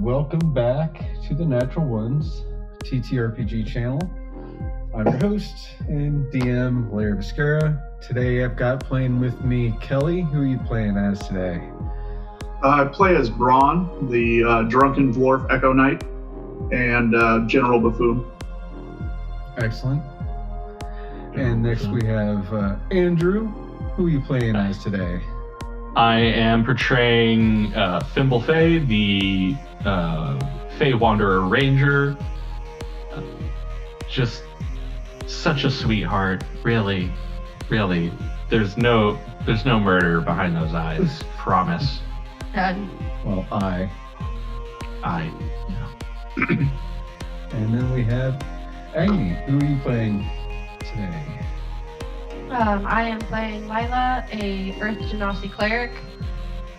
welcome back to the Natural 1's TTRPG channel. I'm your host and DM, Larry Viscara. Today I've got playing with me Kelly. Who are you playing as today? I play as Braun, the drunken dwarf Echo Knight, and General Buffoon. Excellent. And next we have Andrew. Who are you playing as today? I am portraying Thimble Faye, the Fae Wanderer Ranger. Just such a sweetheart, really. There's no murder behind those eyes, promise. Well, I. Yeah. And then we have Agni. Who are you playing today? I am playing Lila, a Earth Genasi cleric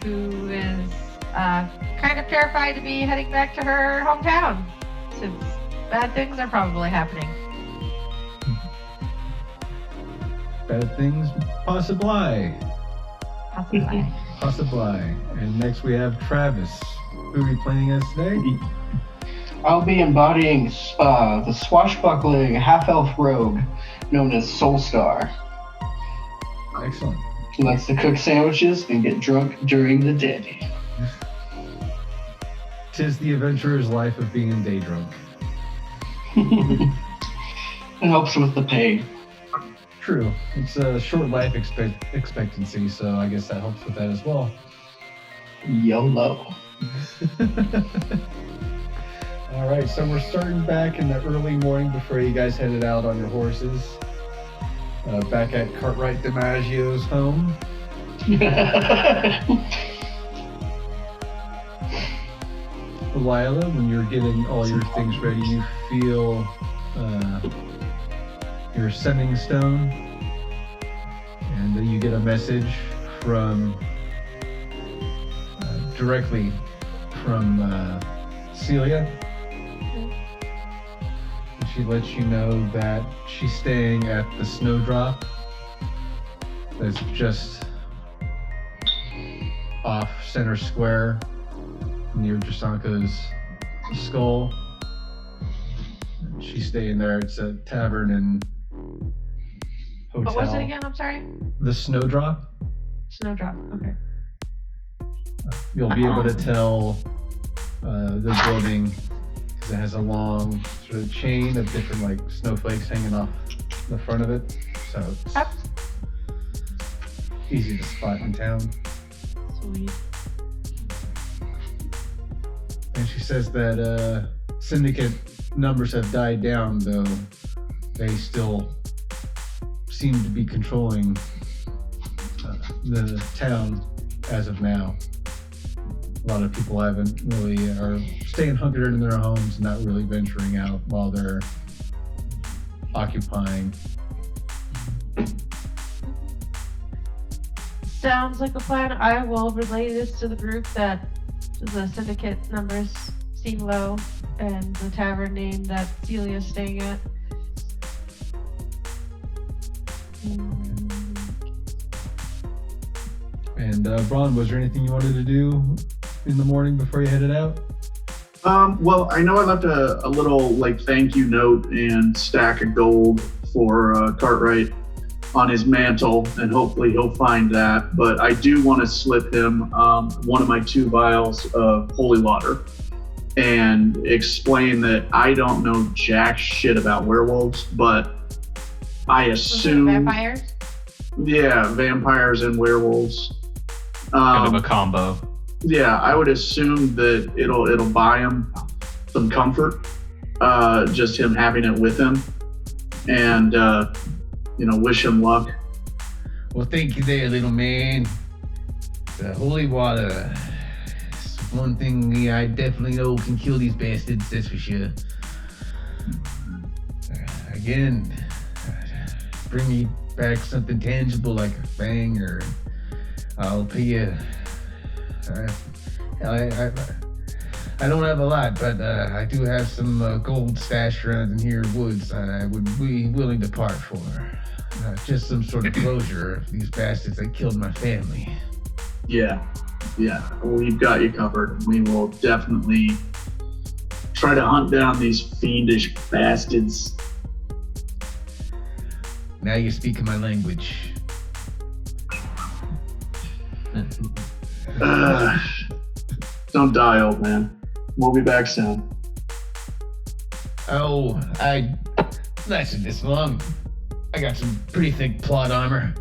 who is kind of terrified to be heading back to her hometown since bad things are probably happening. Bad things, possibly. And next we have Travis. Who are you playing as today? I'll be embodying the swashbuckling half-elf rogue known as Soulstar. Excellent. He likes to cook sandwiches and get drunk during the day. 'Tis the adventurer's life of being day drunk. It helps with the pain. True. It's a short life expectancy, so I guess that helps with that as well. YOLO. All right, so we're starting back in the early morning before you guys headed out on your horses. Back at Cartwright DiMaggio's home. Lila, when you're getting all your things ready, you feel your sending stone, and you get a message from directly from Celia. She lets you know that she's staying at the Snowdrop. That's just off Center Square near Jasanko's skull. She's staying there. It's a tavern and hotel. What was it again? I'm sorry? The Snowdrop. Snowdrop, okay. You'll be able to tell the building because it has a long sort of chain of different like snowflakes hanging off the front of it. So it's easy to spot in town. Sweet. And she says that syndicate numbers have died down, though they still seem to be controlling the town as of now. A lot of people are staying hunkered in their homes, not really venturing out while they're occupying. Sounds like a plan. I will relay this to the group that the syndicate numbers seem low and the tavern name that Celia's staying at. And Braun, was there anything you wanted to do in the morning before you headed out? Well, I know I left a little thank you note and stack of gold for Cartwright on his mantle, and hopefully he'll find that. But I do want to slip him one of my 2 vials of holy water and explain that I don't know jack shit about werewolves, but I assume Vampires? Yeah, vampires and werewolves. Kind of a combo. Yeah, I would assume that it'll buy him some comfort, just him having it with him, and wish him luck. Well, thank you there, little man. The holy water is one thing I definitely know can kill these bastards, that's for sure. Again, bring me back something tangible like a fang, or I'll pay you. I don't have a lot, but I do have some gold stashed around in here in woods I would be willing to part for. Just some sort of closure of these bastards that killed my family. Yeah. We've got you covered. We will definitely try to hunt down these fiendish bastards. Now you're speaking my language. Don't die, old man. We'll be back soon. Oh, lasted this long. I got some pretty thick plot armor.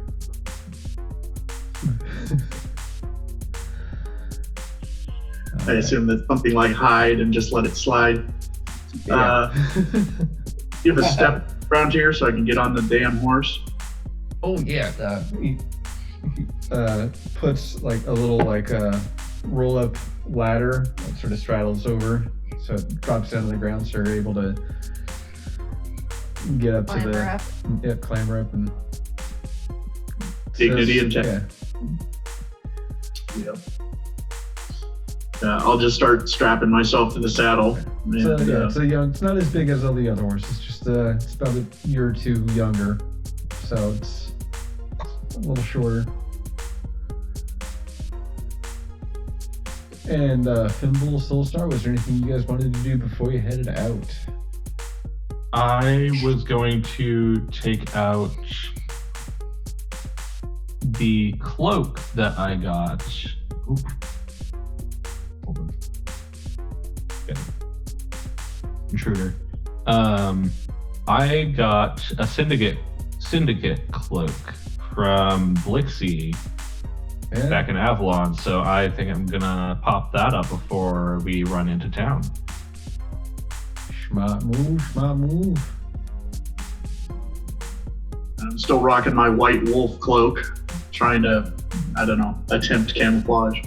I assume that's something like hide and just let it slide. Yeah. You have a step around here so I can get on the damn horse? Oh yeah. He puts like a little roll up ladder that sort of straddles over, so it drops down to the ground, so you're able to get up Climber to the up. climber up and Dignity and check. Yeah. I'll just start strapping myself to the saddle. And, So yeah, it's not as big as all the other horses. It's just it's about a year or two younger, so it's a little shorter. And Fimble, Soulstar, was there anything you guys wanted to do before you headed out? I was going to take out the cloak that I got. Oop. Hold on. Okay. Intruder. I got a syndicate cloak from Blixie Yeah. back in Avalon, so I think I'm gonna pop that up before we run into town. Schmott move. I'm still rocking my white wolf cloak, trying to, attempt camouflage.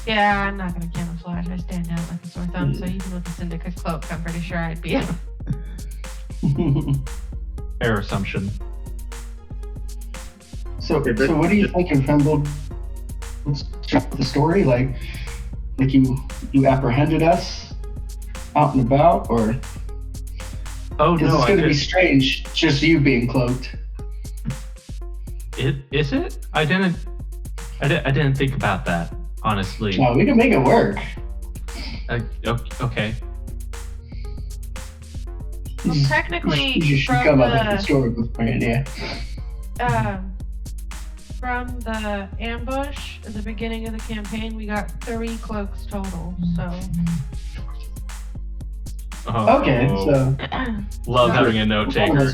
Yeah, I'm not gonna camouflage. I stand out like a sore thumb, so even with the syndicate cloak, I'm pretty sure I'd be. Fair assumption. So what do you think of Fimble? The story, like you apprehended us out and about, or Oh is no, this I going to be did. strange? Just you being cloaked. Is it? I didn't think about that, honestly. No, we can make it work. Okay. Well, technically, you should from come up with a the story beforehand, yeah. from the ambush at the beginning of the campaign, we got 3 cloaks total. So Oh, Okay, so love having a note taker.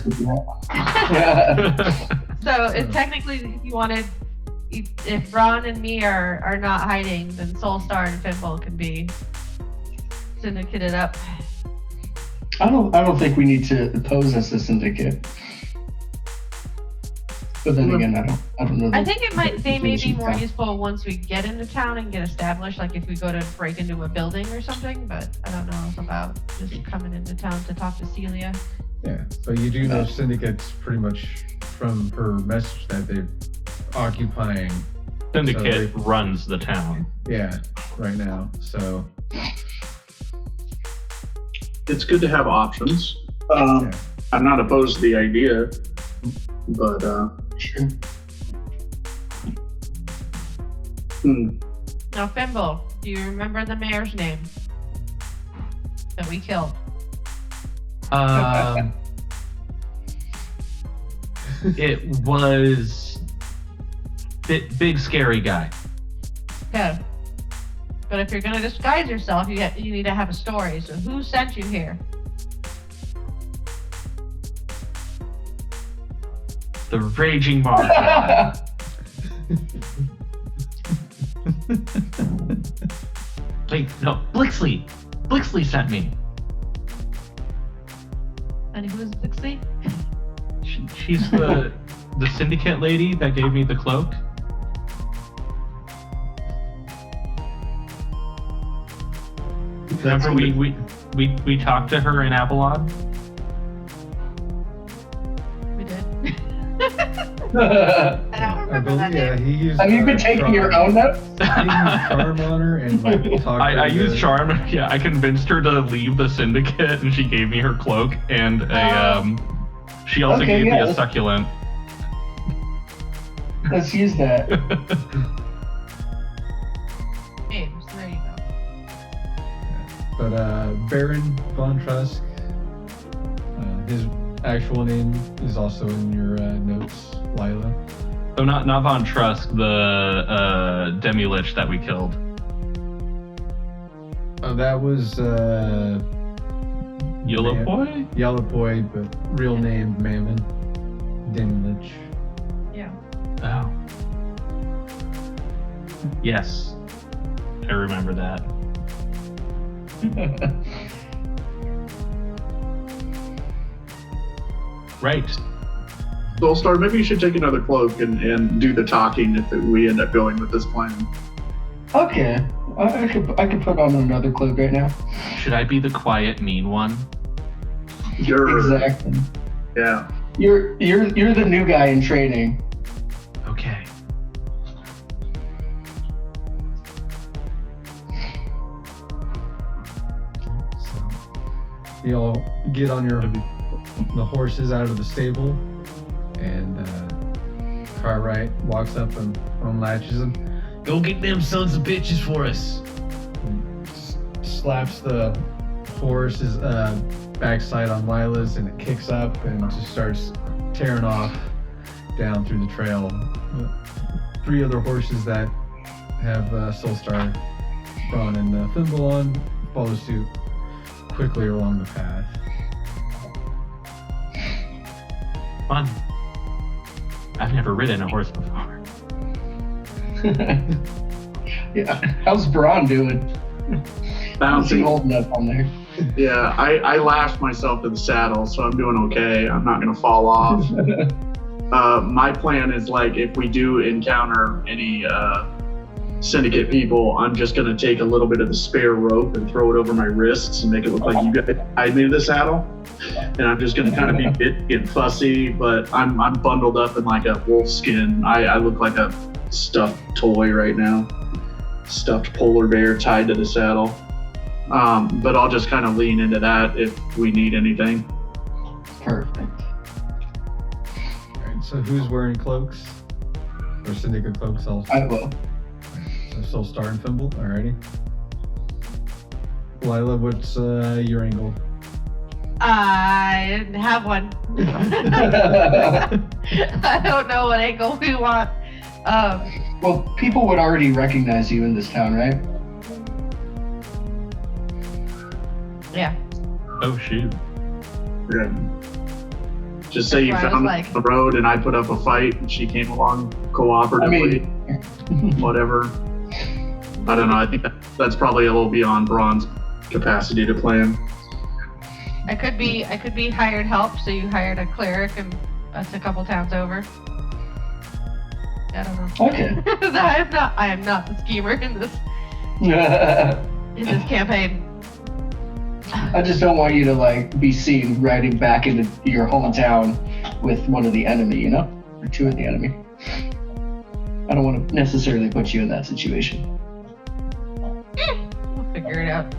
so it technically, if you wanted, if Ron and me are not hiding, then Soulstar and Fimble can be syndicated up. I don't think we need to pose as a syndicate. But then again, I don't know. I think they may be more Yeah. useful once we get into town and get established, like if we go to break into a building or something, but I don't know about just coming into town to talk to Celia. Yeah, but you do know Syndicate's pretty much from her message that they're occupying. Syndicate runs the town. Yeah, right now. So It's good to have options. yeah. I'm not opposed to the idea, but Sure. Now, Fimble, do you remember the mayor's name that we killed? It was big scary guy. Okay. But if you're gonna disguise yourself, you need to have a story. So who sent you here? The raging monster. Wait, no, Blixley. Blixley sent me. And who's Blixley? She's the syndicate lady that gave me the cloak. Remember we talked to her in Avalon? We did. I don't I remember that believe, name. he used. Have you been taking your own notes? He used charm on her and talked I her used into- charm. Yeah, I convinced her to leave the syndicate, and she gave me her cloak and a. She also Okay, gave me yeah. a succulent. Let's use that. Names. There you go. But Baron von Trusk, his actual name is also in your notes, Lila. So not Von Trusk, the demi-lich that we killed. That was Yellowboy? Yellowboy, but real name Mammon Demi-lich. Yeah. Oh. Yes. I remember that. Right. Soulstar, maybe you should take another cloak and do the talking if we end up going with this plan. Okay, I could put on another cloak right now. Should I be the quiet, mean one? Exactly. Yeah. You're the new guy in training. Okay. So you all get on the horses out of the stable, and Cartwright walks up and unlatches them. Go get them sons of bitches for us. And slaps the horse's backside on Lila's, and it kicks up and just starts tearing off down through the trail. 3 other horses that have Soulstar, Braun, and Thimble on follow suit quickly along the path. Fun. I've never ridden a horse before. Yeah, how's Braun doing? Bouncing. Holding up on there. Yeah, I lashed myself to the saddle, so I'm doing okay. I'm not gonna fall off. My plan is, like, if we do encounter any syndicate people, I'm just gonna take a little bit of the spare rope and throw it over my wrists and make it look like you guys tied me to the saddle. And I'm just gonna kind of be bitchy and fussy, but I'm bundled up in like a wolf skin. I look like a stuffed toy right now. Stuffed polar bear tied to the saddle. But I'll just kind of lean into that if we need anything. Perfect. Alright, so who's wearing cloaks? Or syndicate cloaks also? I will. So Soulstar and Thimble, alrighty. Lila, what's your angle? I didn't have one. I don't know what angle we want. Well, people would already recognize you in this town, right? Yeah. Oh, shoot. Yeah. Just say you That's what I found was me like. on the road and I put up a fight and she came along cooperatively. Whatever. I don't know. I think that's probably a little beyond Braun's capacity to plan. I could be hired help, so you hired a cleric and us a couple towns over. I don't know. Okay. I am not the schemer in this campaign. I just don't want you to like be seen riding back into your hometown with one of the enemy, you know? Or 2 of the enemy. I don't want to necessarily put you in that situation. We'll figure it out.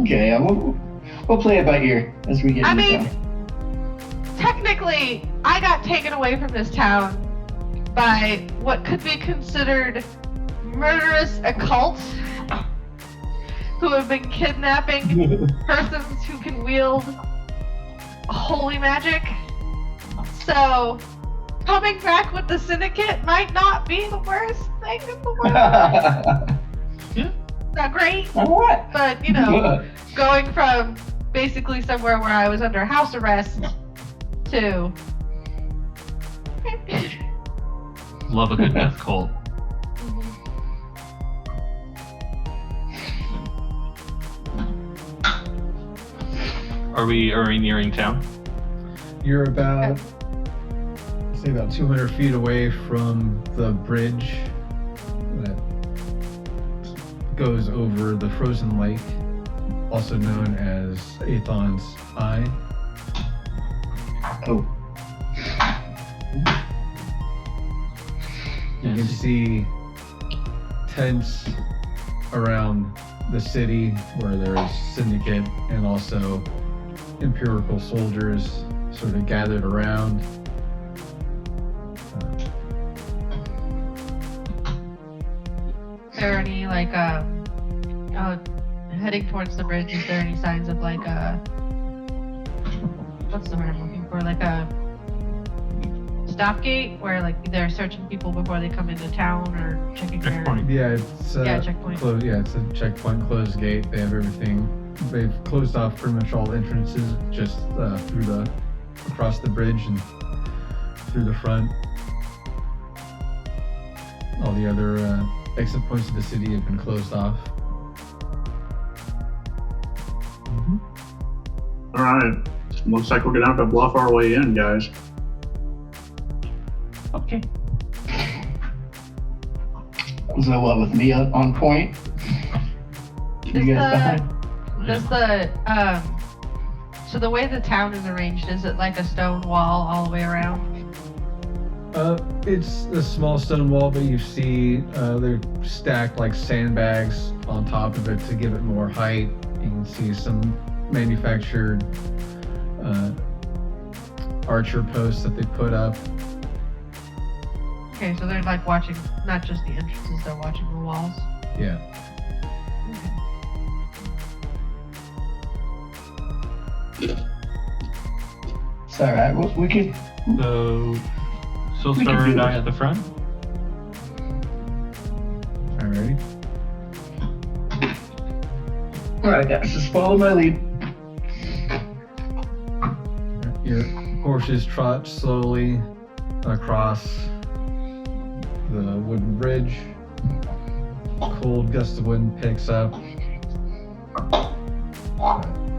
Okay, yeah, we'll play it by ear as we get I into mean, town. technically, I got taken away from this town by what could be considered murderous occults who have been kidnapping persons who can wield holy magic. So, coming back with the syndicate might not be the worst thing in the world. Not great, Alright. but you know, going from basically somewhere where I was under house arrest to Love a good death cult. Are we nearing town? You're about, say about 200 feet away from the bridge that goes over the frozen lake, also known as Aethon's Eye. Oh. You can see tents around the city where there's syndicate and also empirical soldiers sort of gathered around. there any like heading towards the bridge? Is there any signs of like what's the word I'm looking for? Like a stop gate where like they're searching people before they come into town or checking their Checkpoint. Yeah, it's checkpoint. it's a checkpoint, closed gate. They have everything. They've closed off pretty much all entrances, just across the bridge and through the front. All the other exit points of the city have been closed off. All right. Looks like we're gonna have to bluff our way in, guys. Okay. So what, with me on point? You guys behind? Does the so the way the town is arranged, is it like a stone wall all the way around? It's a small stone wall, but you see they're stacked like sandbags on top of it to give it more height. You can see some manufactured archer posts that they put up. Okay, so they're like watching not just the entrances, they're watching the walls. Yeah. It's alright, we can... So, We can Solstar do and I it. at the front? Alrighty. Alright guys, just follow my lead. Your horses trot slowly across the wooden bridge. Cold gust of wind picks up.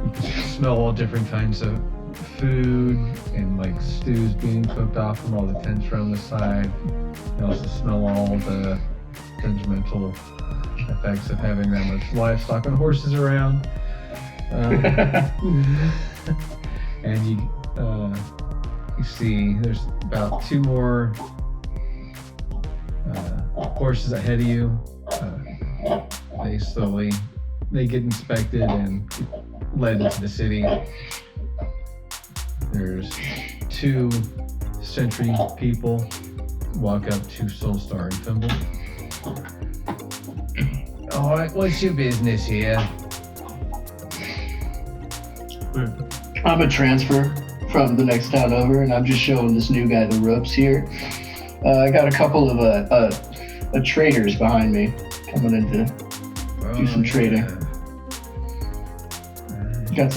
You can smell all different kinds of food and like stews being cooked off from all the tents around the side. You also smell all the detrimental effects of having that much livestock and horses around. And you see there's about 2 more horses ahead of you. They get inspected and led into the city. There's 2 sentry people walk up to Solstar and Thimble. All right, what's your business here? I'm a transfer from the next town over, and I'm just showing this new guy the ropes here. I got a couple of traders behind me coming in to do some trading. Got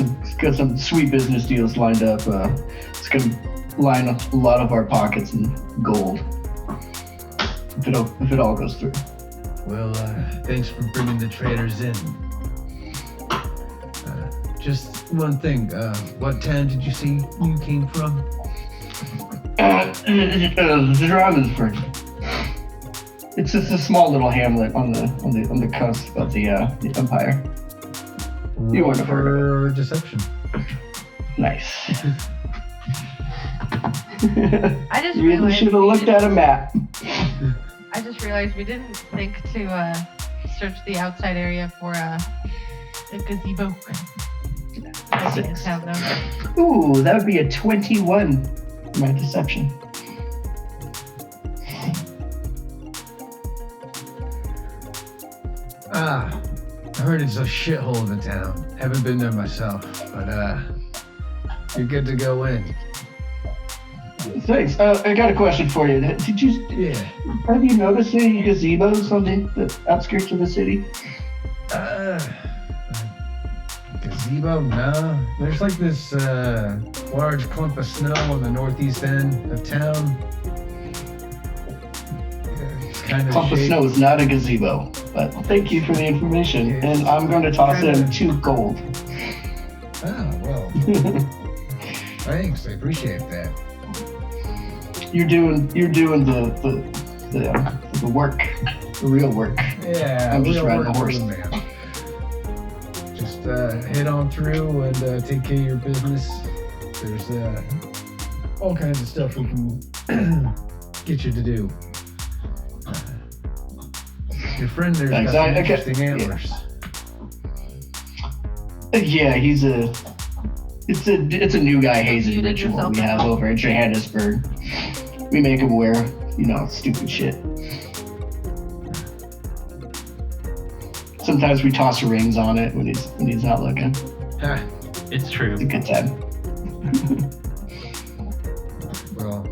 some sweet business deals lined up. It's gonna line up a lot of our pockets in gold if it all goes through. Well, thanks for bringing the traders in. Just one thing, what town did you say you came from? Dramansford. It's just a small little hamlet on the cusp of the Empire. You wouldn't have heard of For deception. Nice. I just You really realized should have looked at a map. I just realized we didn't think to search the outside area for a gazebo. I didn't have them. Ooh, that would be a 21 for my deception. I heard it's a shithole of a town. Haven't been there myself, but you're good to go in. Thanks. I got a question for you. Have you noticed any gazebos on the outskirts of the city? Gazebo? No. There's like this large clump of snow on the northeast end of town. It's kind Clump of snow is not a gazebo, but thank you for the information. And I'm going to toss in 2 gold. Oh, well. Thanks. I appreciate that. You're doing the work, the real work. Yeah, I'm just real riding work the horse. for the man. Just head on through and take care of your business. There's all kinds of stuff we can get you to do. Your friend there's got some interesting antlers. Yeah, it's a new guy hazing ritual we have over in Johannesburg. We make him wear, stupid shit. Sometimes we toss rings on it when he's not looking. Ha. It's true. It's a good time. Well,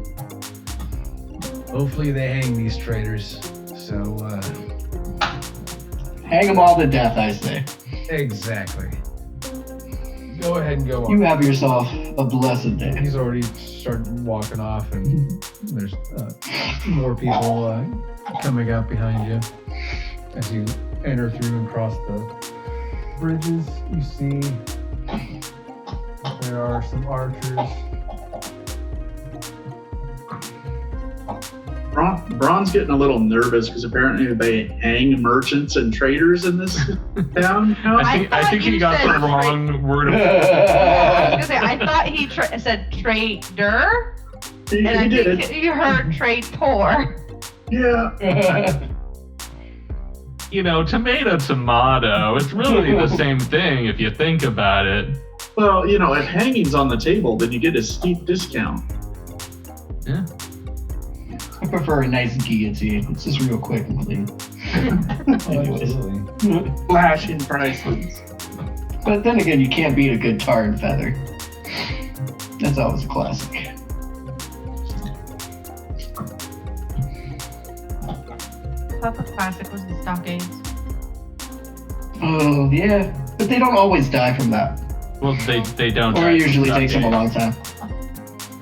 hopefully they hang these traitors. So, Hang them all to death, I say. exactly. Go ahead and go on. You have yourself a blessed day. He's already started walking off, and there's more people coming out behind you. As you enter through and cross the bridges, you see there are some archers. Braun's getting a little nervous because apparently they hang merchants and traders in this town. I think he got the wrong word of I was gonna say, I thought he said trader, He and I did. think you heard traitor. Yeah. You know, tomato. It's really the same thing if you think about it. Well, you know, if hanging's on the table, then you get a steep discount. Yeah. I prefer a nice guillotine. It's just real quick and clean. Anyways. Absolutely. Flashing prices. But then again, you can't beat a good tar and feather. That's always a classic. I thought the classic was the stockades. Oh, yeah. But they don't always die from that. Well, they don't. Or die it usually from takes them a that. long time.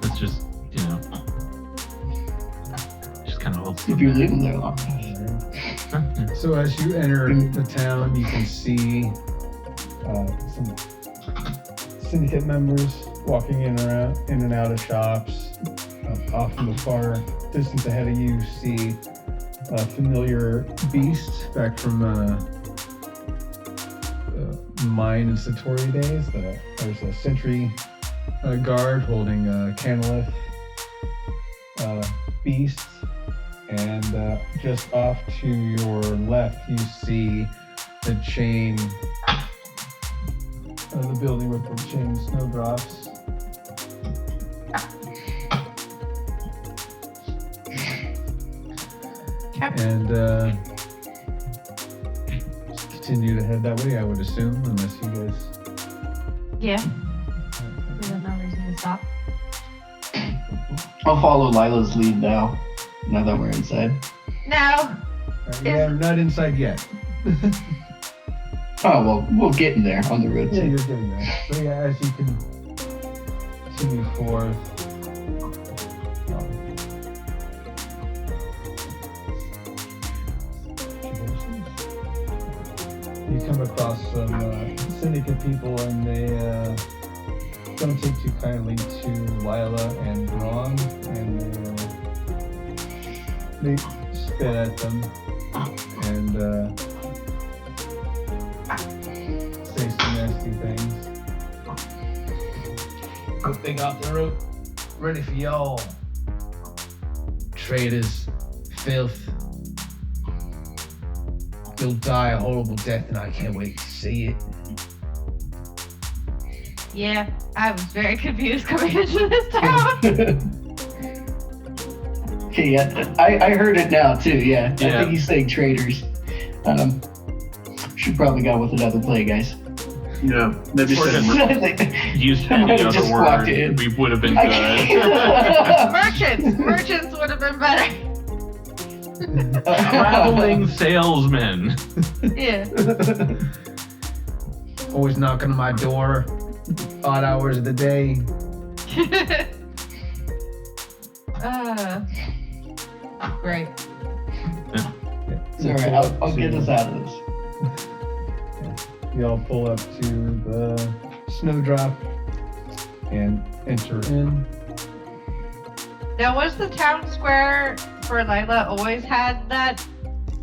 It's just, you know, just kind of holds. If you leave them there long. So as you enter the town, you can see some syndicate members walking in and out of shops. Off in the far distance ahead of you, see a familiar beast back from mine and Satori days. There's a sentry guard holding a Canolith beast. And just off to your left, you see the chain, the building with the chain snowdrops. And just continue to head that way, I would assume, unless you guys... Yeah. There's no reason to stop. I'll follow Lila's lead now that we're inside. No. yeah, we're not inside yet. Oh, well, we'll get in there on the road Yeah, too. you're getting there. So yeah, as you can continue forth, you come across some syndicate people, and they don't take too kindly to Lila and Braun, and they spit at them and say some nasty things. Good thing off the rope. Ready for y'all. Traitors, filth. You'll die a horrible death, and I can't wait to see it. Yeah, I was very confused coming into this town. Okay, yeah, I heard it now too, yeah. I Yeah. think he's saying traitors. Should probably go with another play, guys. Yeah. Maybe Or send I Used I any might have other just walked word, in. we would have been I good. can't- Merchants would have been better. Traveling salesman. Yeah. Always knocking on my door, odd hours of the day. Great. It's alright, I'll get us out of this. Y'all pull up to the snowdrop and enter in. Now, was the town square for Lila always had that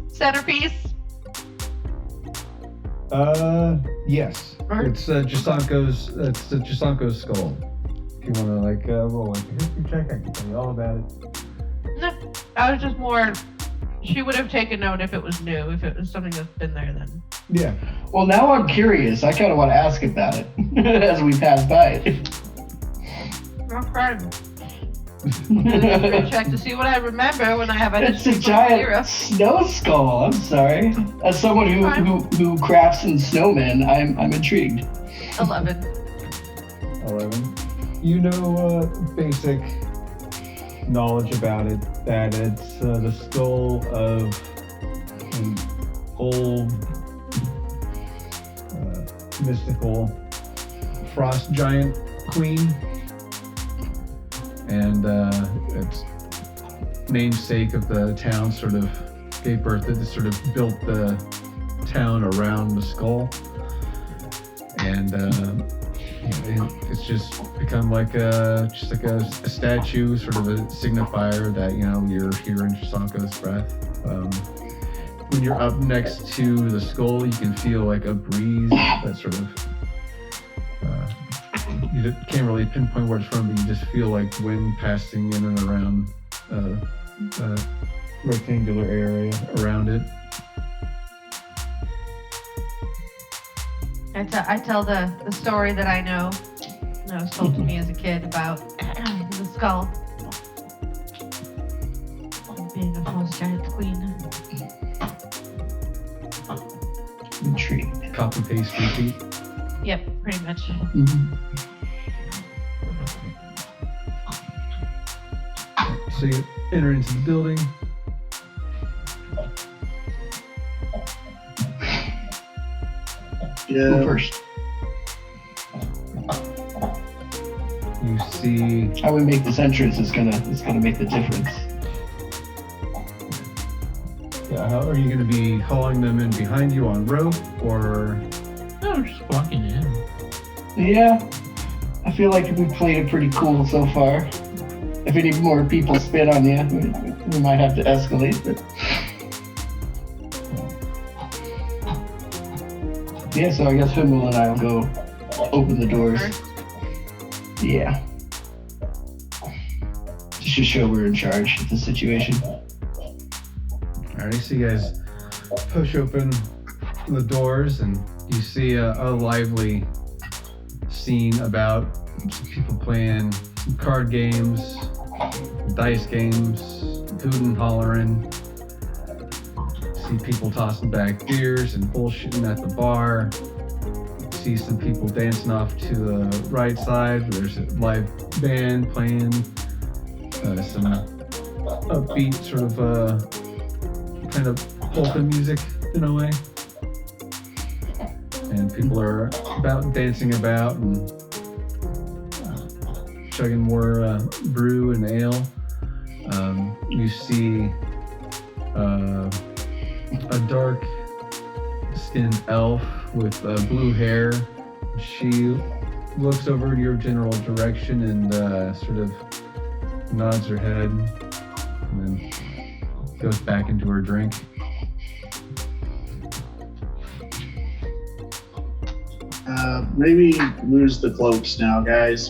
centerpiece? Yes. Right. It's Jasanko's skull. If you wanna roll like a history check, I can tell you all about it. No, I was just more. She would have taken note if it was new. If it was something that's been there, then. Yeah. Well, now I'm curious. I kind of want to ask about it as we pass by it. Okay. Check to see what I remember when I have a It's a history of giant snow skull. I'm sorry. As someone who crafts in snowmen, I'm intrigued. 11. 11. You know basic knowledge about it, that it's the skull of an old mystical frost giant queen, and its namesake of the town sort of gave birth to this, sort of built the town around the skull, and it's just become like a statue, sort of a signifier that you're here in Jasanko's breath. When you're up next to the skull, you can feel like a breeze that sort of you can't really pinpoint where it's from, but you just feel like wind passing in and around the rectangular area around it. I tell the story that I know that was told to me as a kid about the skull being a false giant queen. Intrigued. Copy, paste, repeat. Yep, pretty much. Mm-hmm. So you enter into the building. Who Yeah. first? You see How we make this entrance is gonna make the difference. how are you going to be hauling them in behind you on rope, or No, just walking in. Yeah, I feel like we played it pretty cool so far. If any more people spit on you, we might have to escalate. But yeah, so I guess Himmel and I will go open the doors. First. Yeah. Just to show we're in charge of the situation. Alright, so you guys push open the doors and you see a lively scene about some people playing some card games, dice games, hooting and hollering. See people tossing back beers and bullshitting at the bar. See some people dancing off to the right side. There's a live band playing some upbeat sort of kind of polka music in a way. And people are dancing about and chugging more brew and ale. You see a dark-skinned elf with blue hair. She looks over in your general direction and sort of nods her head and then goes back into her drink. Maybe lose the cloaks now, guys.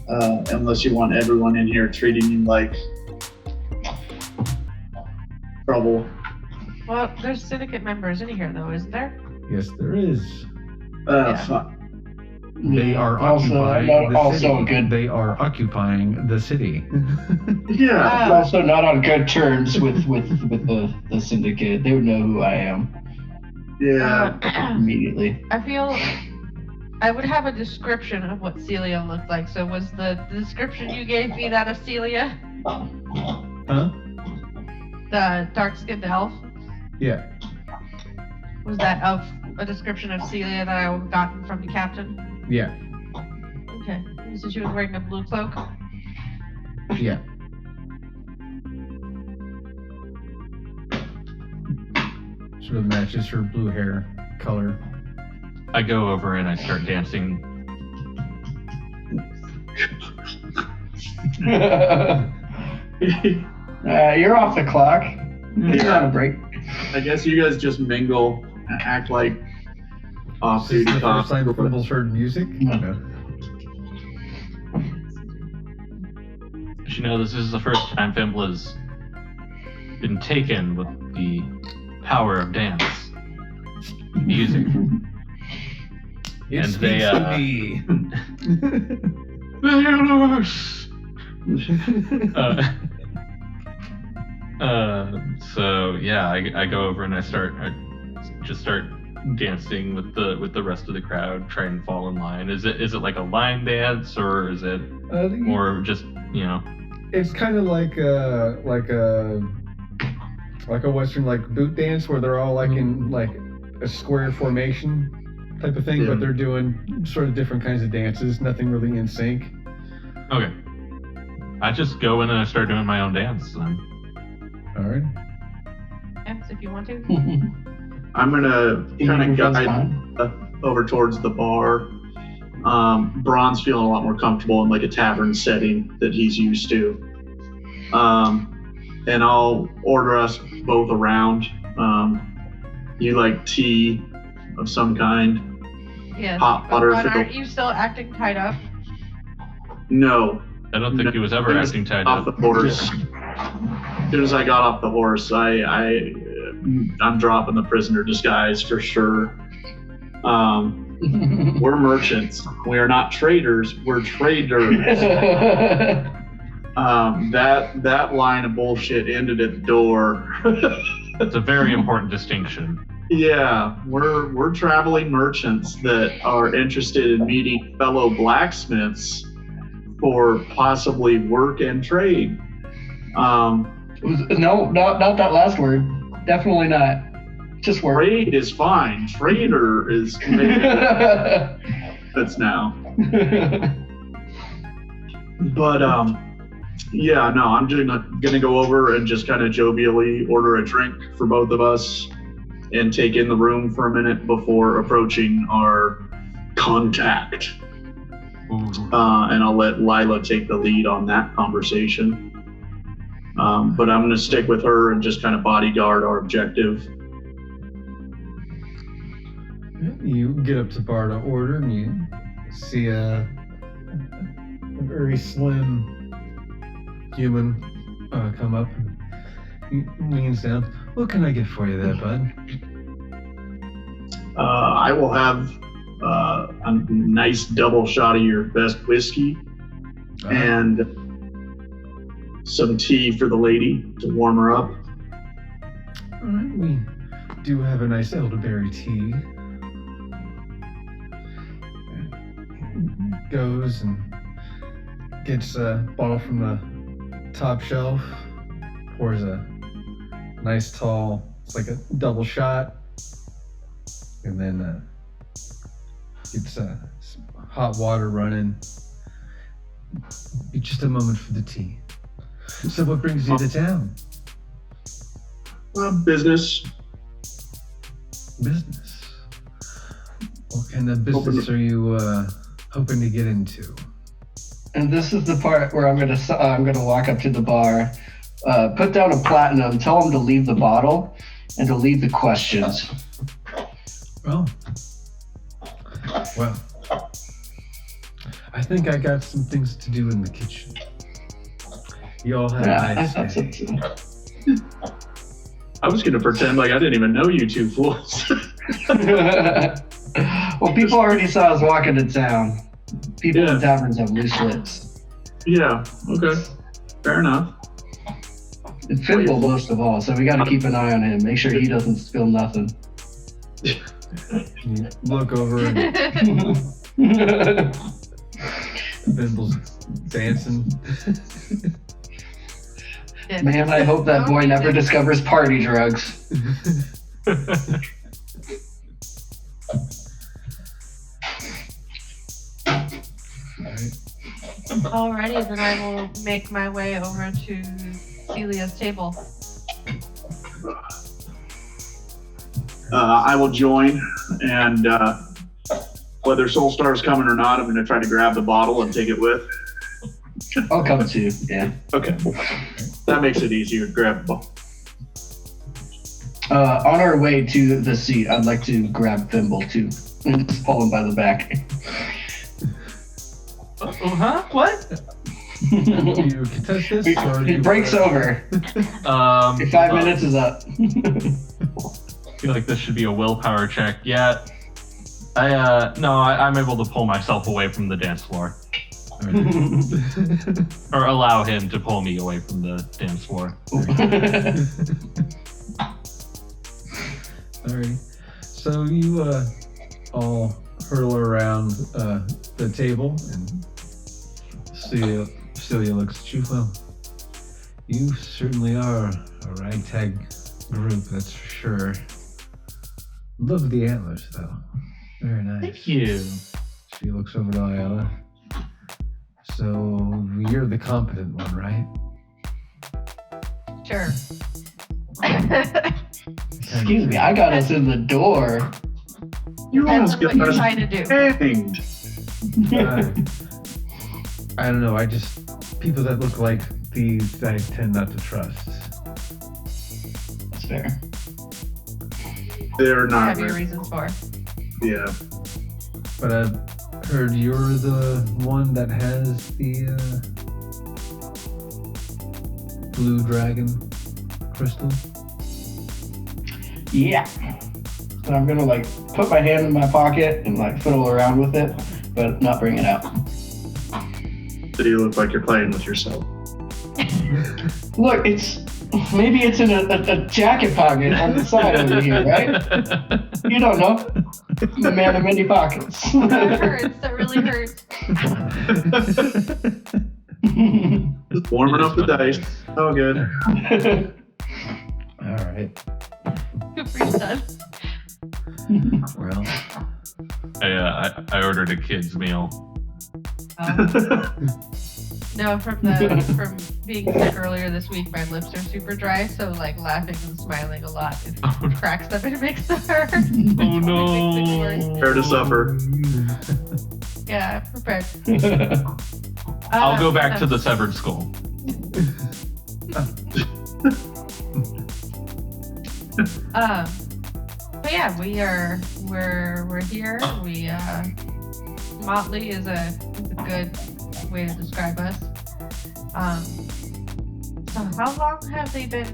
Unless you want everyone in here treating you like trouble. Well, there's syndicate members in here, though, isn't there? Yes, there is. Fuck. They are Also, occupying the also city. good. They are occupying the city. Yeah. Also not on good terms with the syndicate. They would know who I am Yeah. immediately. I feel I would have a description of what Celia looked like. So was the description you gave me that of Celia? Huh? The dark-skinned elf? Yeah. Was that of a description of Celia that I gotten from the captain? Yeah. Okay. So she was wearing a blue cloak? Yeah. Sort of matches her blue hair color. I go over and I start dancing. You're off the clock. It's Yeah. not a break. I guess you guys just mingle and act like This is off-duty the first cops. time Fimble's heard music. Yeah. You know, this is the first time Fimble has been taken with the power of dance. Music. It And they, speaks to me. The universe So yeah, I go over and I just start dancing with the rest of the crowd, try and fall in line. Is it like a line dance, or is it more just It's kind of like a Western like boot dance where they're all like in like a square formation type of thing, but they're doing sort of different kinds of dances. Nothing really in sync. Okay. I just go in and I start doing my own dance then. All right. Yes, if you want to. I'm gonna kind of guide over towards the bar. Braun's feeling a lot more comfortable in like a tavern setting that he's used to. And I'll order us both around. You like tea of some kind? Yes. Hot butter. But aren't you still acting tied up? No. I don't think he was ever acting tied off up. the horse. As soon as I got off the horse, I'm dropping the prisoner disguise for sure. We're merchants. We are not traders. We're traders. That line of bullshit ended at the door. That's a very important distinction. Yeah, we're traveling merchants that are interested in meeting fellow blacksmiths for possibly work and trade. No, not that last word. Definitely not. Just work. Trade is fine. Trader is maybe that's now. But yeah, no, I'm just gonna go over and just kind of jovially order a drink for both of us and take in the room for a minute before approaching our contact. And I'll let Lila take the lead on that conversation. But I'm gonna stick with her and just kind of bodyguard our objective. You get up to the bar to order, and you see a very slim human come up and he leans down. What can I get for you there, bud? I will have a nice double shot of your best whiskey and some tea for the lady to warm her up. All right, we do have a nice elderberry tea. Goes and gets a bottle from the top shelf, pours a nice tall, it's like a double shot, and then gets some hot water running. Just a moment for the tea. So what brings you to town? Business. Business? What kind of business are you hoping to get into? And this is the part where I'm gonna walk up to the bar, put down a platinum, tell him to leave the bottle, and to leave the questions. Well, I think I got some things to do in the kitchen. You all have a nice day. I was gonna pretend like I didn't even know you two fools. Well, people already saw us walk into town. People in taverns have loose lips. Yeah, okay. Fair enough. And Fimble most of all, so we gotta keep an eye on him. Make sure he doesn't spill nothing. You look over and Fimble's dancing. Man, I hope that boy never discovers party drugs. Alrighty, then I will make my way over to Celia's table. I will join, and whether Soulstar's coming or not, I'm going to try to grab the bottle and take it with. I'll come too, yeah. Okay. That makes it easier to grab the bottle. On our way to the seat, I'd like to grab Thimble too and just pull him by the back. What? Do you contest this? Or It breaks over. 5 minutes is up. I feel like this should be a willpower check. Yeah. I'm able to pull myself away from the dance floor. Or allow him to pull me away from the dance floor. Alrighty. So you all hurtle around the table, and Celia looks at you. Well, you certainly are a ragtag group, that's for sure. Love the antlers, though. Very nice. Thank you. She looks over to Ayala. So you're the competent one, right? Sure. Excuse me, I got us in the door. You Depends almost on what get you're us trying to do. hanged. I don't know. People that look like thieves, I tend not to trust. That's fair. They're I not. have your reasons for. Yeah. But I've heard you're the one that has the blue dragon crystal. Yeah. So I'm gonna like put my hand in my pocket and like fiddle around with it, but not bring it out. Do you look like you're playing with yourself? Look, maybe it's in a jacket pocket on the side over here, right? You don't know. The man of many pockets. That hurts. That really hurts. Just warming up the dice. Oh, good. All right. Good for you, son. Well, I ordered a kid's meal. No, from being sick earlier this week, my lips are super dry, so like laughing and smiling a lot, it cracks them and it makes them hurt. Oh no. Prepare to suffer. Yeah, I'm prepared. I'll go back to the severed skull. But yeah, we're here. We motley is a good way to describe us. So how long have they been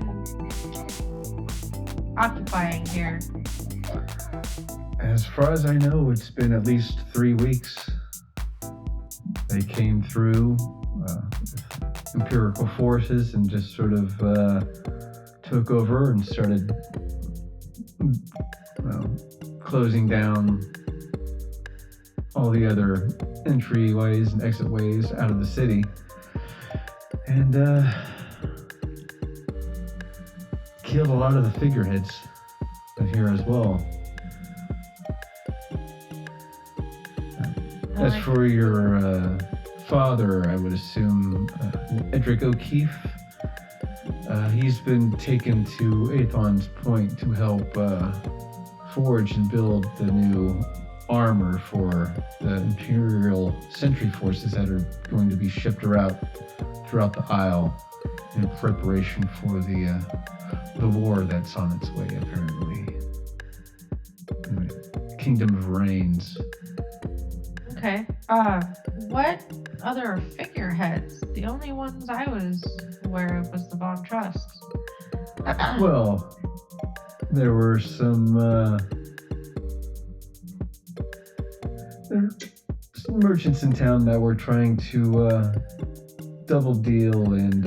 occupying here? as far as I know, it's been at least 3 weeks. They came through with empirical forces and just sort of took over and started closing down all the other entryways and exit ways out of the city. And killed a lot of the figureheads here as well. As for your father, I would assume Edric O'Keefe, he's been taken to Aethon's Point to help forge and build the new armor for the Imperial sentry forces that are going to be shipped throughout the Isle in preparation for the war that's on its way, apparently. The Kingdom of Rains. Okay. What other figureheads? The only ones I was aware of was the Von Trust. Well, there were some merchants in town that were trying to double deal and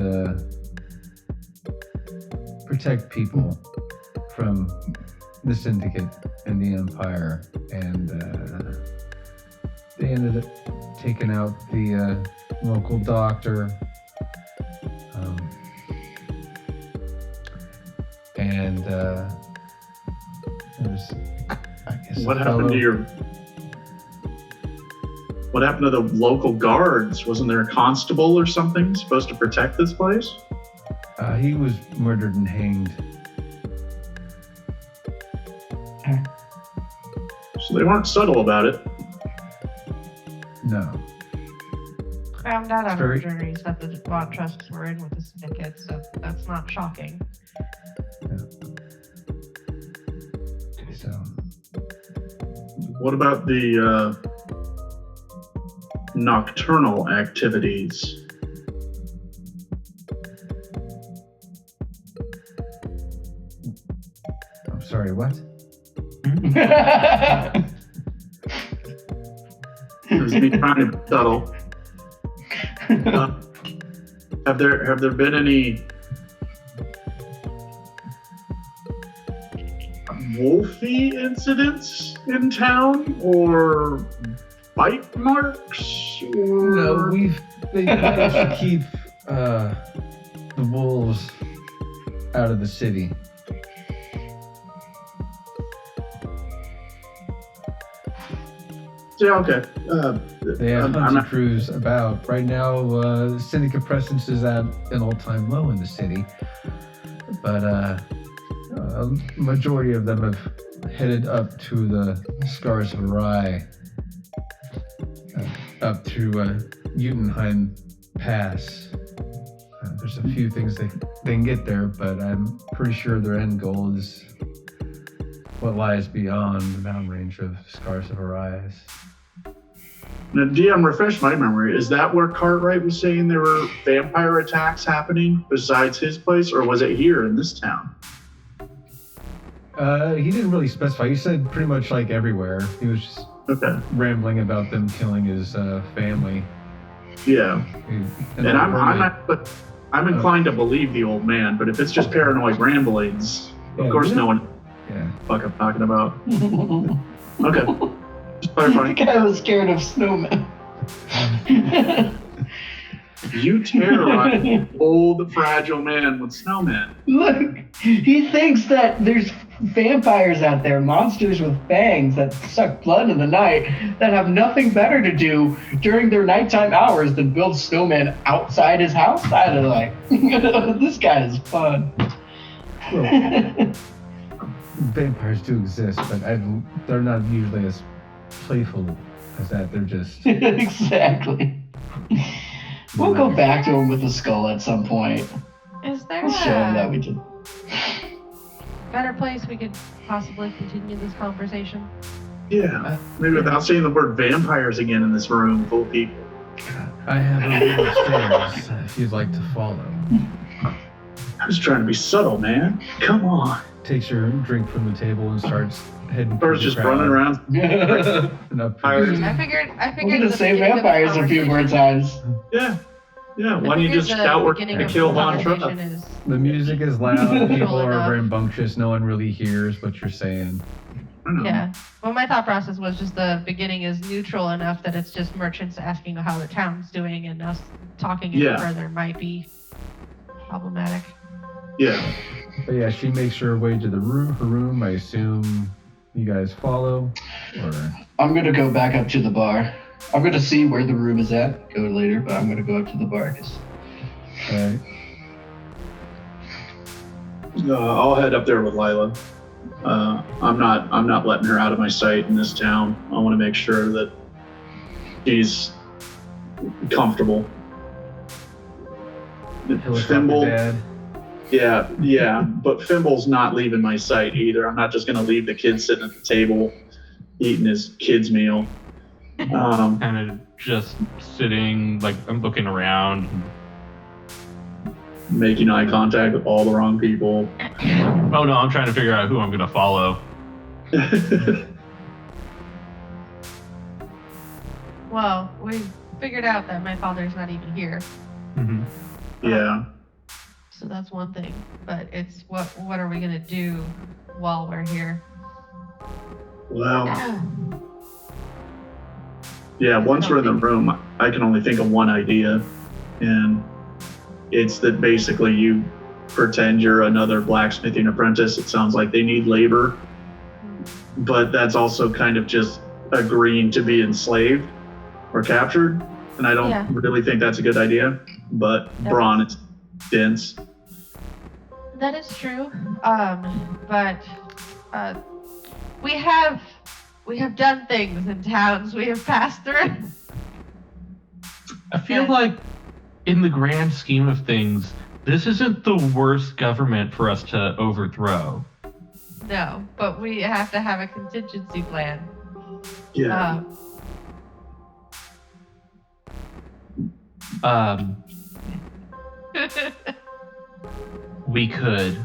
protect people from the Syndicate and the Empire, and they ended up taking out the local doctor, and there was, I guess, What happened to the local guards? Wasn't there a constable or something supposed to protect this place? He was murdered and hanged. So they weren't subtle about it. No. Found out on our Very- journeys that the Von Trusts were in with the Syndicate, so that's not shocking. So, What about the nocturnal activities? I'm sorry, what? Is he trying to be subtle? Have there been any wolfy incidents in town, or bite marks? Or... No, they managed to keep the wolves out of the city. Yeah, okay. They have hunting crews about. Right now, Syndicate presence is at an all-time low in the city. But a majority of them have headed up to the Scars of Rye, up through Utenheim Pass. There's a few things they can get there, but I'm pretty sure their end goal is what lies beyond the mountain range of Scars of Rye. Now, DM, refresh my memory. Is that where Cartwright was saying there were vampire attacks happening besides his place, or was it here in this town? He didn't really specify. He said pretty much like everywhere. He was just rambling about them killing his family. Yeah. And I'm inclined to believe the old man, but if it's just paranoid ramblings, of course no one fuck I'm talking about. Okay. Just clarifying. The guy was scared of snowmen. You terrorize old, fragile man with snowmen. Look, he thinks that there's vampires out there, monsters with fangs that suck blood in the night, that have nothing better to do during their nighttime hours than build snowmen outside his house. I don't know, like, this guy is fun. Well, vampires do exist, but they're not usually as playful as that. They're just... Exactly. We'll go back to him with the skull at some point. Is there We'll show him that we did. better place we could possibly continue this conversation? Yeah, maybe without saying the word vampires again in this room full of people. I have a little upstairs if you'd like to follow. I was trying to be subtle, man. Come on. Takes your drink from the table and starts heading. First, just running around. And up I figured. We're gonna say vampires a few more times. Yeah. Yeah, why don't you just shout we're going to kill Von Trump? The music is loud, people are rambunctious, no one really hears what you're saying. Yeah. Well, my thought process was just the beginning is neutral enough that it's just merchants asking how the town's doing, and us talking any further might be problematic. Yeah. But yeah, she makes her way to her room. I assume you guys follow, or... I'm gonna go back up to the bar. I'm gonna see where the room is at. Go later, but I'm gonna go up to the bar. Alright. I'll head up there with Lila. I'm not letting her out of my sight in this town. I want to make sure that she's comfortable. Thimble. Yeah, but Fimble's not leaving my sight either. I'm not just gonna leave the kid sitting at the table eating his kid's meal. Kind of just sitting, like, I'm looking around. Making eye contact with all the wrong people. Oh no, I'm trying to figure out who I'm gonna follow. Well, we figured out that my father's not even here. Mm-hmm. Yeah. So that's one thing, but it's what are we gonna do while we're here? Well, yeah, once we're in the room, I can only think of one idea, and it's that basically you pretend you're another blacksmithing apprentice. It sounds like they need labor, but that's also kind of just agreeing to be enslaved or captured, and I don't really think that's a good idea, but brawn is dense. That is true, but we have done things in towns we have passed through. I feel like, in the grand scheme of things, this isn't the worst government for us to overthrow. No, but we have to have a contingency plan. Yeah. We could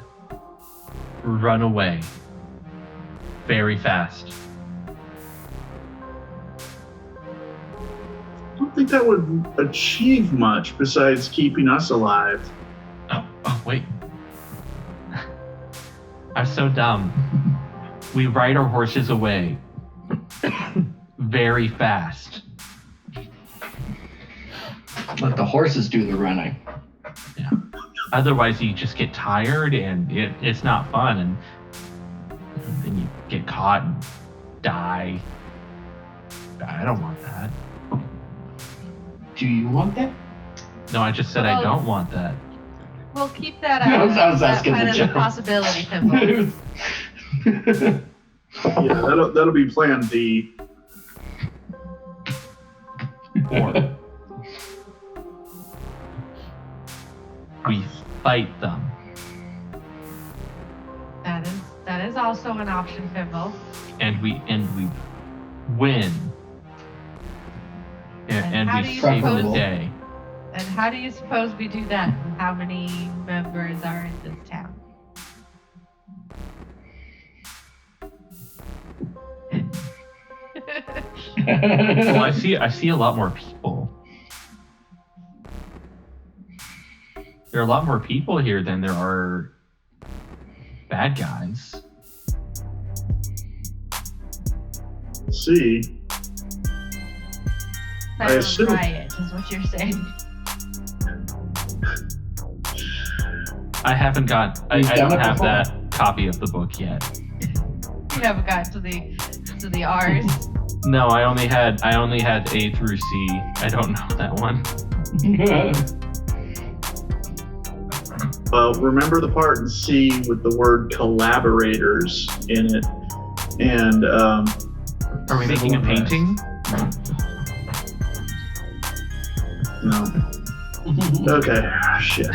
run away very fast. don't think that would achieve much besides keeping us alive. Oh, wait. I'm so dumb. We ride our horses away very fast. Let the horses do the running. Yeah. Otherwise, you just get tired and it's not fun, and then you get caught and die. I don't want that. Do you want that? No, I just said I don't want that. We'll keep that No, out. I was That asking kind the of general. possibility, Pimble. Yeah, that'll be plan D. Or we fight them. That is also an option, Pimble. And we win. And how we do you save the suppose- day. And how do you suppose we do that? And how many members are in this town? Well, I see a lot more people. There are a lot more people here than there are bad guys. See, That's assume- a riot, is what you're saying. I haven't got. I You've done don't it have before? that copy of the book yet. You haven't got to the R's. No, I only had A through C. I don't know that one. remember the part in C with the word collaborators in it, and Are we making a painting? no. Okay, shit.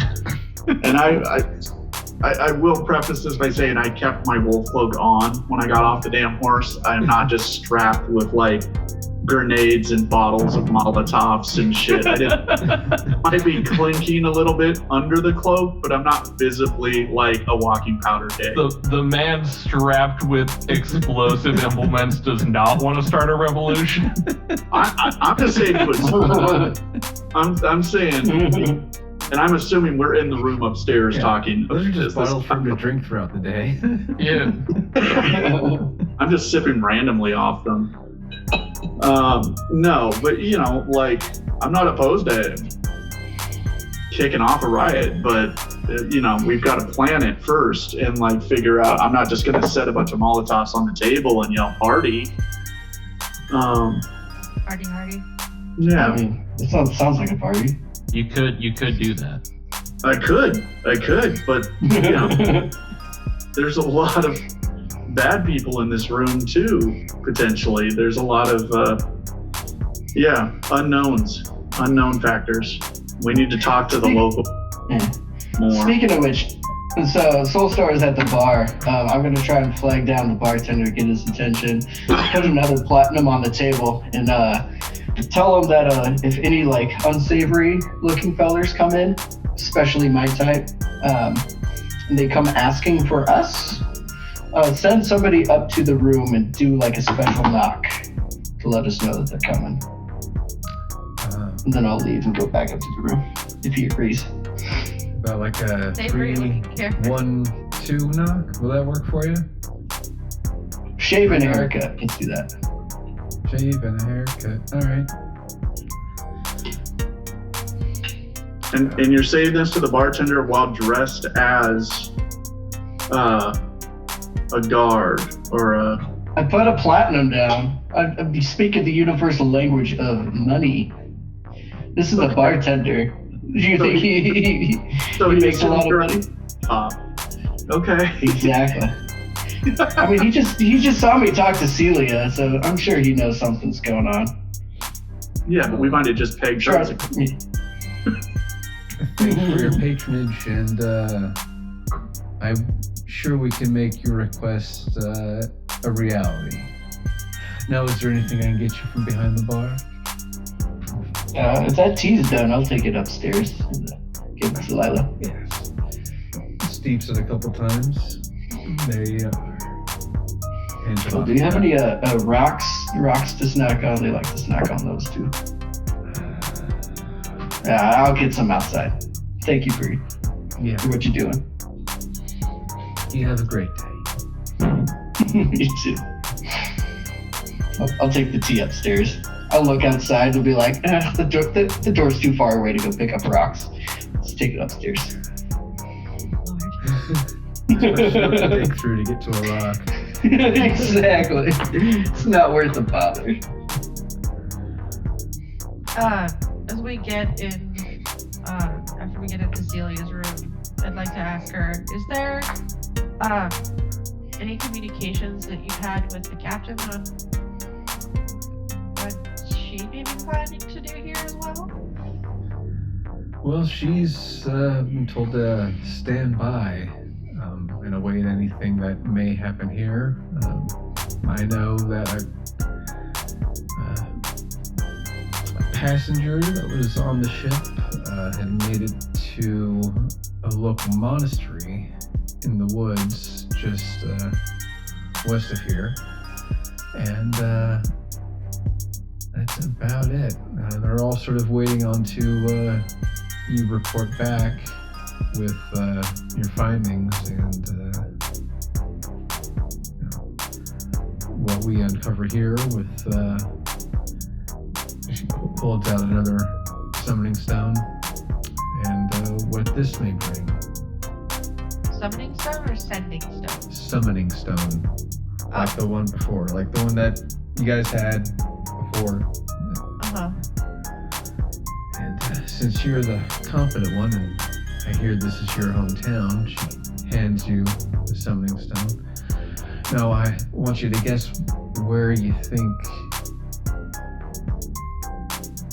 And I will preface this by saying I kept my wolf cloak on when I got off the damn horse. I'm not just strapped with like grenades and bottles of Molotovs and shit. I might be clinking a little bit under the cloak, but I'm not visibly like a walking powder keg. The man strapped with explosive implements does not want to start a revolution. I'm just saying it was. I'm saying, and I'm assuming we're in the room upstairs talking. Those are Is just this- bottles for him to drink throughout the day. Yeah. I'm just sipping randomly off them. No, but you know, like, I'm not opposed to kicking off a riot, but you know, we've got to plan it first and like figure out. I'm not just gonna set a bunch of Molotovs on the table and yell party. Hardy. Yeah, I mean, it sounds like a party. You could do that. I could, but you know, there's a lot of bad people in this room too, potentially. There's a lot of unknown factors. We need to talk to the local more. Speaking of which, so Soulstar is at the bar. I'm gonna try and flag down the bartender, get his attention, put another platinum on the table, and tell him that if any like unsavory looking fellers come in, especially my type, and they come asking for us, send somebody up to the room and do like a special knock to let us know that they're coming. And then I'll leave and go back up to the room if he agrees. About like a Savory looking character. 3-1-2 knock. Will that work for you? Shave and a haircut. Let's do that. Shave and a haircut. All right. And you're saying this to the bartender while dressed as a guard or a. I put a platinum down. I'd be speaking the universal language of money. This is a bartender. Do you think he makes a lot of money? Okay. Exactly. I mean, he just saw me talk to Celia, so I'm sure he knows something's going on. Yeah, but we might have just pegged Trust her. me. Thanks for your patronage, and I'm sure we can make your request a reality. Now, is there anything I can get you from behind the bar? If that tea's done, I'll take it upstairs and give it to Lila. Yes. Steeps it a couple times. There you are. Hands So do you have any rocks to snack on? They like to snack on those too. I'll get some outside. Thank you for Yeah. what you're doing. You have a great day. Me too. I'll take the tea upstairs. I'll look outside and be like, the door's too far away to go pick up rocks. Let's take it upstairs. Dig through to get to a rock. Exactly. It's not worth the bother. As we get in, after we get into Celia's room, I'd like to ask her, is there any communications that you've had with the captain on what she may be planning to do here as well? Well, she's been told to stand by and await anything that may happen here. I know that a passenger that was on the ship had made it to a local monastery in the woods just west of here. And that's about it. They're all sort of waiting on to you report back with your findings and what we uncover here with she pulls out another summoning stone and what this may bring. Summoning stone or sending stone? Summoning stone. Like the one before, like the one that you guys had before. Uh-huh. And since you're the competent one, and I hear this is your hometown, she hands you the summoning stone. Now I want you to guess where you think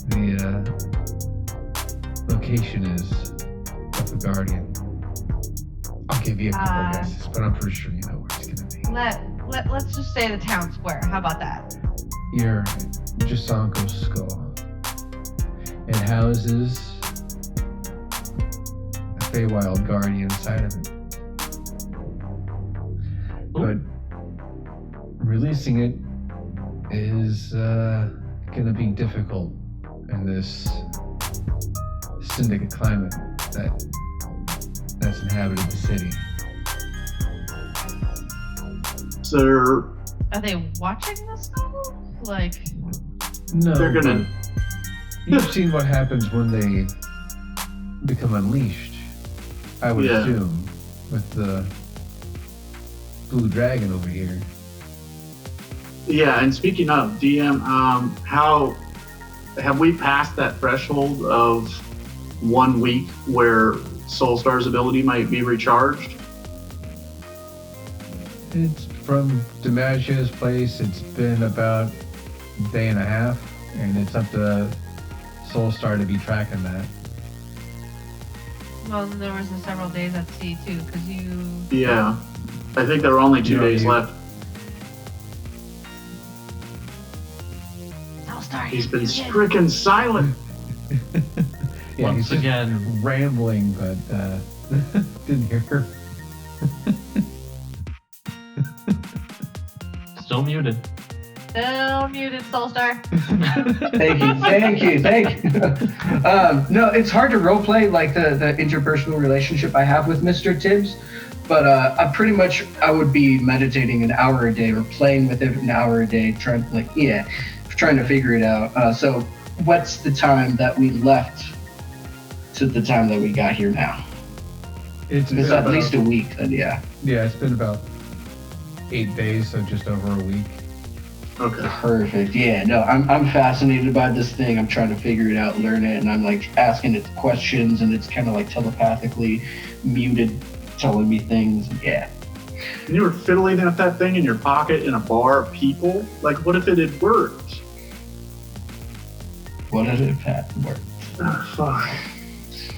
the location is of the Guardian. I'll give you a couple guesses, but I'm pretty sure you know where it's gonna be. Let's just say the town square. How about that? Your Jasanko skull. It houses a Feywild Guardian inside of it. But releasing it is gonna be difficult in this syndicate climate that's inhabited the city. So Are they watching this though? Like, No, they're gonna. but you've seen what happens when they become unleashed. I would Yeah. assume with the blue dragon over here. Yeah, and speaking of DM, how have we passed that threshold of 1 week where Soulstar's ability might be recharged? It's from DiMaggio's place. It's been about a day and a half, and it's up to Soulstar to be tracking that. well, there was the several days at sea too, because you. Yeah, I think there are only 2 Yeah, days you- left. Soulstar, He's been you did. stricken silent. Yeah, Once he's just again, rambling, but didn't hear her. still muted. Still muted, Soulstar. Thank you. No, it's hard to roleplay like the interpersonal relationship I have with Mr. Tibbs, but I would be meditating an hour a day or playing with it an hour a day, trying to figure it out. So what's the time that we left to the time that we got here now? It's It's been at least a week, then yeah. Yeah, it's been about 8 days, so just over a week. Okay. Perfect. Yeah, no, I'm fascinated by this thing. I'm trying to figure it out, learn it, and I'm like asking it questions, and it's kind of like telepathically muted, telling me things. Yeah. And you were fiddling at that thing in your pocket in a bar of people? Like, what if it had worked? What if it had worked? Oh, fuck.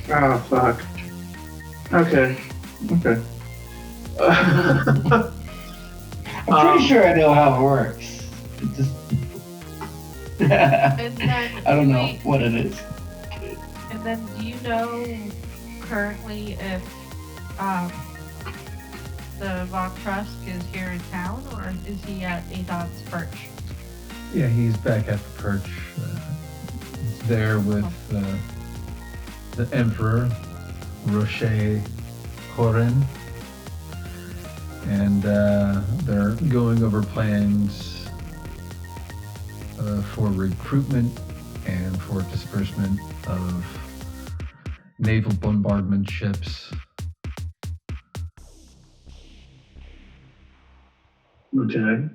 Oh, fuck. Okay. I'm pretty sure I know how it works. It just And then I don't know what it is. And then, do you know currently if the Von Trusk is here in town, or is he at Adon's perch? Yeah, he's back at the perch. He's there with the Emperor, Rocher Horen, and they're going over plans for recruitment and for disbursement of naval bombardment ships. Okay.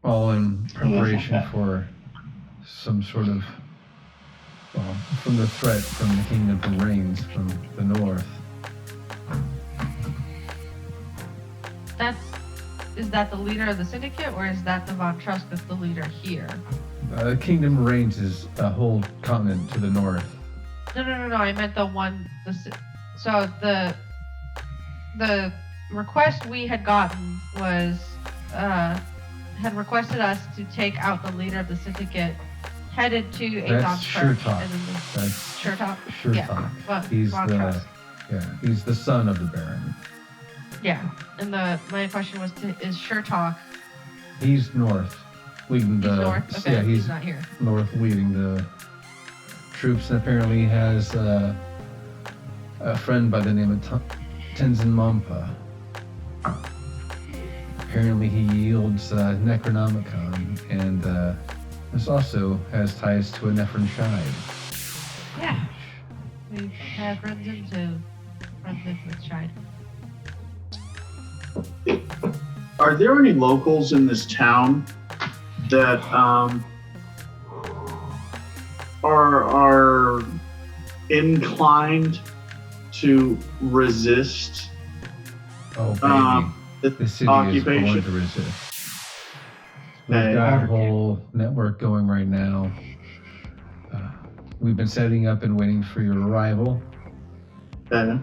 All in preparation for some sort of, well, from the threat from the Kingdom of Rains from the north. Is that the leader of the syndicate, or is that the Von Trusk that's the leader here? Kingdom of Rains is a whole continent to the north. No. I meant the one. So the request we had gotten was had requested us to take out the leader of the syndicate, headed to a That's Shurtok. That's Shurtok. Shurtok. Yeah. He's the son of the Baron. Yeah, and my question was, is Shurtok? He's north, leading He's the. north. Okay, Yeah, he's not here. North, leading the troops, and apparently he has a friend by the name of Tenzin Mompa. Apparently he yields Necronomicon, and this also has ties to a Nephron Shide. Yeah, we've had runs into with Shide. Are there any locals in this town that are inclined to resist Oh, baby. The city occupation? is going to resist. We've Okay. got a whole network going right now. We've been setting up and waiting for your arrival. Okay.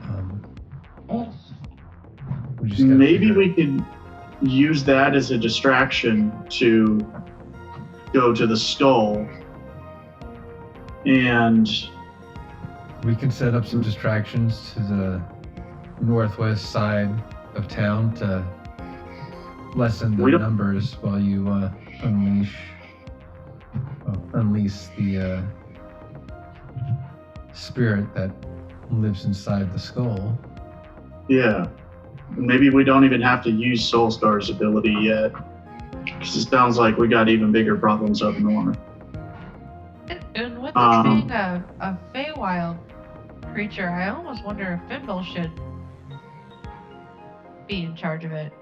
We just gotta Maybe figure- we could use that as a distraction to go to the skull and We can set up some distractions to the northwest side of town to lessen the We don't- numbers while you unleash the spirit that lives inside the skull. yeah. Maybe we don't even have to use Soulstar's ability yet. Because it sounds like we got even bigger problems up north. And with this being a Feywild creature, I almost wonder if Fimble should be in charge of it.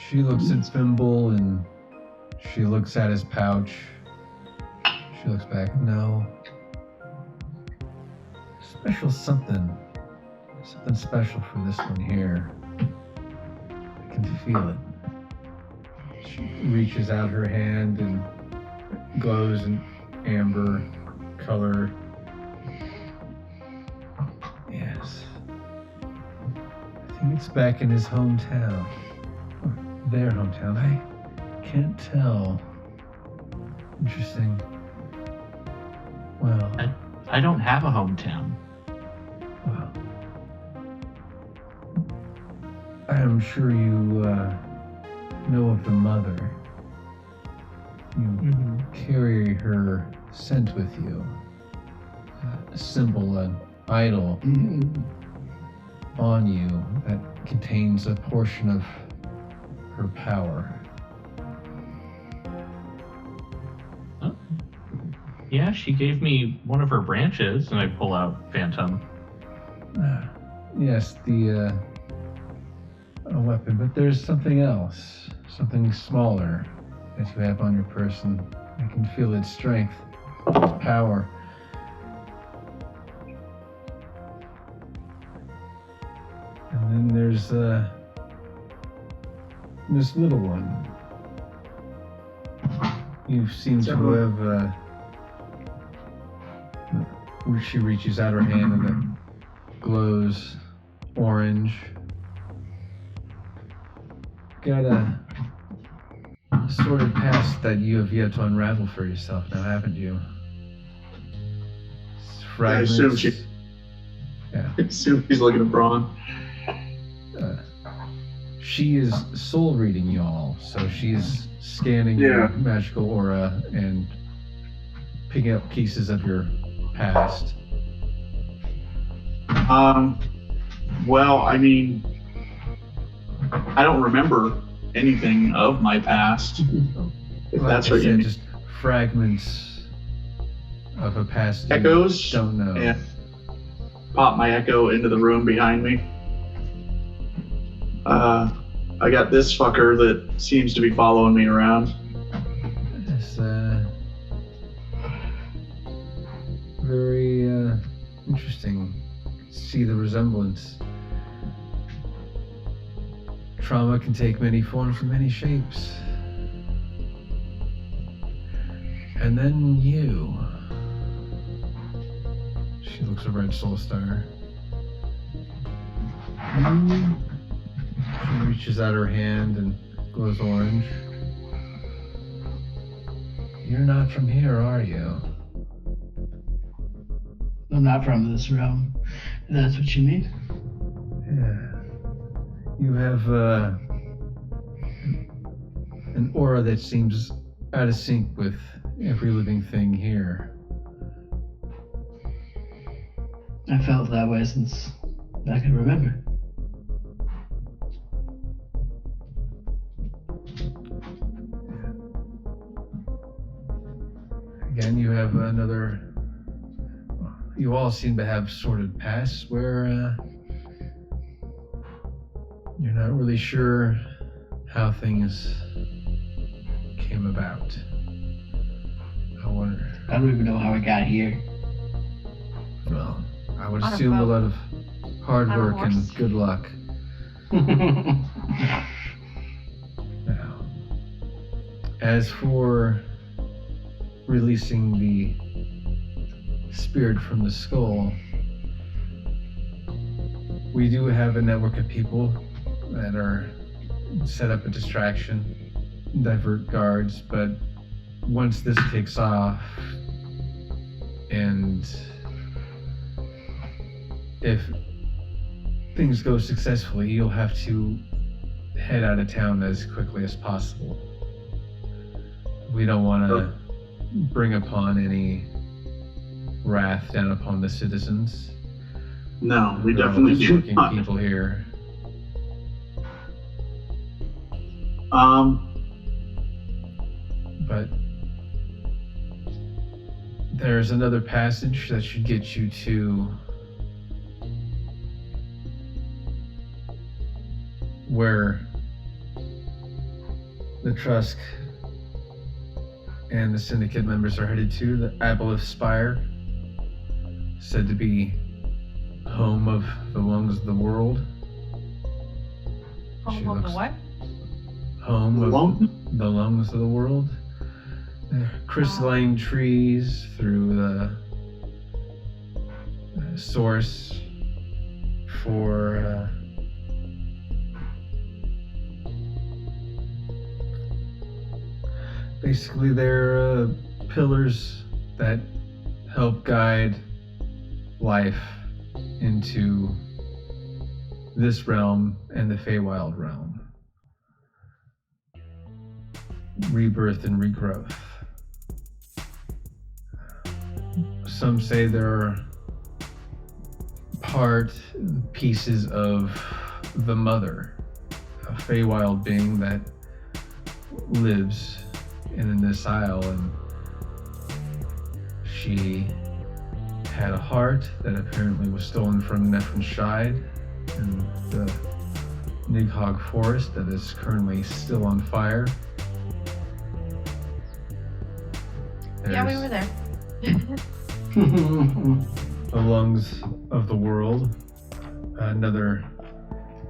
She looks at Fimble and she looks at his pouch. She looks back. No. Something special for this one here. I can feel it. She reaches out her hand and glows in amber color. Yes. I think it's back in his hometown. Or their hometown. I can't tell. Interesting. Well, I don't have a hometown. well. I am sure you know of the mother. You carry her scent with you. A symbol, an idol on you that contains a portion of her power. Yeah, she gave me one of her branches, and I pull out Phantom. Yes, a weapon, but there's something else, something smaller that you have on your person. I can feel its strength, its power. And then there's this little one. You seem to have. She reaches out her hand and it glows orange. Got a sordid past that you have yet to unravel for yourself now, haven't you? Fragments. assume she- Yeah. I assume he's looking at Braun. She is soul reading y'all, so she's scanning Yeah. your magical aura and picking up pieces of your past? Well, I mean, I don't remember anything of my past. If Like that's I what you said, mean. just fragments of a past you Echoes? don't know. Yeah. Pop my echo into the room behind me. I got this fucker that seems to be following me around. It's very interesting. See the resemblance. Trauma can take many forms and many shapes. And then you. She looks over at Soulstar. She reaches out her hand and glows orange. You're not from here, are you? I'm not from this realm. If that's what you mean. Yeah. You have an aura that seems out of sync with every living thing here. I felt that way since I can remember. Again, you have another. You all seem to have sordid pasts where you're not really sure how things came about. I wonder. I don't even know how I got here. Well, I would On a assume a boat. lot of hard On a work horse. and good luck. Now, as for releasing the spirit from the skull, we do have a network of people that are set up a distraction, divert guards, but once this kicks off, and if things go successfully, you'll have to head out of town as quickly as possible. We don't want to bring upon any wrath down upon the citizens. No, we They're all definitely do working not. people here. But there's another passage that should get you to where the Trusk and the Syndicate members are headed to, the Aboleth Spire, said to be home of the lungs of the world. She Home of the looks- what? Home of Lung? the lungs of the world. Crystalline trees through the source for basically they're pillars that help guide life into this realm and the Feywild realm. Rebirth and regrowth. Some say they're pieces of the mother, a Feywild being that lives in this isle, and she had a heart that apparently was stolen from Nephin Shide in the Nighthog Forest that is currently still on fire. Yeah, we There's were there. the lungs of the world, another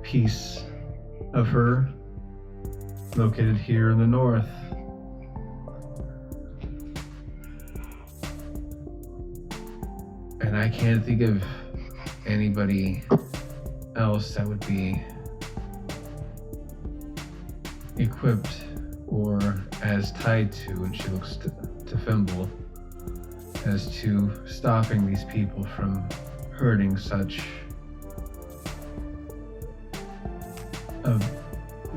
piece of her located here in the north. And I can't think of anybody else that would be equipped or as tied to, and she looks to Fimble, as to stopping these people from hurting such a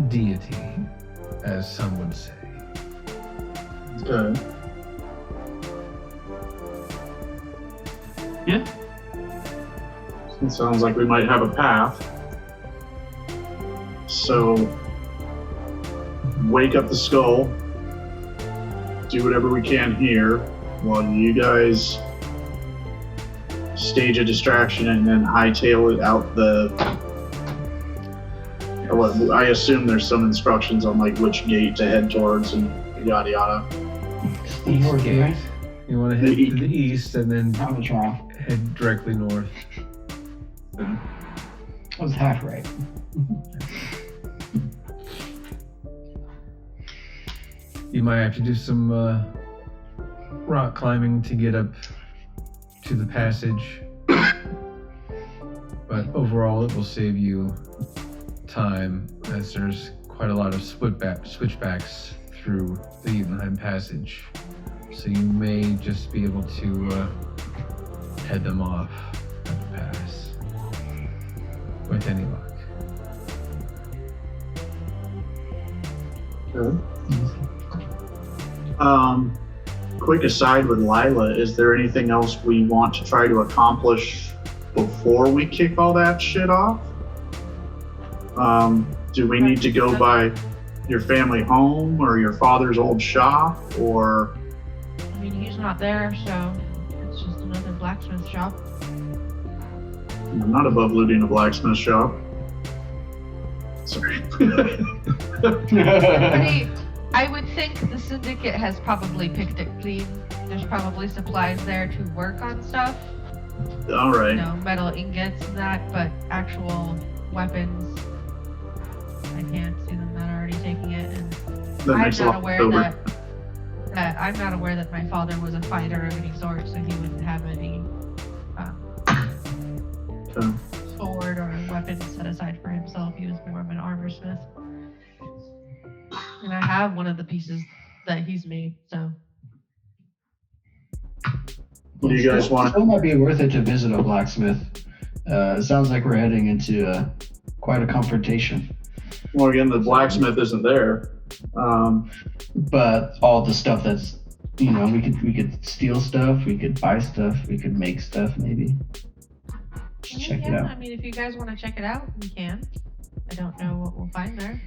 deity, as some would say. Okay. Yeah. It sounds like we might have a path. So, wake up the skull. Do whatever we can here while you guys stage a distraction and then hightail it out the. I assume there's some instructions on like which gate to head towards and yada yada. The north Gate. right? You want to head to the east and then I was wrong. head directly north. I was half right. You might have to do some rock climbing to get up to the passage, but overall it will save you time, as there's quite a lot of switchbacks through the Evenheim passage, so you may just be able to head them off at the pass with any luck. Okay. Quick aside with Lila, is there anything else we want to try to accomplish before we kick all that shit off? Do we need to go by your family home or your father's old shop, or? I mean, he's not there, so it's just another blacksmith shop. I'm not above looting a blacksmith shop. Sorry. I would think the syndicate has probably picked it clean. There's probably supplies there to work on stuff. All right. You know, metal ingots and that, but actual weapons, I can't see them not already taking it. And That I'm makes a not lot aware sober. that I'm not aware that my father was a fighter of any sort, so he wouldn't have any Okay. sword or weapons set aside for himself. He was more of an armor smith. And I have one of the pieces that he's made, so. What do you guys want? Still might be worth it to visit a blacksmith. It sounds like we're heading into quite a confrontation. Well, again, the blacksmith isn't there. But all the stuff that's, you know, we could steal stuff, we could buy stuff, we could make stuff maybe. Just check it out. I mean, if you guys want to check it out, we can. I don't know what we'll find there.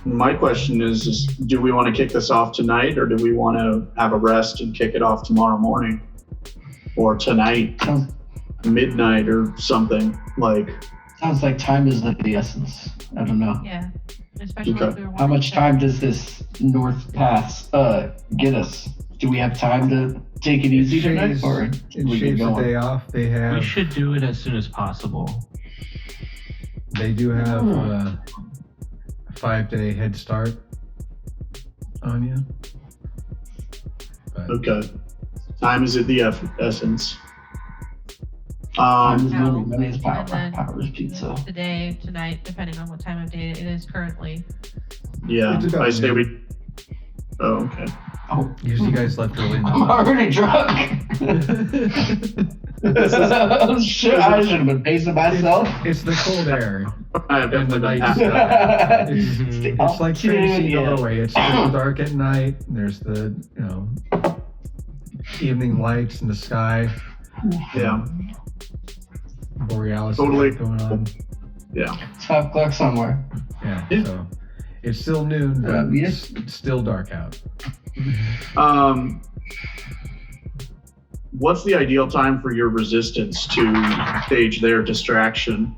My question is do we want to kick this off tonight, or do we want to have a rest and kick it off tomorrow morning? Or tonight, midnight or something, like. Sounds like time is of the essence. I don't know. Yeah. Especially Okay. if we were How much time does this north pass get us? Do we have time to take it easy tonight, or It we get shaves the going? day off. They We have. should do it as soon as possible. They do have a 5-day head start on you. But Okay. Time is of the essence. Time is No. money, money is power. And then Power is pizza. Today, tonight, depending on what time of day it is currently. Yeah, It's about I say noon. we. Oh, okay. Oh, because you guys left early. I'm already drunk. Oh, shit, I should have been pacing myself. It's the cold air. I have And the definitely night done that. It's like fantasy Norway. It's still dark at night. And there's the evening lights in the sky. Yeah, Borealis Totally. going on. yeah. It's 5 o'clock somewhere. Yeah. Yeah. So it's still noon, but Yes. it's still dark out. What's the ideal time for your resistance to stage their distraction?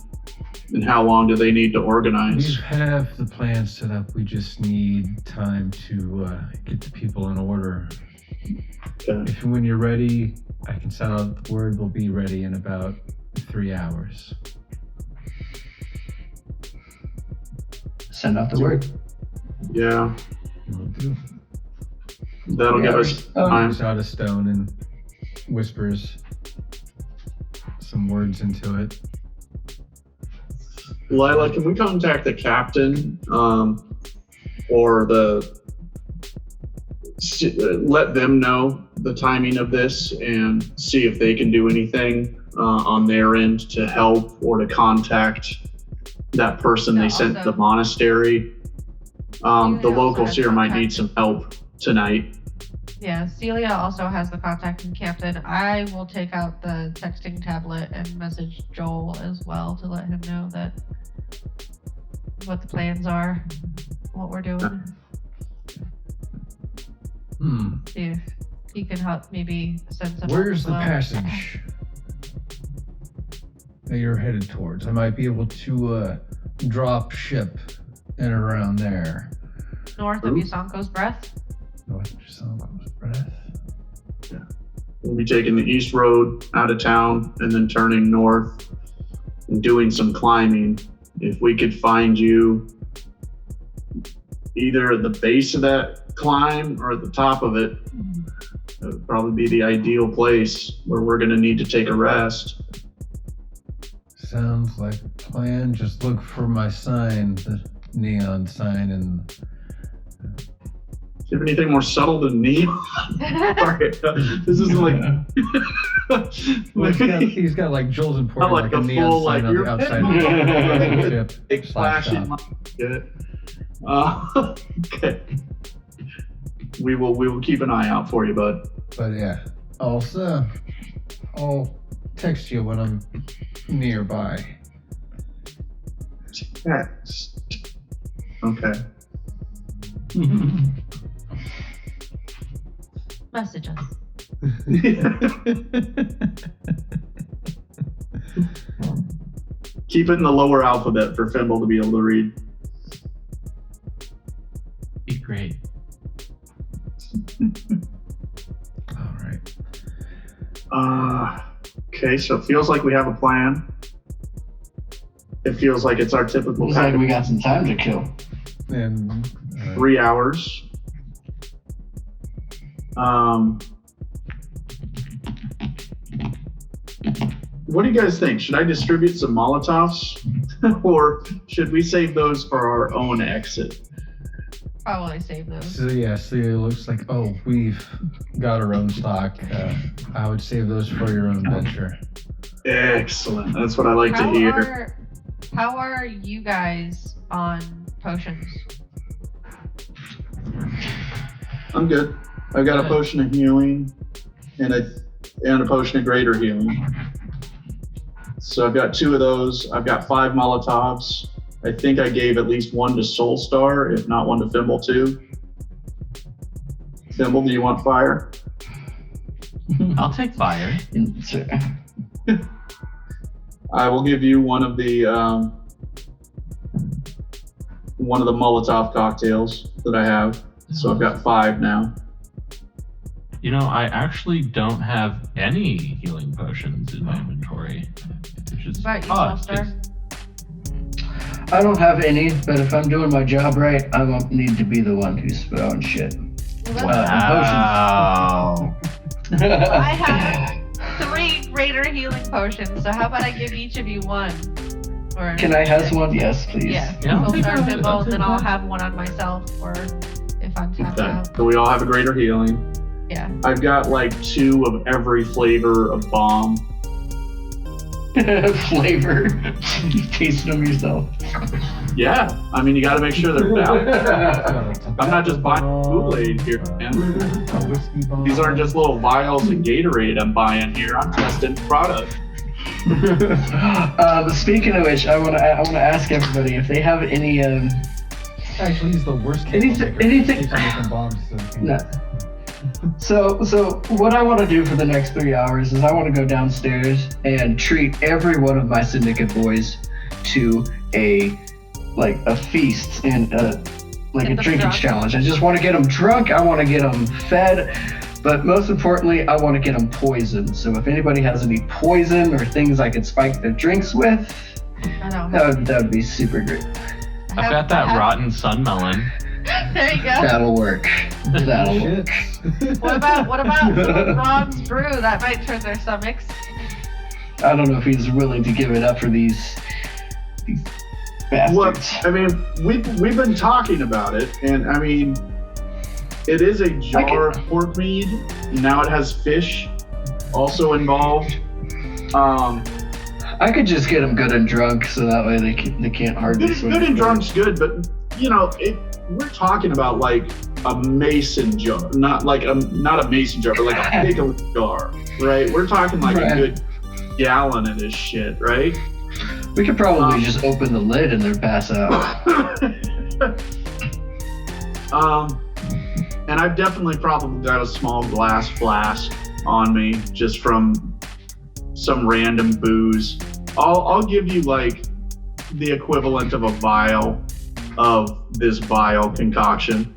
And how long do they need to We organize? have the plan set up. We just need time to get the people in order. Okay. If and when you're ready, I can send out the word. We'll be ready in about 3 hours. Send out the word. Yeah, We'll do. that'll give us time. Pulls out a stone and whispers some words into it. Lila, can we contact the captain, or let them know the timing of this and see if they can do anything on their end to help or to contact that person they sent to Also- the monastery. The also locals have here might need contact. some help tonight. Yeah, Celia also has the contact in Captain. I will take out the texting tablet and message Joel as well to let him know that what the plans are, what we're doing. See if he can help maybe send some. Where's the passage that you're headed towards? I might be able to drop ship in and around there. North of Jasanko's breath. North of Jasanko's breath. Yeah. We'll be taking the east road out of town and then turning north and doing some climbing. If we could find you either at the base of that climb or at the top of it, that would probably be the ideal place where we're going to need to take a rest. Sounds like a plan. Just look for my sign, the neon sign, and Do you have anything more subtle than neon? Sorry, this is like he's got like Joel's important like like a a neon full, sign like, on you're- the outside of the ship. big flashing Shop. light. Okay. We will keep an eye out for you, bud. But yeah, also, I'll text you when I'm nearby. Text. Okay. Message us. Keep it in the lower alphabet for Fimble to be able to read. Be great. All right. Okay, so it feels like we have a plan. It feels like it's our typical Looks like we got some time to kill. And 3 hours. What do you guys think? Should I distribute some Molotovs? Or should we save those for our own exit? Probably save those. so yeah, so it looks like we've got our own stock. I would save those for your own venture. Excellent. That's what I like to hear. How are you guys on potions? I'm good. I've got a potion of healing and a potion of greater healing. So I've got 2 of those. I've got 5 Molotovs. I think I gave at least 1 to Soulstar, if not 1 to Fimble too. Fimble, do you want fire? I'll take fire. I will give you one of the Molotov cocktails that I have. So I've got 5 now. You know, I actually don't have any healing potions in my inventory, which is What about you, odd. Soulstar? I don't have any, but if I'm doing my job right, I won't need to be the one who's throwing shit. Well, Wow. I have 3 greater healing potions, so how about I give each of you 1? Or Can I have one? Yes, please. Yeah, Yeah, I'll take Soulstar, that. Fimble, I'll and then take I'll that. have 1 on myself, or if I'm tapped Okay. out. So we all have a greater healing. Yeah. I've got like 2 of every flavor of bomb. Flavor. You tasted them yourself. Yeah, I mean, you got to make sure they're balanced. I'm not just buying Kool-Aid here, man. These aren't just little vials of Gatorade I'm buying here. I'm testing the product. Speaking of which, I want to ask everybody if they have any. Actually, he's the worst Anything- maker. anything- He's making bombs. No. So what I want to do for the next 3 hours is I want to go downstairs and treat every one of my syndicate boys to a feast and Get a them drinking drunk. challenge. I just want to get them drunk. I want to get them fed, but most importantly, I want to get them poisoned. So if anybody has any poison or things I could spike their drinks with, I don't have. that would be super great. I've got that rotten sun melon. There you go. That'll work. That'll work. What about Ron's brew? That might turn their stomachs. I don't know if he's willing to give it up for these bastards. What? I mean, we've been talking about it, and I mean, it is a jar of pork mead. Now it has fish also involved. I could just get them good and drunk, so that way they can't hardly swim. Good and drunk's good, but you know, we're talking about like a mason jar, not a mason jar, but like a big jar, right? We're talking like a good gallon of this shit, right? We could probably just open the lid and then pass out. And I've definitely probably got a small glass flask on me just from some random booze. I'll give you like the equivalent of a vial of this vile concoction.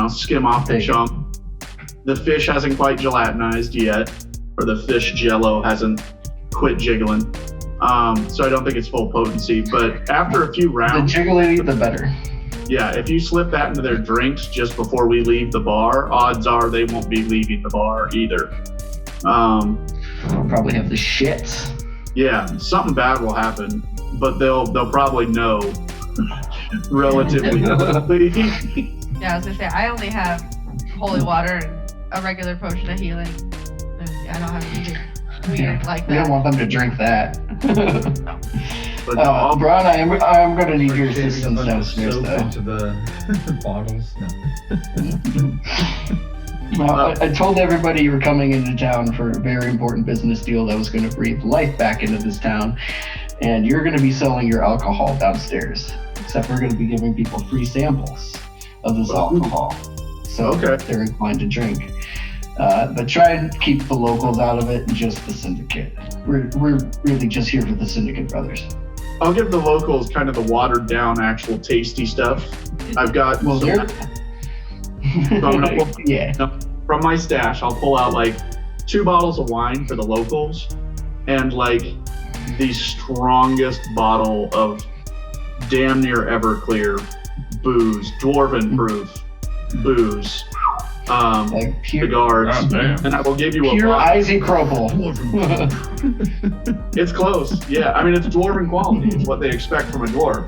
Skim off the chunk. The fish hasn't quite gelatinized yet, or the fish jello hasn't quit jiggling. So I don't think it's full potency, but after a few rounds... The jiggly, the better. Yeah, if you slip that into their drinks just before we leave the bar, odds are they won't be leaving the bar either. They'll probably have the shits. Yeah, something bad will happen, but they'll probably know relatively quickly. Yeah, I was gonna say, I only have holy water and a regular potion of healing. I don't have anything weird like We that. don't want them to drink that. But Braun, I'm going to need your Shaving a assistance bunch of downstairs, soap though. into the bottles. No. Well, I told everybody you were coming into town for a very important business deal that was going to breathe life back into this town, and you're going to be selling your alcohol downstairs. Except we're going to be giving people free samples of this alcohol, so they're inclined to drink. But try and keep the locals out of it and just the syndicate. We're really just here for the syndicate brothers. I'll give the locals kind of the watered down, actual tasty stuff. I've got from my stash, I'll pull out like 2 bottles of wine for the locals and like the strongest bottle of damn near Everclear booze, dwarven proof booze. Like pure, the guards, and I will give you pure a isopropyl. It's close, yeah. I mean, it's dwarven quality. It's what they expect from a dwarf.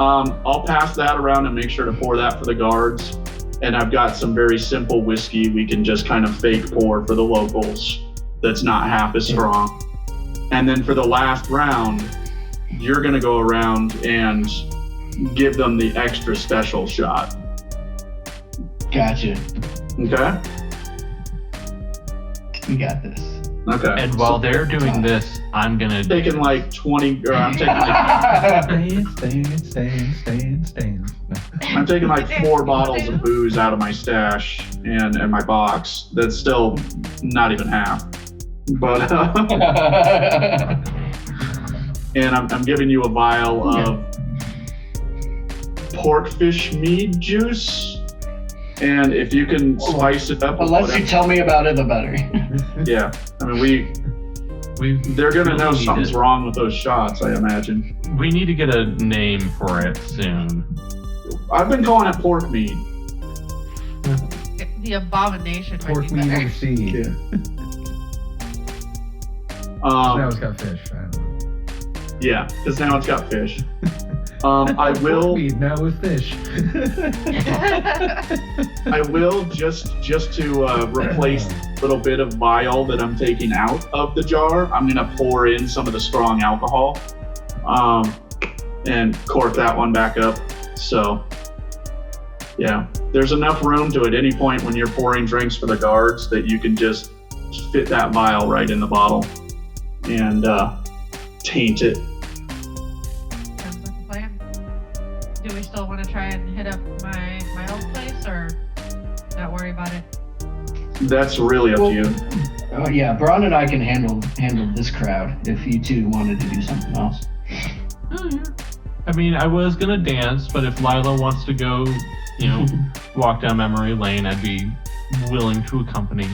I'll pass that around and make sure to pour that for the guards. And I've got some very simple whiskey we can just kind of fake pour for the locals. That's not half as strong. And then for the last round, you're gonna go around and give them the extra special shot. Gotcha. Okay. We got this. Okay. And while they're doing this, I'm gonna taking like 20, or I'm taking like Stand. I'm taking like 4 bottles of booze out of my stash and my box. That's still not even half. But and I'm giving you a vial of porkfish mead juice. And if you can spice it up, the less you tell me about it, the better. Yeah, I mean they're gonna know something's wrong with those shots, I imagine. We need to get a name for it soon. I've been calling it pork mead. The abomination might Pork be meat better. and seed. Yeah. Now it's got fish. I don't know. Yeah, because now it's got fish. I will. Pork meat now with fish. I will just to replace a little bit of vial that I'm taking out of the jar. I'm gonna pour in some of the strong alcohol, and cork that one back up. So, yeah, there's enough room to at any point when you're pouring drinks for the guards that you can just fit that vial right in the bottle and taint it. Sounds like a plan. Do we still want to try and hit up my old place, or not worry about it? That's really up to you. Oh yeah, Braun and I can handle this crowd if you two wanted to do something else. Oh, yeah. I mean, I was gonna dance, but if Lila wants to go, walk down memory lane, I'd be willing to accompany.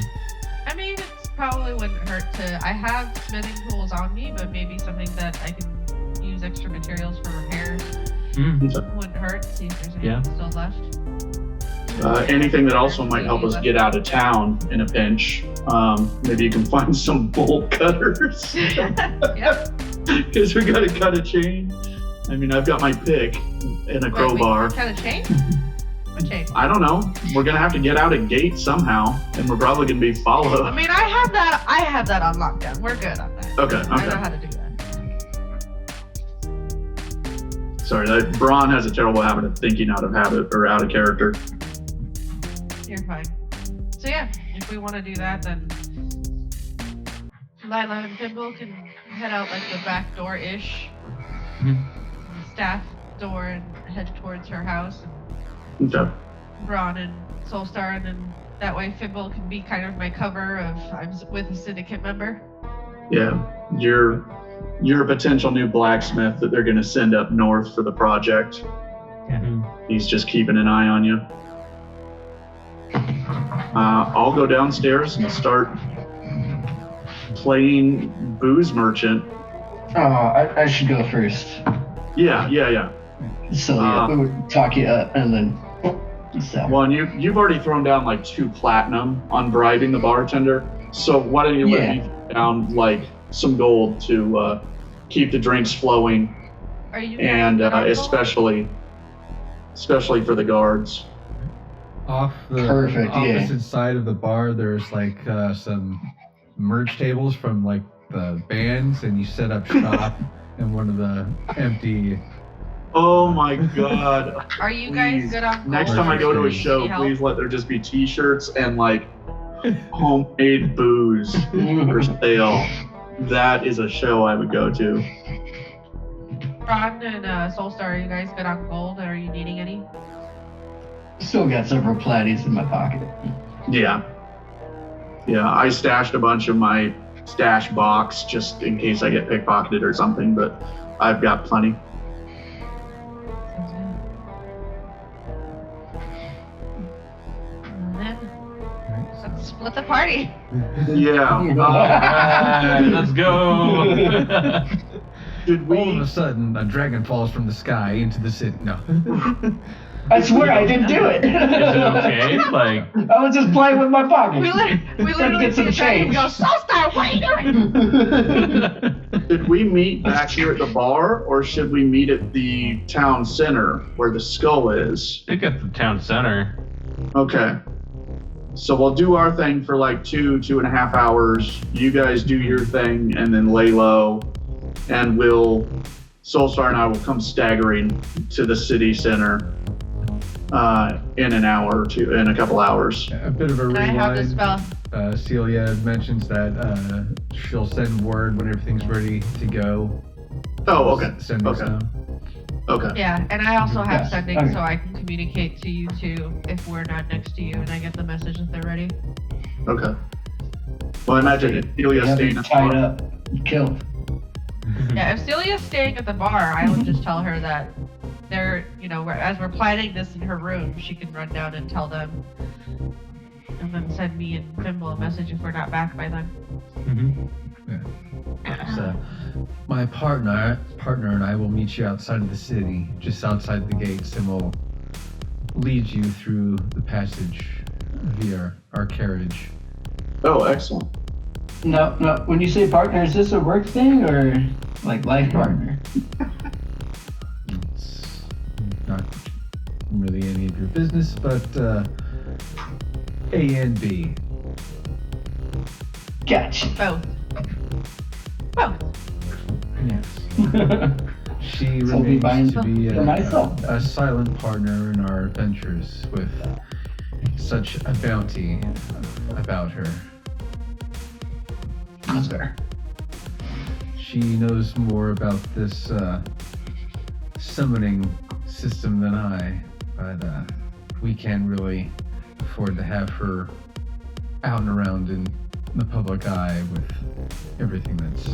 I mean, it probably wouldn't hurt to. I have smithing tools on me, but maybe something that I can use extra materials for repairs wouldn't hurt. See if there's anything still left. Anything that also might help us get out of town in a pinch. Maybe you can find some bolt cutters. Yep. Because we gotta cut a chain. I mean, I've got my pick and a crowbar. Wait, kind of chain? What chain? I don't know. We're gonna have to get out a gate somehow, and we're probably gonna be followed. I mean, I have that on lockdown. We're good on that. Okay. I know how to do that. Sorry, that Braun has a terrible habit of thinking out of habit or out of character. You're fine. So yeah, if we want to do that, then Lila and Thimble can head out like the back door-ish, staff door, and head towards her house. Okay. Braun and Soulstar, and then that way Thimble can be kind of my cover of I'm with a syndicate member. Yeah, you're a potential new blacksmith that they're going to send up north for the project. He's just keeping an eye on you. I'll go downstairs and start playing booze merchant. I should go first. Yeah. So we would talk you up and then. So. Well, and you've already thrown down like 2 platinum on bribing the bartender. So why don't you let me throw down like some gold to keep the drinks flowing, Are you and especially for the guards. Off the opposite side of the bar, there's like some merch tables from like the bands, and you set up shop in one of the empty. Oh my God! Are you guys good on gold? Next time I go to a show, please let there just be T-shirts and like homemade booze for sale. That is a show I would go to. Ron and Soulstar, are you guys good on gold, or are you needing any? Still got several platies in my pocket. Yeah, I stashed a bunch of my stash box just in case I get pickpocketed or something, but I've got plenty. Let's split the party. Yeah. Let's go. Did we? All of a sudden, a dragon falls from the sky into the city. No. I swear I didn't do it. Is it okay? Like, I was just playing with my pocket. We literally get some see a dragon change. go, Soulstar, what are you doing? Should we meet back here at the bar, or should we meet at the town center where the skull is? I think at the town center. Okay. So we'll do our thing for like 2.5 hours. You guys do your thing and then lay low. And Soulstar and I will come staggering to the city center in an hour or two, in a couple hours. A bit of a I have the rewind. spell. Celia mentions that she'll send word when everything's ready to go. Oh, okay. Send us down. Okay. Yeah, and I also have Yes, sending, okay. so I can communicate to you two if we're not next to you, and I get the message that they're ready. Okay. Well, I imagine Celia's staying at the tied bar. up, killed. Yeah, if Celia's staying at the bar, I will just tell her that they're, as we're planning this in her room, she can run down and tell them, and then send me and Thimble a message if we're not back by then. So, my partner and I will meet you outside of the city, just outside the gates, and we'll lead you through the passage via our carriage. Oh, excellent. No. When you say partner, is this a work thing or like life partner? It's not really any of your business, but A and B. Gotcha. Both. Yes. She So I'll be buying remains to be for myself. a silent partner in our adventures with such a bounty about her. That's fair. She knows more about this summoning system than I, but we can't really afford to have her out and around in the public eye with everything that's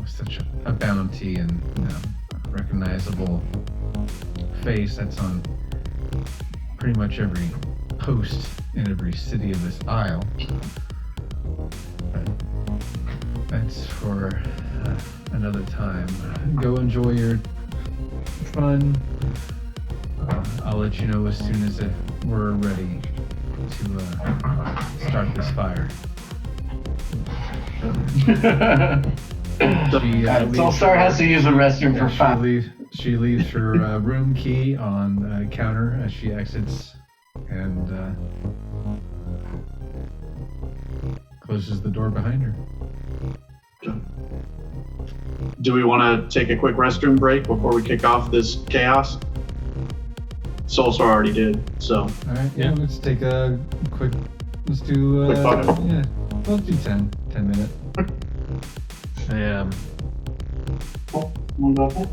such a bounty and a recognizable face that's on pretty much every post in every city of this isle. But that's for another time. Go enjoy your fun. I'll let you know as soon as we're ready to start this fire. Soulstar has to use the restroom for fun. She leaves her room key on the counter as she exits and closes the door behind her. do we want to take a quick restroom break before we kick off this chaos? Soulstar already did, so. All right, yeah, let's take a quick. Let's do. Quick five? Yeah, let's do 10 minutes. Cool. Wanna go ahead?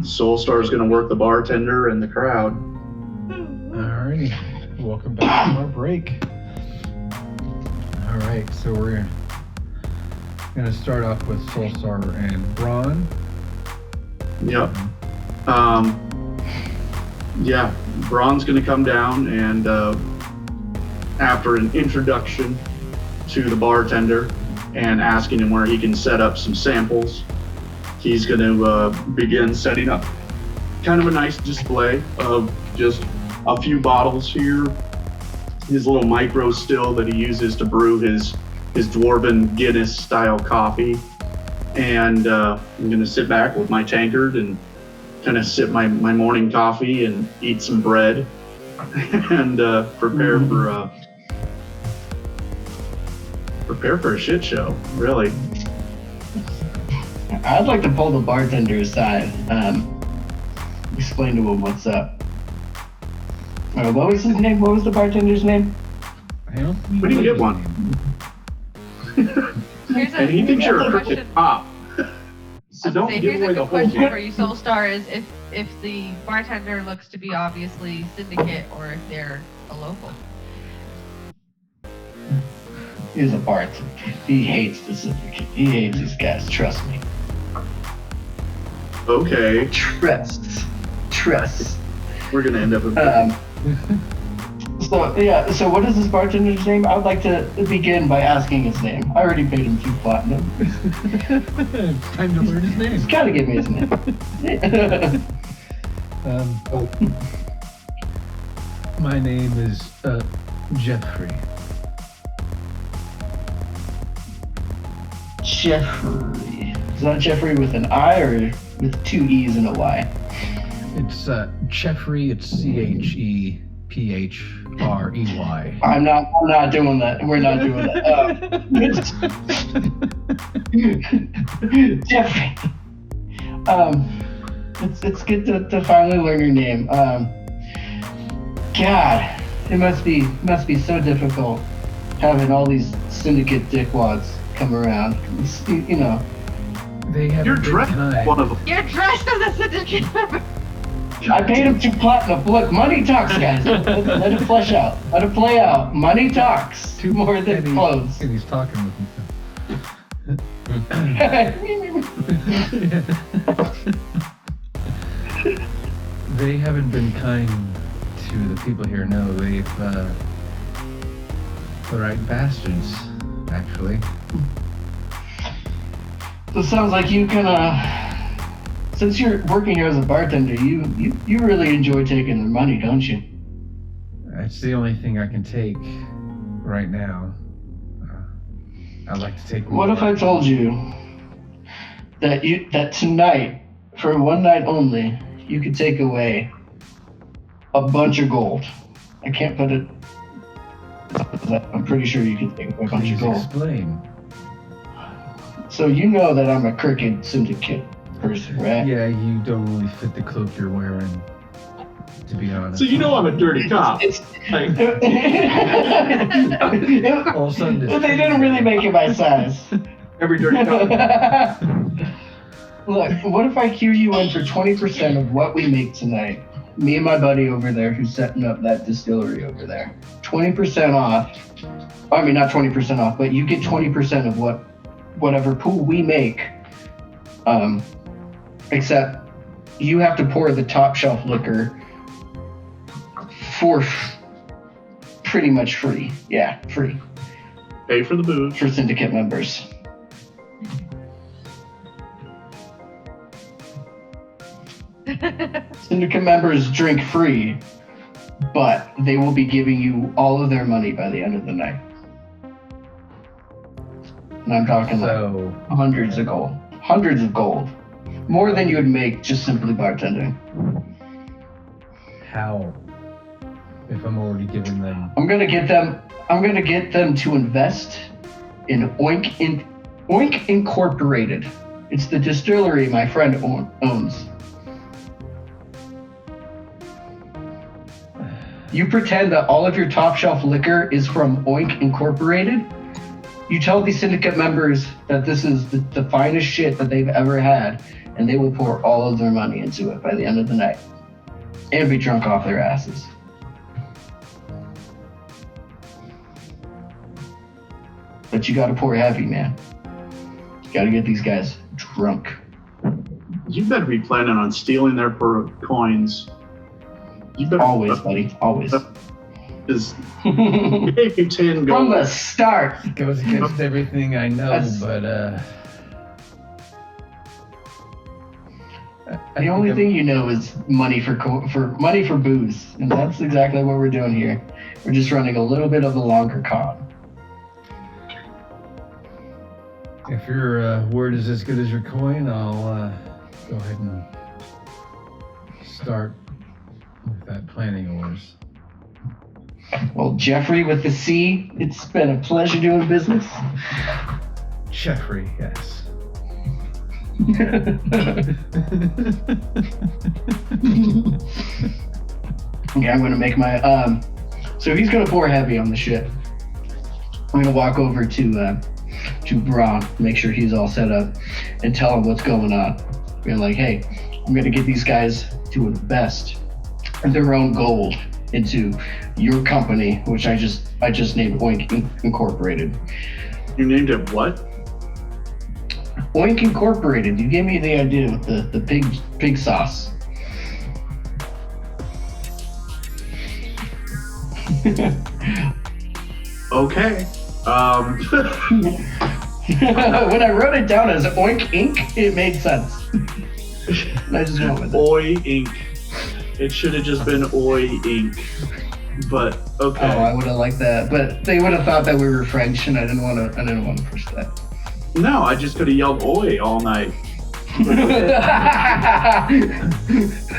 Soulstar's gonna work the bartender and the crowd. Alrighty, welcome back from our break. Alright, so we're gonna start off with Soulstar and Braun. Yep. Yeah, Braun's gonna come down and after an introduction to the bartender and asking him where he can set up some samples, he's going to begin setting up kind of a nice display of just a few bottles here, his little micro still that he uses to brew his dwarven Guinness style coffee. And I'm going to sit back with my tankard and kind of sip my morning coffee and eat some bread and prepare for a shit show, really. I'd like to pull the bartender aside, explain to him what's up. What was his name? What was the bartender's name? We didn't get one. And he thinks you're a crooked cop. So don't give away the whole question for you, Soulstar, is if the bartender looks to be obviously syndicate or if they're a local. He's a bartender. He hates the syndicate. He hates these guys, trust me. Okay. Trust. We're gonna end up with So what is this bartender's name? I would like to begin by asking his name. I already paid him 2 platinum. It's time to learn his name. He's gotta give me his name. My name is Jeffrey. Jeffrey. Is that Jeffrey with an I or with 2 E's and a Y? It's Jeffrey. It's Cheffrey. P-H-R-E-Y. I'm not doing that. We're not doing that. Jeffrey. It's good to finally learn your name. God, it must be so difficult having all these syndicate dickwads come around. You know. They have You're a good dressed time. one of them. You're dressed as a syndicate member. I paid him 2 platinum. Look, money talks, guys. Let it flesh out. Let it play out. Money talks. 2 more than and clothes. And he's talking with They haven't been kind to the people here. No, they've the right bastards, actually. So it sounds like you kind of, since you're working here as a bartender, you really enjoy taking their money, don't you? It's the only thing I can take right now. I'd like to take more. What if I told you that tonight, for one night only, you could take away a bunch of gold? I can't put it. I'm pretty sure you could take away a bunch Please of gold. explain. So you know that I'm a crooked syndicate person, right? Yeah, you don't really fit the cloak you're wearing, to be honest. So you know I'm a dirty cop. Like, All of a sudden, they didn't really make it my size. Every dirty cop. Look, what if I cue you in for 20% of what we make tonight? Me and my buddy over there who's setting up that distillery over there. 20% off. I mean, not 20% off, but you get 20% of whatever pool we make. Except you have to pour the top shelf liquor for pretty much free. Yeah, free. Pay for the booze. For syndicate members. Syndicate members drink free, but they will be giving you all of their money by the end of the night. And I'm talking like hundreds of gold. Hundreds of gold. More than you would make just simply bartending. How? If I'm already giving them... I'm gonna get them to invest in Oink Incorporated. It's the distillery my friend owns. You pretend that all of your top shelf liquor is from Oink Incorporated. You tell the syndicate members that this is the finest shit that they've ever had, and they will pour all of their money into it by the end of the night. And be drunk off their asses. But you gotta pour heavy, man. You gotta get these guys drunk. You better be planning on stealing their coins. You better Always, buddy. Always. Because you gave you 10 gold. From the start. It goes against everything I know, but the only thing you know is money for booze, and that's exactly what we're doing here. We're just running a little bit of a longer con. If your word is as good as your coin, I'll go ahead and start with that planning of yours. Well, Jeffrey with the C, it's been a pleasure doing business. Jeffrey, yes. Okay, I'm gonna make my so he's gonna pour heavy on the shit. I'm gonna walk over to Braun, make sure he's all set up, and tell him what's going on. Being like, hey, I'm gonna get these guys to invest their own gold into your company, which I just named Oink Incorporated. You named it what? Oink Incorporated. You gave me the idea with the pig sauce. Okay. When I wrote it down as Oink Inc., it made sense. And I just went with it. Oi Inc. It should have just been Oi Inc. But okay. Oh, I would have liked that, but they would have thought that we were French, and I didn't want to push that. No, I just could have yelled Oi all night.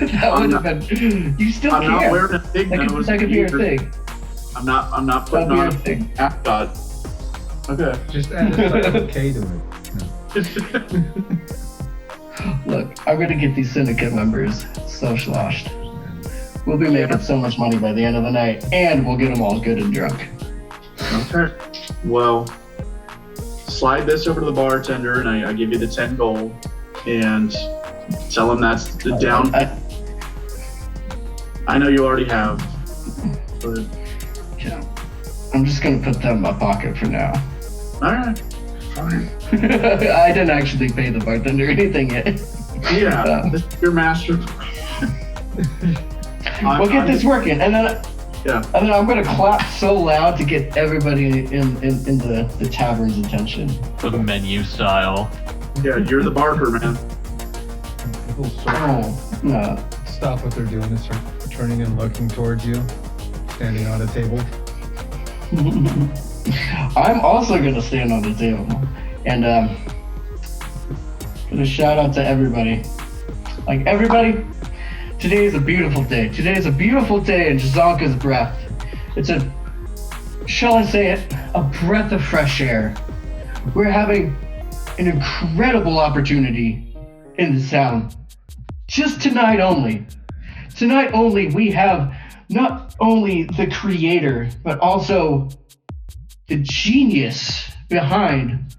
That would have been. You still I'm not can. wearing a big nose. That could be your thing. I'm not putting That'd be on your a thing. mascot. Okay. Just add a silent K to it. Look, I'm gonna get these syndicate members so sloshed. We'll be making so much money by the end of the night, and we'll get them all good and drunk. Okay. Well, slide this over to the bartender, and I give you the 10 gold, and tell him that's the down. I know you already have, but Yeah. I'm just gonna put that in my pocket for now. all right, fine. I didn't actually pay the bartender anything yet. Yeah, this is your master. We'll get this working, and then Yeah. and then I'm gonna clap so loud to get everybody in the tavern's attention. The menu style. Yeah, you're the barker, man. People Oh, no. stop what they're doing and start turning and looking towards you, standing on a table. I'm also gonna stand on the table, and gonna shout out to everybody. Like everybody, today is a beautiful day. Today is a beautiful day in Jasanko's breath. It's a, shall I say it, a breath of fresh air. We're having an incredible opportunity in this town. Just tonight only. Tonight only, we have not only the creator, but also the genius behind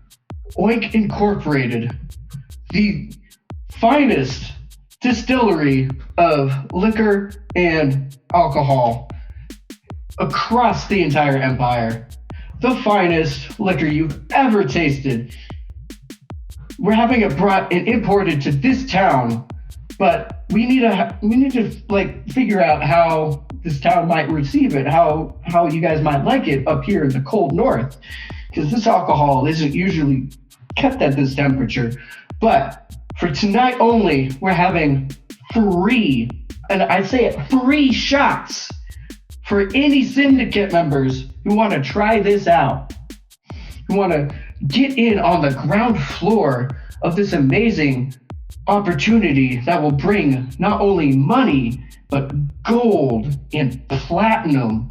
Oink Incorporated, the finest distillery of liquor and alcohol across the entire empire. The finest liquor you've ever tasted. We're having it brought and imported to this town, but we need to like figure out how this town might receive it, how you guys might like it up here in the cold north, because this alcohol isn't usually kept at this temperature. But for tonight only, we're having free, and I say it, free shots for any syndicate members who want to try this out, who want to get in on the ground floor of this amazing opportunity that will bring not only money, but gold and platinum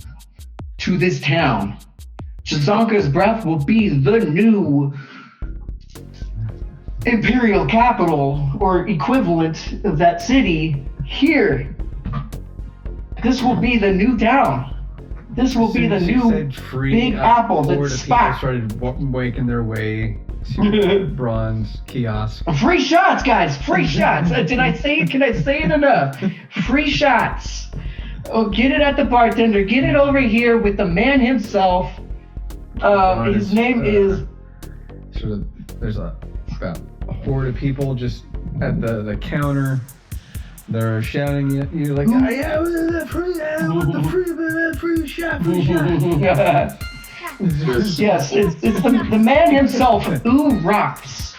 to this town. Jasanko's breath will be the new imperial capital or equivalent of that city here. This will be the new town. This will be the new Big Apple, the spot. People started making their way to Bronze kiosk. Free shots, guys! Free shots! Did I say it? Can I say it enough? Free shots! Oh, get it at the bartender. Get it over here with the man himself. His name is... There's about a horde of people just at the counter. They're shouting at you like, "Oh, yeah, I want the free shot, free shot." Yes, it's the man himself, Ooh Rops.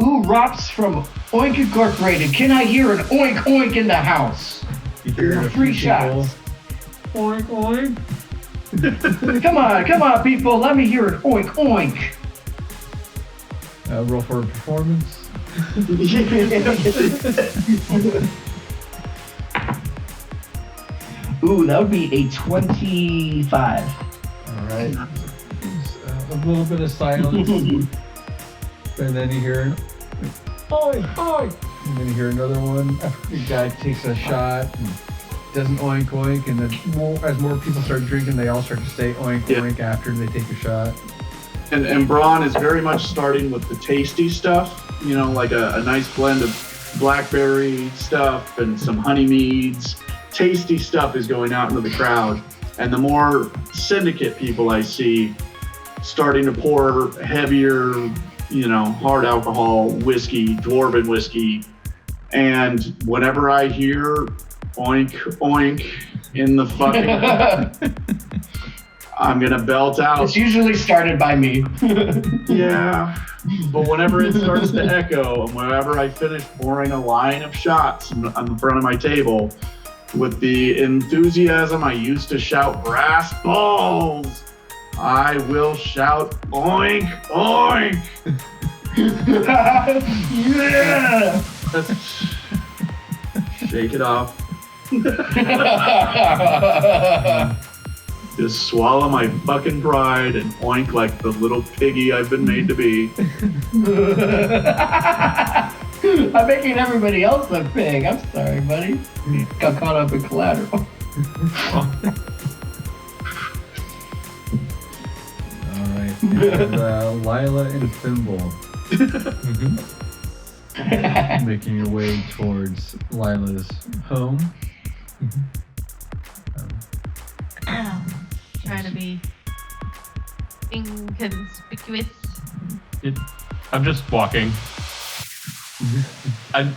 Ooh Rops from Oink Incorporated. Can I hear an oink oink in the house? You hear a Free few people, shots. Oink oink. Come on, people. Let me hear an oink oink. Roll for performance. Ooh, that would be a 25. All right. A little bit of silence, and then you hear, "Oink oink," and then you hear another one. The guy takes a shot and doesn't oink oink, and then as more people start drinking, they all start to say oink oink after they take a shot. And Braun is very much starting with the tasty stuff, you know, like a nice blend of blackberry stuff and some honey meads. Tasty stuff is going out into the crowd. And the more syndicate people I see starting to pour heavier, you know, hard alcohol, whiskey, dwarven whiskey. And whenever I hear oink, oink in the fucking... I'm gonna belt out. It's usually started by me. Yeah, but whenever it starts to echo, and whenever I finish pouring a line of shots on the front of my table, with the enthusiasm I used to shout brass balls, I will shout oink, oink. Yeah! Shake it off. Just swallow my fucking pride and oink like the little piggy I've been made to be. I'm making everybody else a pig. I'm sorry, buddy. Got caught up in collateral. Alright. And Lila and Thimble making your way towards Lila's home. Trying to be inconspicuous. I'm just walking. I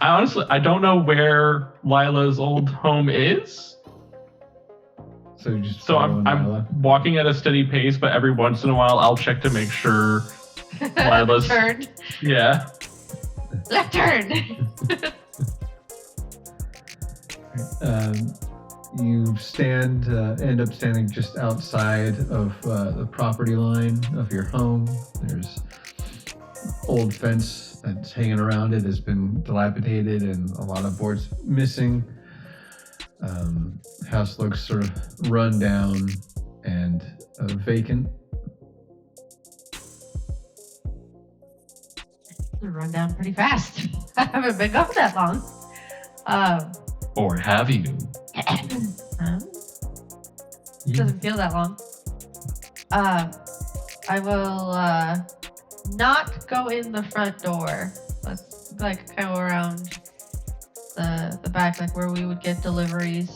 honestly, I don't know where Lila's old home is. So you just So follow I'm Lila. walking at a steady pace, but every once in a while I'll check to make sure Lila's. Turn. Yeah. Left turn. You end up standing just outside of the property line of your home. There's old fence that's hanging around it, has been dilapidated and a lot of boards missing. House looks sort of run down and vacant. Run down pretty fast. I haven't been gone that long. Or have you? Doesn't feel that long. I will not go in the front door. Let's like go around the back, like where we would get deliveries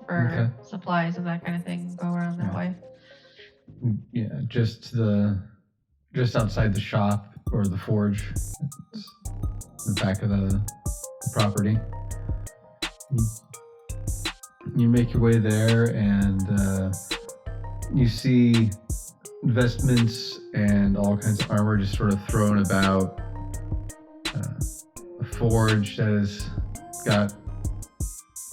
for supplies and that kind of thing. Go around that way. Yeah, just outside the shop or the forge. It's the back of the property. You make your way there and you see investments and all kinds of armor just sort of thrown about. A forge that has got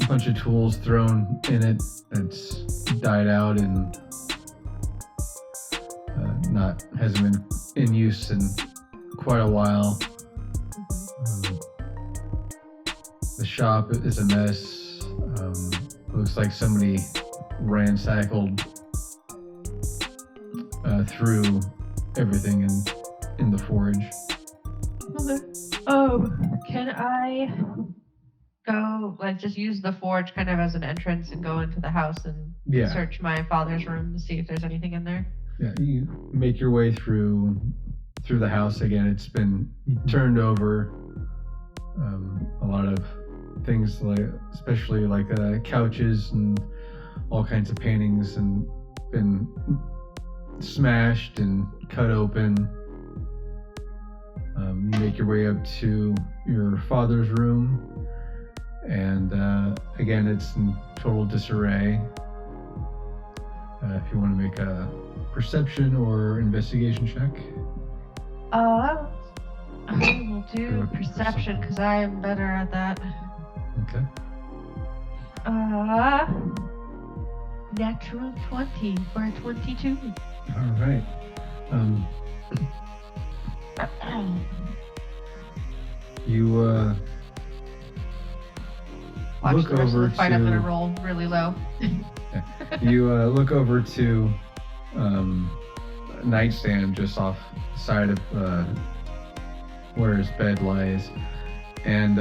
a bunch of tools thrown in it that's died out and hasn't been in use in quite a while. The shop is a mess. Looks like somebody ransacked through everything in the forge. Okay. Can I go, like, just use the forge kind of as an entrance and go into the house and search my father's room to see if there's anything in there? Yeah, you make your way through the house again. It's been turned over. A lot of things, like especially like couches and all kinds of paintings, and been smashed and cut open. You make your way up to your father's room, and again, it's in total disarray. If you want to make a perception or investigation check. I will do perception because I am better at that. Okay. Natural 20 for a 22. All right. You Watch look the rest over of the fight. I'm to- gonna roll really low. you look over to a nightstand just off the side of where his bed lies, and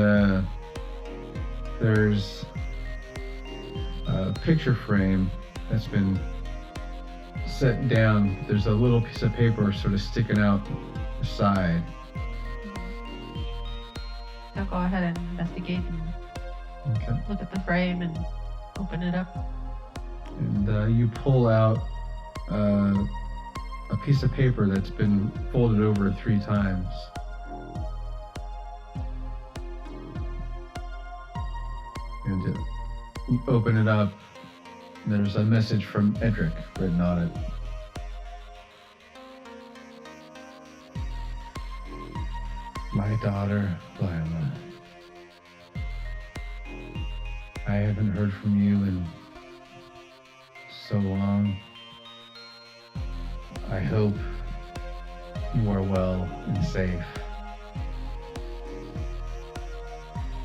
there's a picture frame that's been set down. There's a little piece of paper sort of sticking out the side. I'll go ahead and investigate and Okay. look at the frame and open it up. And you pull out a piece of paper that's been folded over 3 times. And you open it up, and there's a message from Edric written on it. My daughter, Lila. I haven't heard from you in so long. I hope you are well and safe.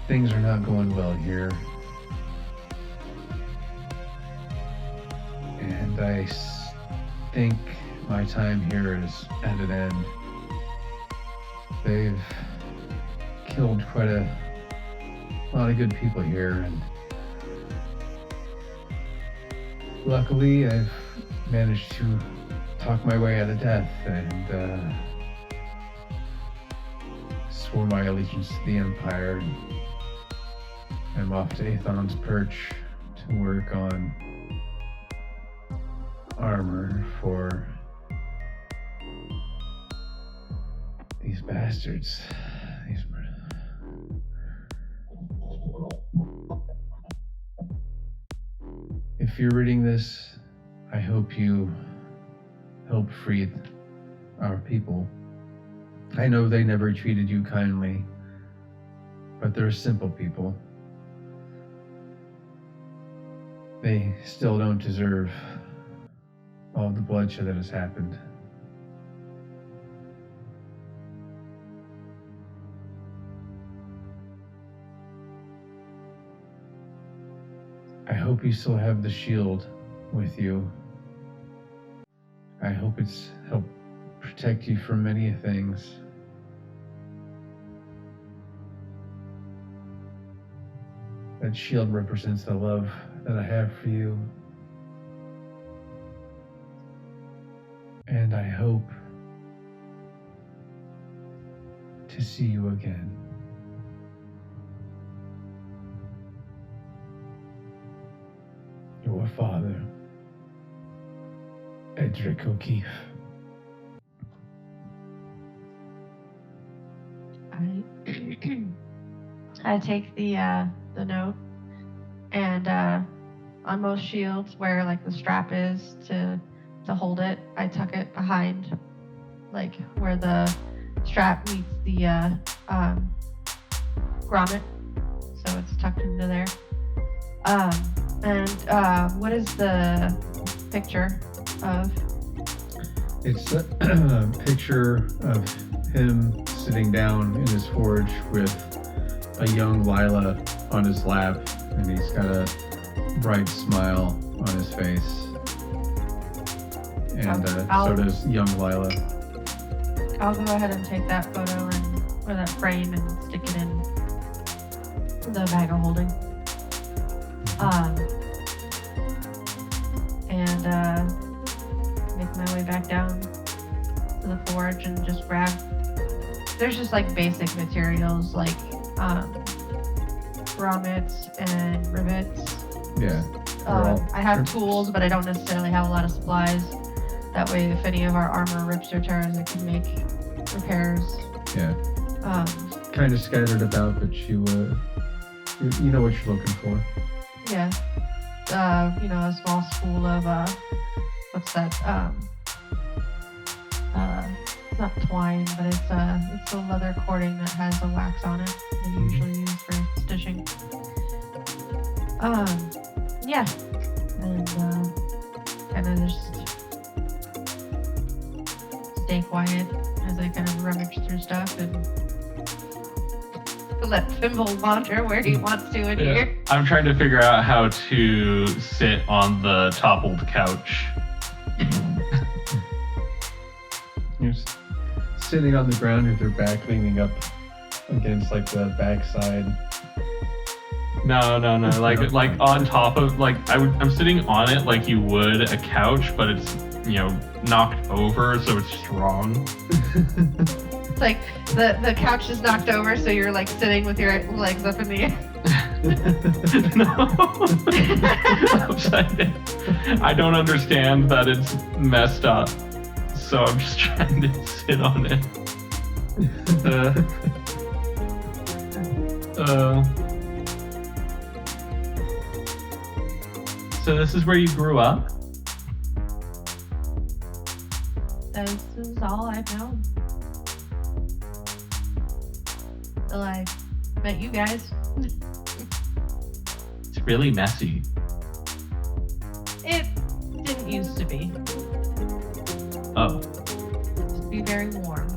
Things are not going well here. And I think my time here is at an end. They've killed quite a lot of good people here, and luckily I've managed to talk my way out of death and swore my allegiance to the Empire. I'm off to Athon's Perch to work on armor for these bastards. If you're reading this, I hope you help free our people. I know they never treated you kindly, but they're simple people. They still don't deserve all the bloodshed that has happened. I hope you still have the shield with you. I hope it's helped protect you from many things. That shield represents the love that I have for you. And I hope to see you again. Your father, Edric O'Keefe. I take the note, and on most shields where like the strap is to hold it, I tuck it behind, like where the strap meets the grommet, so it's tucked into there. And what is the picture of? It's a picture of him sitting down in his forge with a young Lila on his lap, and he's got a bright smile on his face. And so does young Lila. I'll go ahead and take that photo or that frame and stick it in the bag of holding. And make my way back down to the forge and just grab. There's just like basic materials like grommets and rivets. Yeah. I have tools, but I don't necessarily have a lot of supplies. That way, if any of our armor rips or tears, I can make repairs. Yeah. Kind of scattered about, but you know what you're looking for. Yeah. A small spool of what's that? It's not twine, but it's a leather cording that has a wax on it. They usually use for stitching. Yeah. And kind of just stay quiet as I kind of rummage through stuff and let Thimble wander where he wants to in here. I'm trying to figure out how to sit on the toppled couch. You're sitting on the ground with your back leaning up against like the backside. No. Like on top of I'm sitting on it like you would a couch, but it's knocked over, so it's strong. It's like the couch is knocked over, so you're like sitting with your legs up in the air. No. Upside down. I don't understand that it's messed up, so I'm just trying to sit on it. So this is where you grew up? This is all I've known. Till I met you guys. It's really messy. It didn't used to be. Oh. be very warm.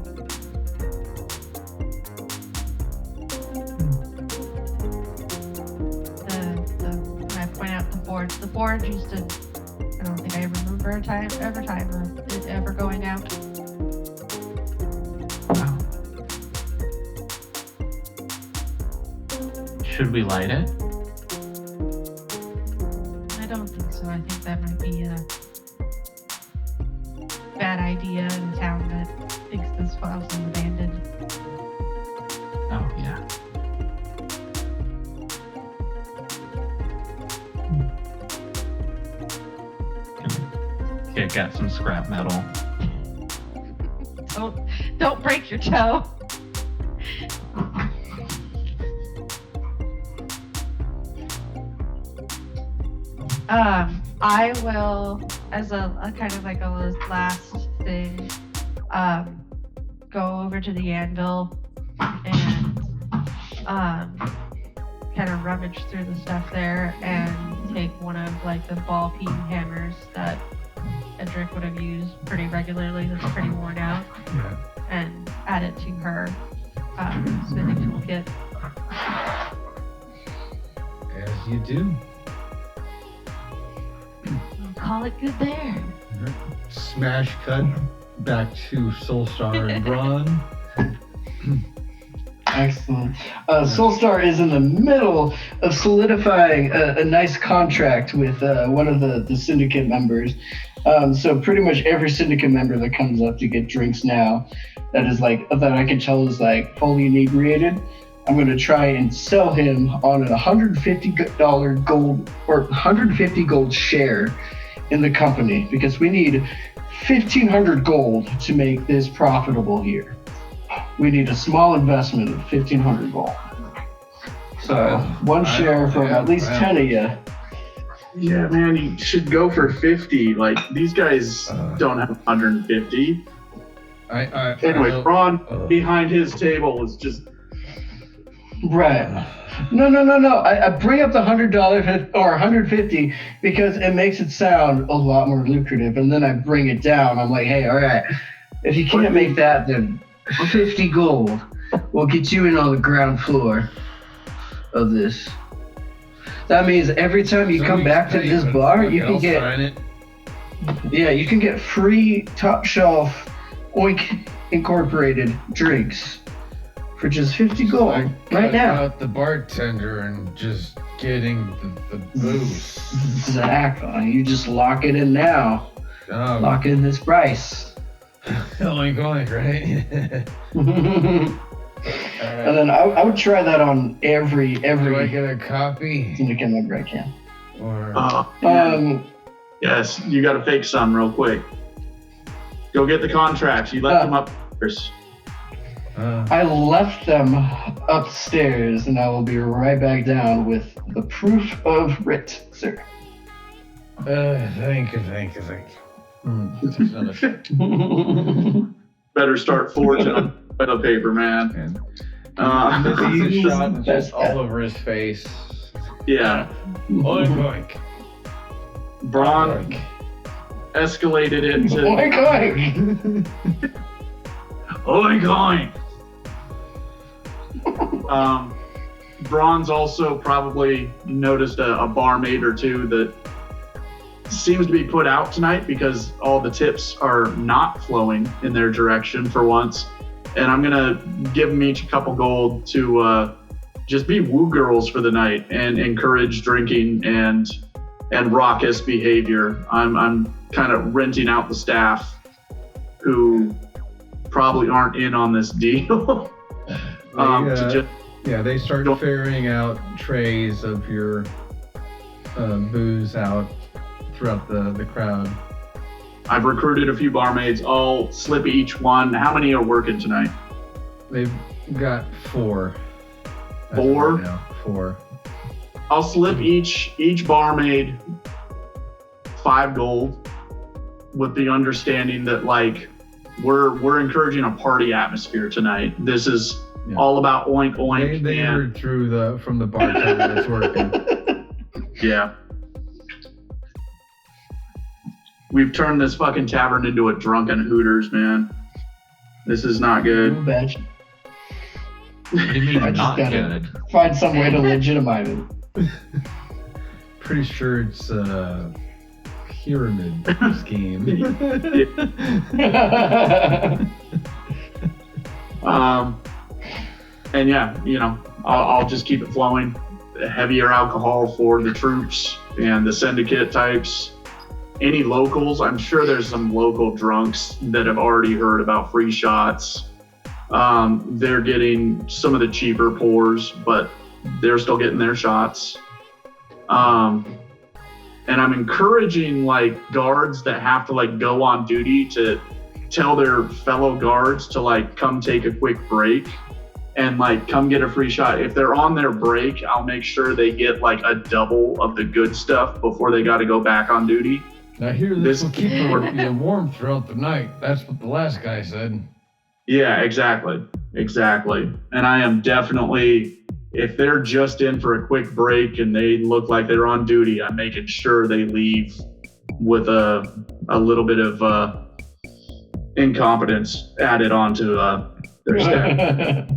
I point out the forge used to, I don't think I remember a time of it ever going out. Wow. Should we light it? I don't think so. I think that might be a bad idea in a town that thinks this house is abandoned. Oh, yeah. Kick at some scrap metal. Don't break your toe. I will, as a kind of like a last thing, go over to the anvil and kind of rummage through the stuff there and take one of like the ball peen hammers that Edric would have used pretty regularly, that's pretty worn out, and add it to her smithing toolkit. As you do. Call it good there. Smash cut back to Soulstar and Braun. Excellent. Soulstar is in the middle of solidifying a nice contract with one of the syndicate members. So pretty much every syndicate member that comes up to get drinks now, that I can tell is like fully inebriated, I'm going to try and sell him on a $150 gold or 150 gold share in the company, because we need 1,500 gold to make this profitable here. We need a small investment of 1,500 gold. So one share from at least 10 of you. Yeah, man, you should go for 50. Like, these guys don't have 150. Anyway, Braun behind his table is just... Right. No. I bring up the $100 or 150 because it makes it sound a lot more lucrative, and then I bring it down. I'm like, hey, all right, if you can't make that, then 50 gold will get you in on the ground floor of this. That means every time you come back to this bar, you can get free top shelf Oink Incorporated drinks for just 50 gold right now. Out the bartender and just getting the booze. Exactly. You just lock it in now. Lock in this price. Going, right? And then I would try that on every. Do I get a copy? Syndicate member I can. Or yes, you got to fake some real quick. Go get the contracts. You left them up first. I left them upstairs, and I will be right back down with the proof of writ, sir. Thank you. Better start forging on the paper, man. He's shot just all over his face. Yeah. Oink. Braun escalated into... Oink. Oink. Braun's also probably noticed a barmaid or two that seems to be put out tonight because all the tips are not flowing in their direction for once. And I'm gonna give them each a couple gold to just be woo girls for the night and encourage drinking and raucous behavior. I'm kind of renting out the staff who probably aren't in on this deal. They start ferrying out trays of your booze out throughout the crowd. I've recruited a few barmaids. I'll slip each one. How many are working tonight? They've got 4. 4? Right now. 4. I'll slip each barmaid 5 gold with the understanding that we're encouraging a party atmosphere tonight. This is all about oink oink. They heard through from the bartender that's working. Yeah. We've turned this fucking tavern into a drunken Hooters, man. This is not good. Badge. What do you mean I just not gotta good? find some way to legitimize it. Pretty sure it's a pyramid scheme. And yeah, you know, I'll just keep it flowing. Heavier alcohol for the troops and the syndicate types. Any locals, I'm sure there's some local drunks that have already heard about free shots. They're getting some of the cheaper pours, but they're still getting their shots. And I'm encouraging like guards that have to like go on duty to tell their fellow guards to like come take a quick break and like come get a free shot. If they're on their break, I'll make sure they get like a double of the good stuff before they got to go back on duty. I hear this will keep you warm throughout the night. That's what the last guy said. Yeah, exactly. And I am definitely, if they're just in for a quick break and they look like they're on duty, I'm making sure they leave with a little bit of incompetence added onto their staff.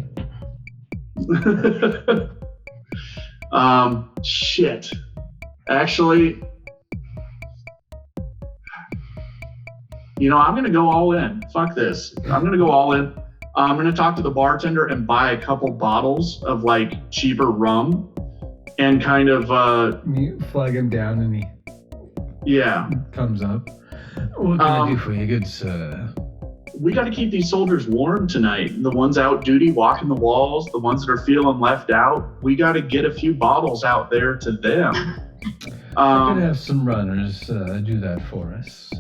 Shit. Actually, you know, I'm going to go all in. Fuck this. I'm going to go all in. I'm going to talk to the bartender and buy a couple bottles of like cheaper rum and kind of, You flag him down and he yeah. comes up. What can I do for you, good sir? We got to keep these soldiers warm tonight. The ones out duty, walking the walls, the ones that are feeling left out. We got to get a few bottles out there to them. I could have some runners do that for us.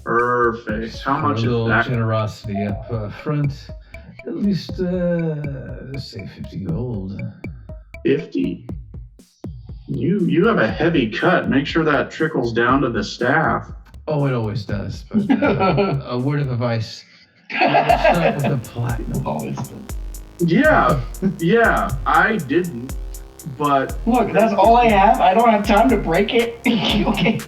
Perfect. How much a little is that? generosity up front. At least, let's say 50 gold. 50. You have a heavy cut. Make sure that trickles down to the staff. Oh, it always does. But a word of advice. Start with the platinum. Always. Yeah, I didn't, but Look, that's all I have. I don't have time to break it. Okay.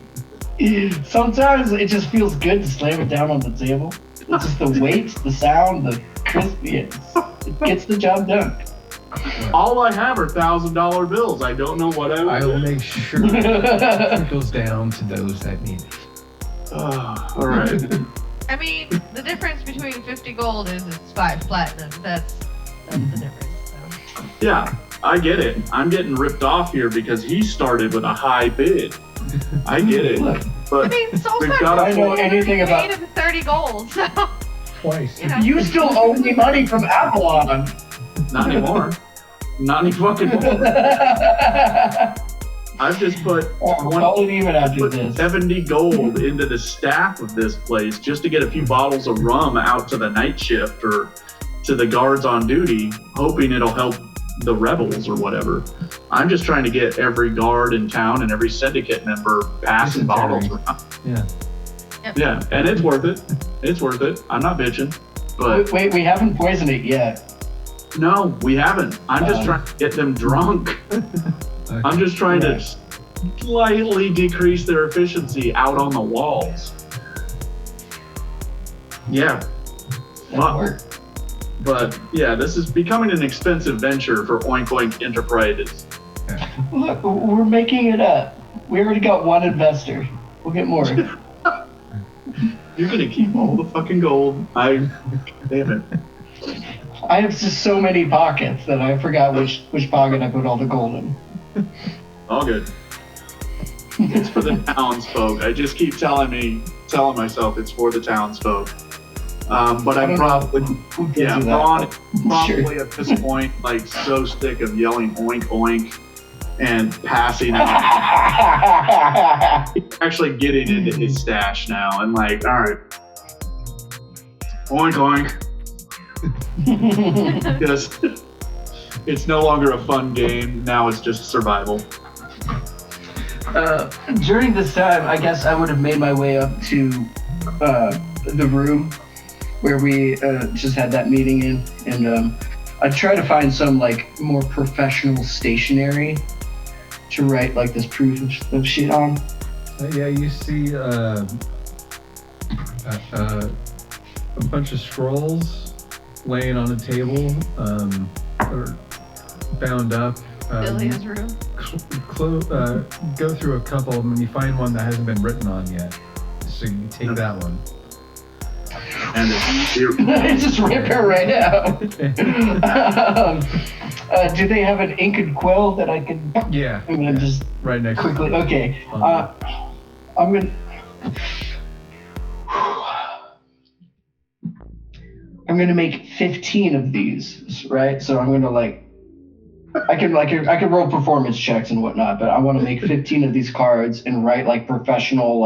Sometimes it just feels good to slam it down on the table. It's just the weight, the sound, the crispiness. It gets the job done. all I have are $1,000 bills. I don't know what I will I make sure it trickles down to those that need it. all right. I mean, the difference between 50 gold is it's 5 platinum. That's the difference. So. Yeah, I get it. I'm getting ripped off here because he started with a high bid. I get it. Look, I But mean, we've Soulstar got I know to anything about. paid him 30 gold, so, Twice. you know. You still owe me money from Avalon. not anymore. Not any fucking more. I've just put Call it even after this. 70 gold into the staff of this place just to get a few bottles of rum out to the night shift or to the guards on duty, hoping it'll help the rebels or whatever. I'm just trying to get every guard in town and every syndicate member passing bottles around. Yeah. Yeah, and it's worth it. It's worth it. I'm not bitching. But Wait, we haven't poisoned it yet. no, we haven't. I'm just trying to get them drunk. I'm just trying to slightly decrease their efficiency out on the walls. Yeah. That'll work. But yeah, this is becoming an expensive venture for Oink Oink Enterprises. Look, we're making it up. We already got one investor. We'll get more. You're gonna keep all the fucking gold. Damn it. I have just so many pockets that I forgot which pocket I put all the gold in. All good. It's for the townsfolk. I just keep telling myself it's for the townsfolk. But I'm probably, Who gives you that? probably Sure. at this point, like so sick of yelling oink oink and passing out. Actually getting into his stash now and like, all right, oink oink. Just, it's no longer a fun game. Now it's just survival. During this time, I guess I would have made my way up to the room where we just had that meeting in, and I'd try to find some like more professional stationery to write like this proof of shit on. Yeah, you see a bunch of scrolls laying on a table, or bound up. Billy's room. Go through a couple of them, and you find one that hasn't been written on yet. So you take that one. And it's Just rip her right out. Do they have an ink and quill that I can? Yeah. I'm gonna just right next quickly. to Okay. I'm gonna. I'm gonna make 15 of these, right? So I'm gonna I can roll performance checks and whatnot, but I want to make 15 of these cards and write professional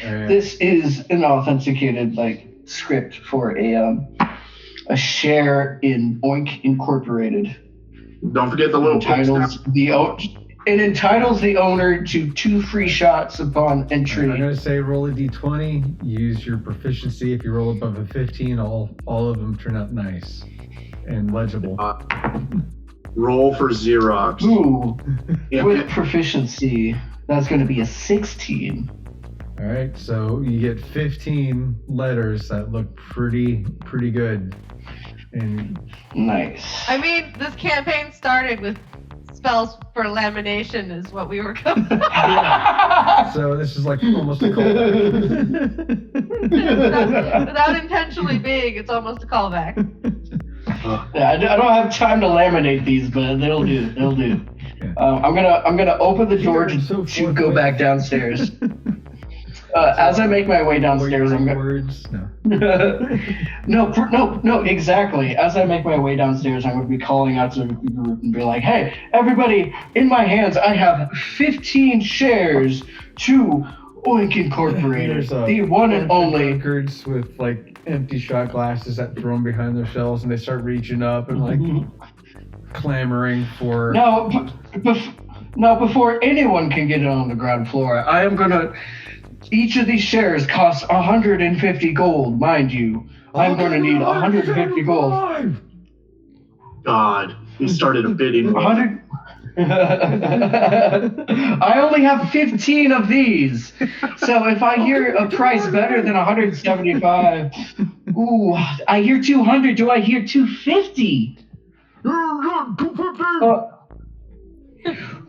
this is an authenticated script for a share in Oink Incorporated. don't forget the little It entitles the owner to 2 free shots upon entry. I'm gonna say roll a d20. Use your proficiency. If you roll above a 15, all of them turn out nice and legible. Roll for Xerox. Ooh, Yeah. with proficiency, that's going to be a 16. All right, so you get 15 letters that look pretty good, and Nice. I mean, this campaign started with spells for lamination is what we were going so this is almost a callback. without intentionally being, it's almost a callback. Yeah, I don't have time to laminate these, but they'll do. Yeah. I'm gonna open the door to go back downstairs. As I make my way downstairs, I'm gonna. Words? No. No, exactly. As I make my way downstairs, I'm going to be calling out to the group and be like, "Hey, everybody! In my hands, I have 15 shares to Oink Incorporated, the one and only." Records with empty shot glasses that throw them behind their shelves, and they start reaching up and clamoring for. Now, before anyone can get it on the ground floor, I am gonna. Each of these shares costs 150 gold, mind you. I'm going to need 150 gold. God, he started a bidding. 100. I only have 15 of these. So if I hear a price better than 175, ooh, I hear 200. Do I hear 250?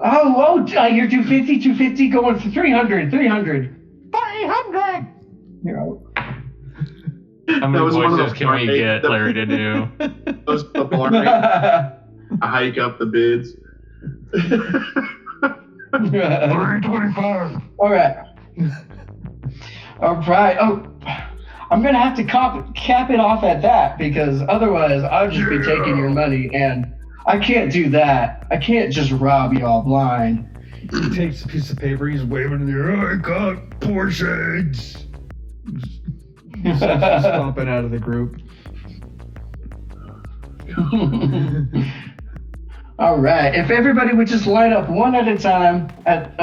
Oh, I hear 250 going for 300. 300. Here, How many That was one of voices those can we barmaids get that- Larry to do? Those the barmaid I'll... hike up the bids. All right. Oh, I'm gonna have to cap it off at that because otherwise I'll just be taking your money, and I can't do that. I can't just rob y'all blind. He takes a piece of paper, he's waving in the air, I got portions! He's stomping out of the group. All right. If everybody would just line up one at a time at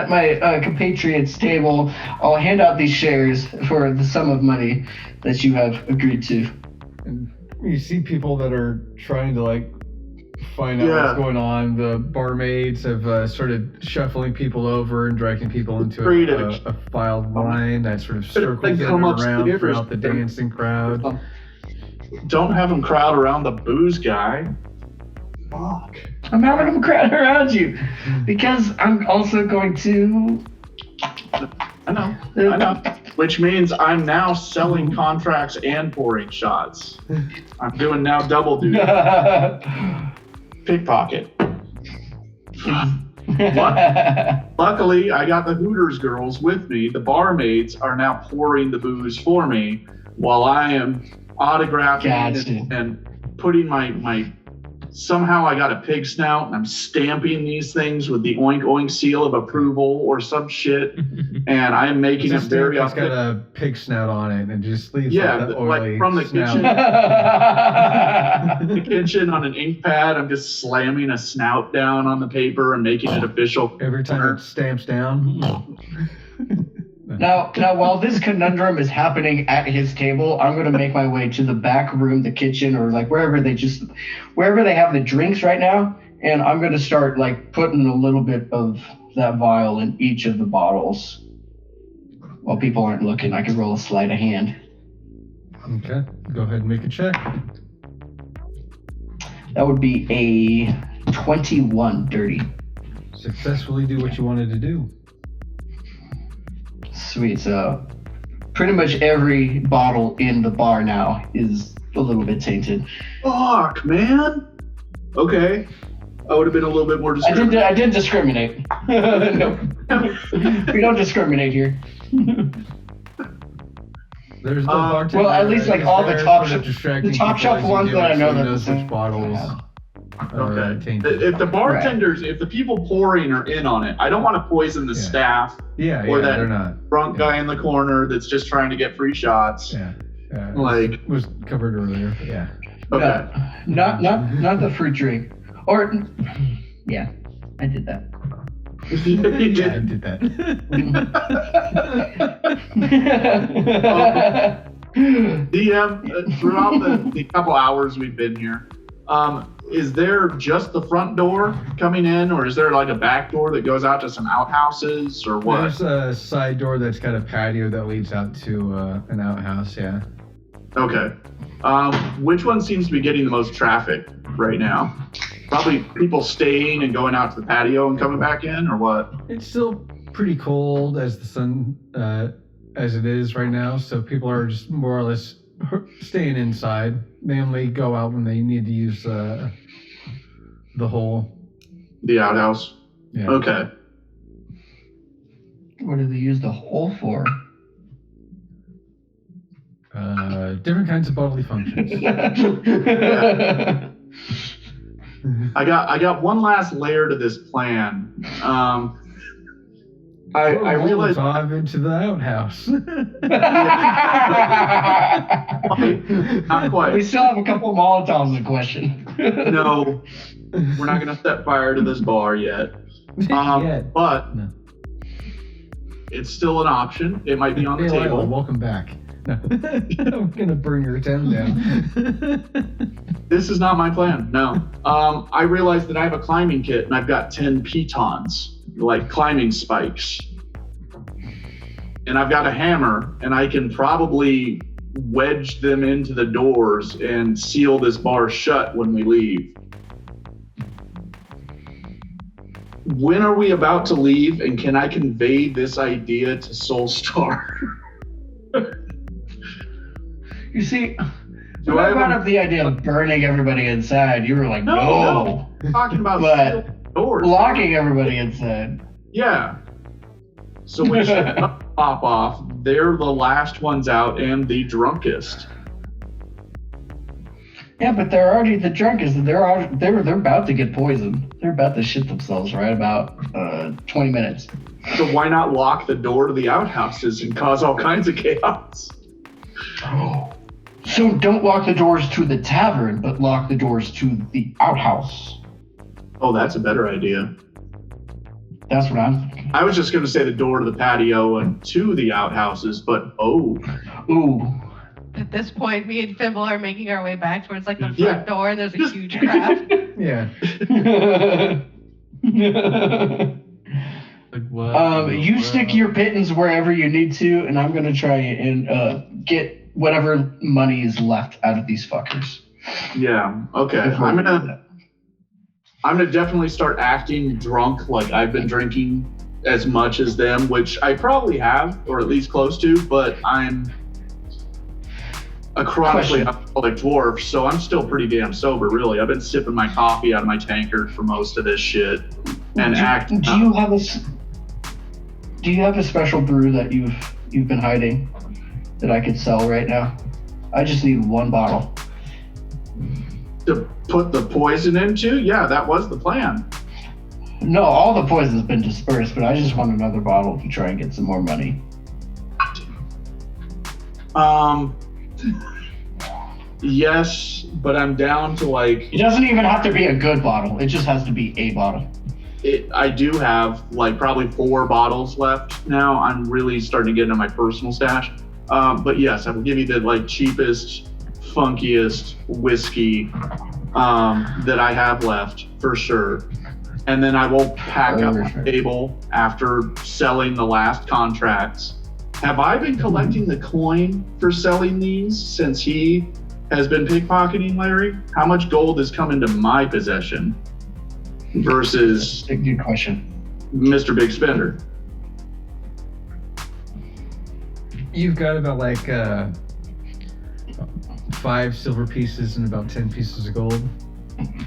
my compatriots' table, I'll hand out these shares for the sum of money that you have agreed to. And you see people that are trying to find out what's going on. The barmaids have started shuffling people over and dragging people into a filed line that sort of circles in and around throughout the dancing crowd. Don't have them crowd around the booze guy. Fuck. I'm having them crowd around you because I'm also going to. I know. Which means I'm now selling contracts and pouring shots. I'm doing now double duty. Pickpocket. Luckily, I got the Hooters girls with me. The barmaids are now pouring the booze for me while I am autographing and putting my somehow I got a pig snout and I'm stamping these things with the Oink Oink seal of approval or some shit, and I am making it very It's got a pig snout on it and just leaves yeah, that oily from the snout. kitchen. The kitchen on an ink pad, I'm just slamming a snout down on the paper and making it official. Every time it stamps down. Now, while this conundrum is happening at his table, I'm going to make my way to the back room, the kitchen, or wherever they have the drinks right now, and I'm going to start putting a little bit of that vial in each of the bottles. While people aren't looking, I can roll a sleight of hand. Okay, go ahead and make a check. That would be a 21 dirty. Successfully do what you wanted to do. Sweet. So pretty much every bottle in the bar now is a little bit tainted. Fuck, man. Okay. I would have been a little bit more I discriminating. did discriminate. No. We don't discriminate here. There's the bartender. well, at least, like, is all the there top sort of sh- distracting the top people shelf as you ones do that it, I know so you that which the- bottles are Okay. tainted. If the bartenders, if the people pouring are in on it, I don't want to poison the Yeah. staff Yeah, or that they're not. drunk Yeah. guy in the corner that's just trying to get free shots. Yeah. Like- it was covered earlier. But yeah. Okay. No, not the fruit drink. Or yeah, I did that. You Yeah, I did. did that. DM, throughout the couple hours we've been here, is there just the front door coming in, or is there like a back door that goes out to some outhouses, or what? There's a side door that's got a patio that leads out to an outhouse. Yeah. Okay. Which one seems to be getting the most traffic right now? Probably people staying and going out to the patio and coming back in, or what? It's still pretty cold as the sun, as it is right now. So people are just more or less staying inside. They only go out when they need to use the hole. The outhouse. Yeah. Okay. What do they use the hole for? Different kinds of bodily functions. I got one last layer to this plan. I realized dive into the outhouse. not quite. We still have a couple Molotovs in question. No, we're not gonna set fire to this bar yet. Yet. But No. it's still an option. It might be on the Hey, Lila, table. welcome back. No. I'm gonna burn your town down. This is not my plan. No. I realized that I have a climbing kit and I've got 10 pitons, like climbing spikes. And I've got a hammer and I can probably wedge them into the doors and seal this bar shut when we leave. When are we about to leave, and can I convey this idea to Soulstar? You see, Do when I I have brought a- up the idea of burning everybody inside, you were like, no. I'm talking about But sealing doors. locking everybody inside. Yeah. So when shit pop off, they're the last ones out and the drunkest. Yeah, but they're already the drunkest. They're about to get poisoned. They're about to shit themselves right about 20 minutes. So why not lock the door to the outhouses and cause all kinds of chaos? So don't lock the doors to the tavern, but lock the doors to the outhouse. Oh, that's a better idea. That's what I'm thinking. I was just going to say the door to the patio and to the outhouses, but Ooh. At this point, me and Fimble are making our way back towards like the front Yeah. door, and there's a huge crowd. Yeah. Like what? You stick your pittance wherever you need to, and I'm gonna try and get whatever money is left out of these fuckers. yeah, okay. I'm gonna definitely start acting drunk like I've been drinking as much as them, which I probably have, or at least close to, but I'm a chronically alcoholic dwarf, so I'm still pretty damn sober, really. I've been sipping my coffee out of my tankard for most of this shit and acting. Do you have a special brew that you've been hiding that I could sell right now? I just need one bottle. To put the poison into? Yeah, that was the plan. No, all the poison's been dispersed, but I just want another bottle to try and get some more money. Yes, but I'm down to like It doesn't even have to be a good bottle. It just has to be a bottle. I do have like probably 4 bottles left now. I'm really starting to get into my personal stash. But yes, I will give you the like cheapest, funkiest whiskey that I have left for sure. And then I will pack up my table after selling the last contracts. have I been collecting the coin for selling these since he has been pickpocketing Larry? How much gold has come into my possession versus That's a good question. Mr. Big Spender? You've got about like 5 silver pieces and about 10 pieces of gold.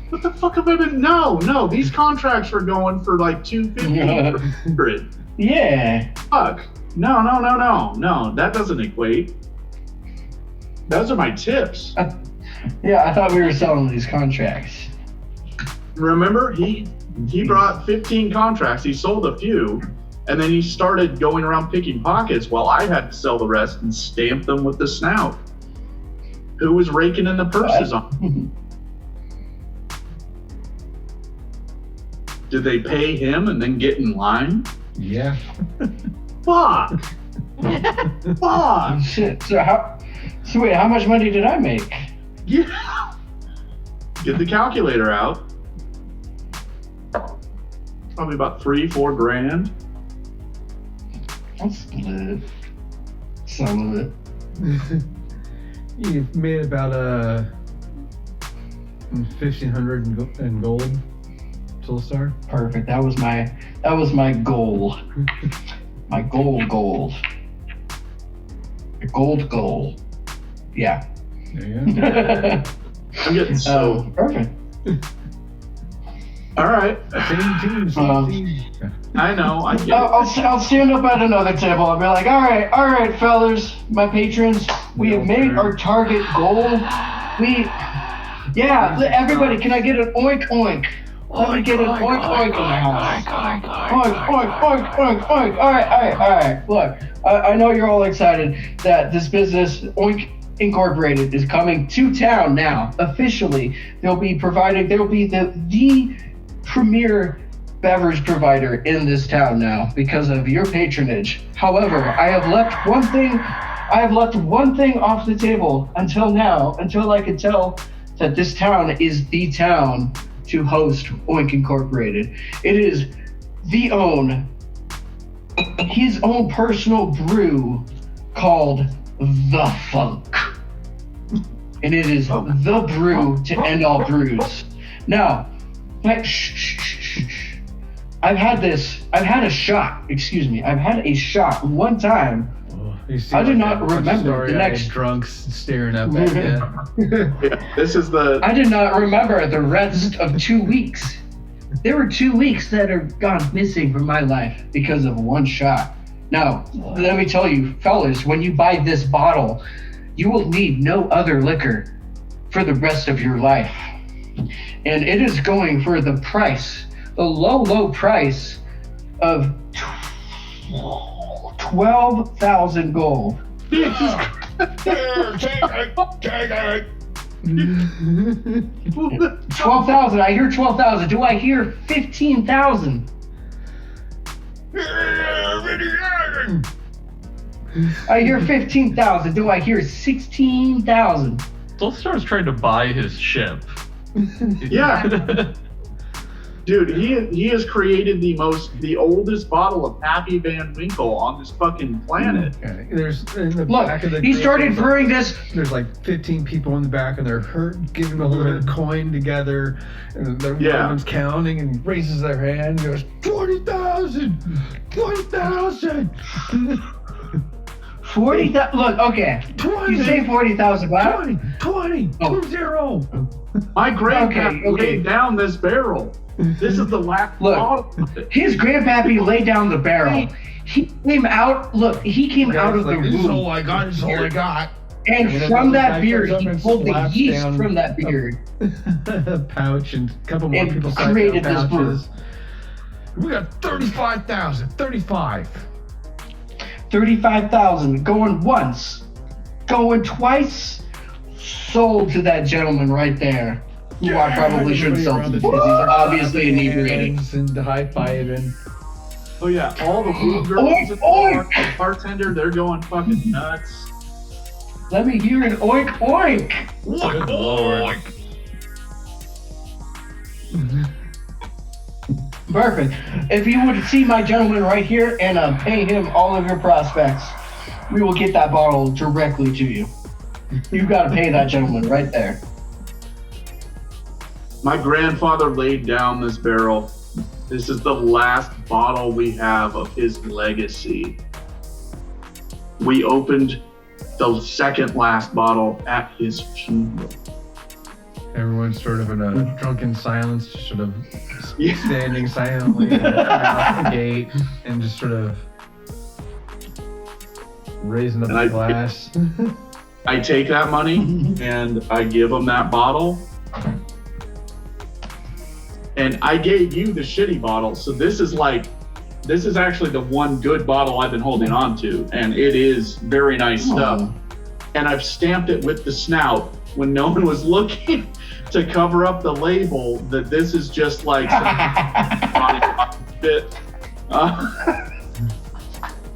What the fuck have I been? No, these contracts were going for like 250. Yeah. Fuck. No, that doesn't equate. Those are my tips. Yeah, I thought we were selling these contracts. Remember, he brought 15 contracts, he sold a few, and then he started going around picking pockets while I had to sell the rest and stamp them with the snout. Who was raking in the purses on? Did they pay him and then get in line? Yeah. Fuck! Fuck! Shit. So wait, how much money did I make? Yeah. Get the calculator out. Probably about 3-4 grand. I'll split some of it. You've made about 1,500 in gold, Soulstar. Perfect. That was my goal. My gold. The goal. Yeah. There you go. I'm getting so. Perfect. All right. Same team. I know. I get it. I'll stand up at another table and be like, all right, fellas, my patrons, we have made our target goal. Everybody, can I get an oink oink? Let me get an oink oink in the house. Oink. All right. Look, I know you're all excited that this business, Oink Incorporated, is coming to town now. Officially, they'll be the premier beverage provider in this town now because of your patronage. However, I have left one thing off the table until now, until I can tell that this town is the town to host Oink Incorporated. It is his own personal brew called The Funk. And it is the brew to end all brews. Now, I've had a shot one time. I do not remember the next drunks staring up at you. Yeah, this is the. I did not remember the rest of 2 weeks. There were 2 weeks that are gone missing from my life because of one shot. Now, let me tell you, fellas, when you buy this bottle, you will need no other liquor for the rest of your life. And it is going for the low price of 12,000 gold. Take it. 12,000. I hear 12,000. Do I hear 15,000? I hear 15,000. Do I hear 16,000? Soulstar's trying to buy his ship. Yeah. Dude, he has created the oldest bottle of Pappy Van Winkle on this fucking planet. Okay. There's in the back of the he group, started brewing this. There's like 15 people in the back, and they're giving a little bit of coin together, and everyone's counting and raises their hand and goes 20,000, 20,000. 40,000. Look, okay. 20. You say 40,000, wow. 20, Oh. 20. My grandpa laid down this barrel. This is the last bottle. His grandpappy laid down the barrel. He came out. Look, he came out of the room. This is all I got. This is all I got. And from that beard, he pulled the yeast from that beard. A pouch and a couple more And people created this pouches. We got 35,000. 35. 35,000. Going once. Going twice. Sold to that gentleman right there. Who I probably shouldn't sell to because he's obviously inebriated. And high-fiving. Oh yeah, all the food girls at the bar, the bartender, they're going fucking nuts. Let me hear an oink oink. Good lord. Perfect. If you would see my gentleman right here and pay him all of your prospects, we will get that bottle directly to you. You've got to pay that gentleman right there. My grandfather laid down this barrel. This is the last bottle we have of his legacy. We opened the second last bottle at his funeral. Everyone's sort of in a drunken silence, just sort of Yeah. standing silently out the gate and just sort of raising up And the glass. I take that money and I give him that bottle. And I gave you the shitty bottle, so this is actually the one good bottle I've been holding on to, and it is very nice stuff. And I've stamped it with the snout when no one was looking to cover up the label that this is just like some shit.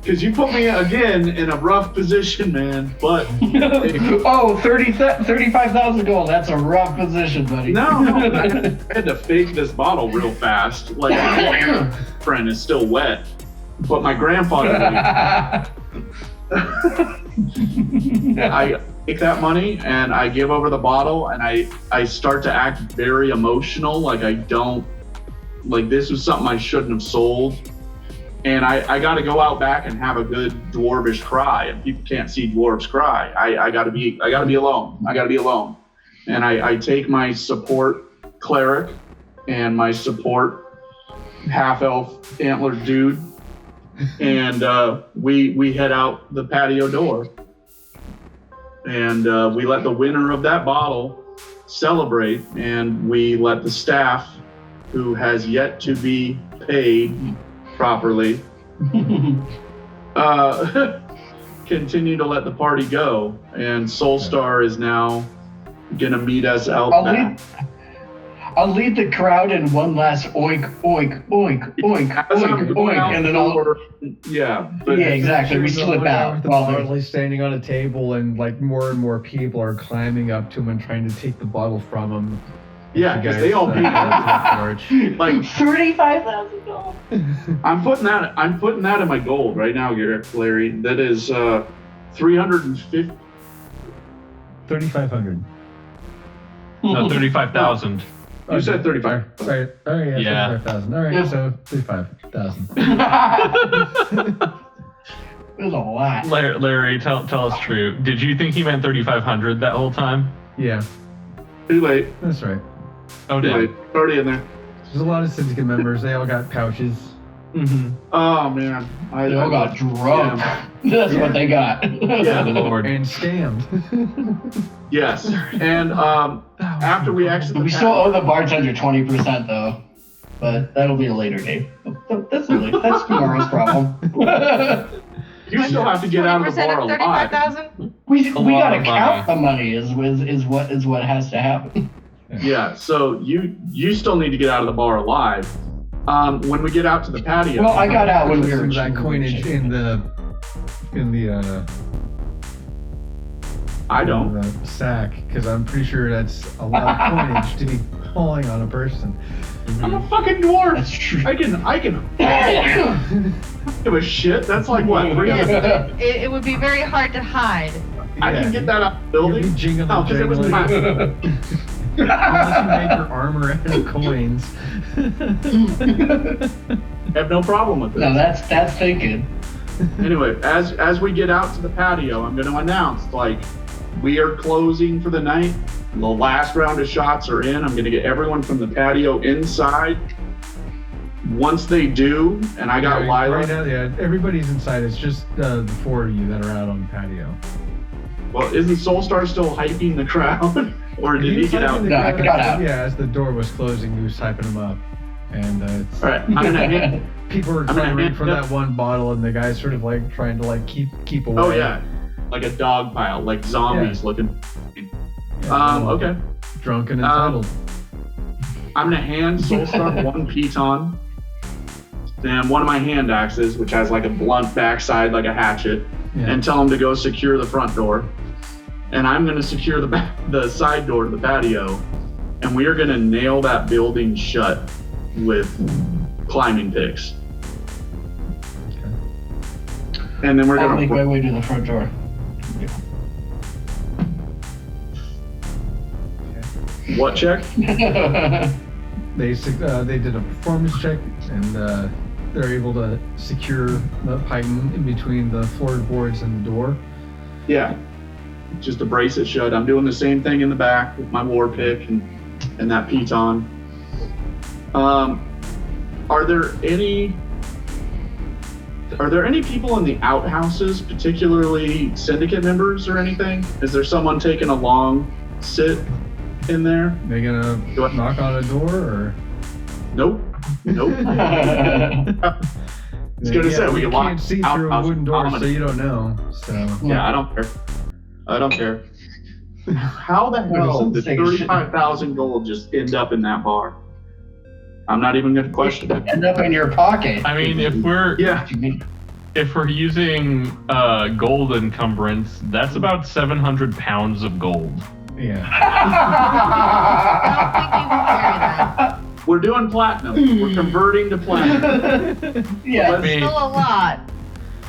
Because you put me again in a rough position, man. But Oh, 35,000 gold. That's a rough position, buddy. no, I had to fake this bottle real fast. Like my friend is still wet, but my grandfather. I take that money and I give over the bottle, and I start to act very emotional. Like this was something I shouldn't have sold. And I got to go out back and have a good dwarvish cry, and people can't see dwarves cry. I got to be alone. I got to be alone. And I take my support cleric and my support half elf antlered dude, and we head out the patio door, and we let the winner of that bottle celebrate, and we let the staff, who has yet to be paid properly, continue to let the party go. And Soulstar is now gonna meet us out back. I'll lead the crowd in one last oink, oink, oink, oink, As I'm oink, going oink, out and then the I'll... door, yeah, but Yeah, exactly. We slip out With the while bottle they're... is standing on a table, and like more and more people are climbing up to him and trying to take the bottle from him. yeah, because they all paid. Like 35,000 gold. I'm putting that in my gold right now, Larry. That is 350. 3,500. No, 35,000. You said 35. Right. Oh yeah. Yeah. 35,000. All right. Yeah. So 35,000. It was a lot. Larry, tell us true. Did you think he meant 3,500 that whole time? Yeah. Too late. That's right. Oh, Too did. late. Already in there. There's a lot of syndicate members. They all got pouches. Mm-hmm. Oh man, They all got drunk. That's what they got. Yeah. Lord. And scammed. Yes, and after we exit, We still owe the bartender 20% though, but that'll be a later date. That's tomorrow's problem. you still have to get out of the 20% bar of alive. 35,000? we lot gotta of count the money is what has to happen. Yeah, so you still need to get out of the bar alive. When we get out to the patio. Well, I got out when we Some were of that coinage in the I don't. the sack, because I'm pretty sure that's a lot of coinage to be pulling on a person. I'm a fucking dwarf. That's true. I can give a shit. That's like what? 300? It would be very hard to hide. I can get that out of the building. You'll be jingling, No, 'cause it was jangling. my. Unless you make your armor out of coins. I have no problem with this. No, that's thinking. Anyway, as we get out to the patio, I'm going to announce, like, we are closing for the night. The last round of shots are in. I'm going to get everyone from the patio inside. Once they do, and I got Right Lila. now, yeah, everybody's inside. It's just the four of you that are out on the patio. Well, isn't Soulstar still hyping the crowd? Or did he get out? No, I got out. Yeah, as the door was closing, he was hyping them up. And it's, All right, I'm going to hand. people were I'm gonna clamoring hand for it- that one bottle, and the guy's sort of like trying to like keep away. Oh, yeah. Like a dog pile, like zombies looking. Okay. Drunk and entitled. I'm going to hand Soulstar one piton and one of my hand axes, which has like a blunt backside like a hatchet, Yeah. and tell him to go secure the front door. And I'm going to secure the side door to the patio, and we are going to nail that building shut with climbing picks. And then we're I'll gonna make my way to the front door. what check? They did a performance check, and they're able to secure the python in between the floorboards and the door. Yeah, just to brace it shut. I'm doing the same thing in the back with my war pick and that piton. Are there any people in the outhouses, particularly syndicate members or anything? Is there someone taking a long sit in there? They gonna knock on a door, or? Nope. It's gonna say we you lock can't see out- through a out- wooden door, out- so you don't know. So Yeah, I don't care. How the hell did Take a shit. 35,000 gold just end up in that bar? I'm not even gonna question it. End up in your pocket. I mean, if we're Yeah, What do you mean? if we're using gold encumbrance, that's about 700 pounds of gold. yeah. I don't think you can carry that. we're doing platinum. We're converting to platinum. Yeah. Let's- Still a lot.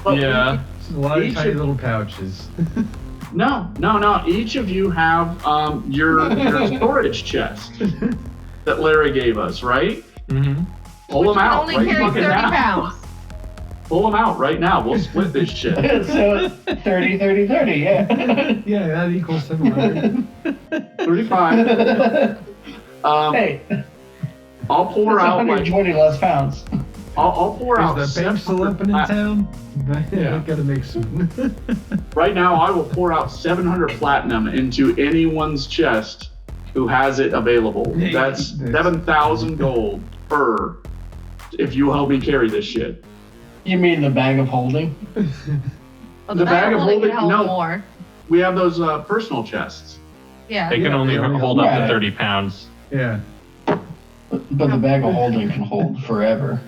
But Yeah. It's a lot of Each tiny of- little pouches. No. Each of you have your storage chest that Larry gave us, right? Mm-hmm. Pull Which them can out only right carry fucking 30 now. pounds. Pull them out right now. We'll split this shit. So 30, 30, 30, yeah. Yeah, that equals 700. 35. Hey, I'll pour that's out like 120 less pounds. I'll pour out. Is the bank still 700 open in town? Yeah. I gotta make some. Right now, I will pour out 700 platinum into anyone's chest who has it available. That's 7,000 gold per. If you help me carry this shit. You mean the bag of holding? Well, The bag of holding holding- can hold no. more. We have those personal chests. Yeah. They can Yeah, only they only hold hold up to that. 30 pounds. Yeah. But the bag of holding can hold forever.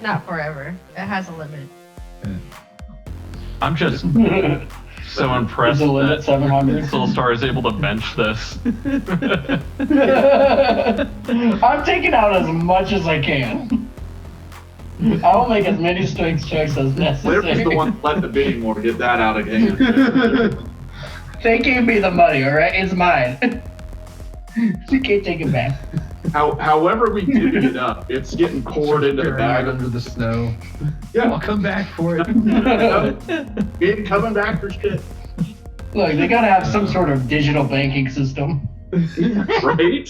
Not forever. It has a limit. I'm just so impressed Is the limit that 700? Soulstar is able to bench this. I'm taking out as much as I can. I will make as many strength checks as necessary. Larry's the one that let the bidding war get that out of hand. They gave me the money, alright? It's mine. You can't take it back. However we divvy it up, it's getting poured into the Burying bag. it under the snow. Yeah, I'll come back for it. we ain't coming back for shit. Look, they gotta have some sort of digital banking system. Right?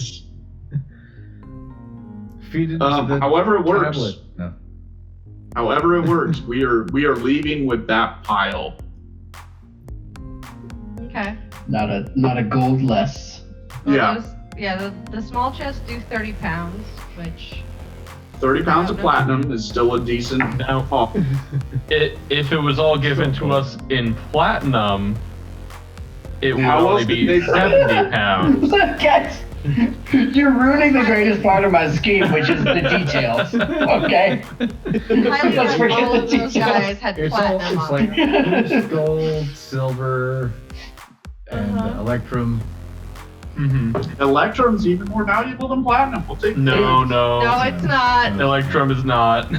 Feed it into the However it works. tablet. No. However it works, we are leaving with that pile. Okay. Not a gold less. Well, Yeah. the small chests do 30 pounds, which 30 pounds of platinum is still a decent Now, haul. if it was all given to us in platinum, it would How only else be did they- 70 pounds. Guys, you're ruining the greatest part of my scheme, which is the details. Okay? highly Let's forget all the of those details. guys had It's all platinum it's on like them. gold, silver, and electrum. Mm-hmm. Electrum's even more valuable than platinum. We'll take No, it. No, it's not. Electrum is not.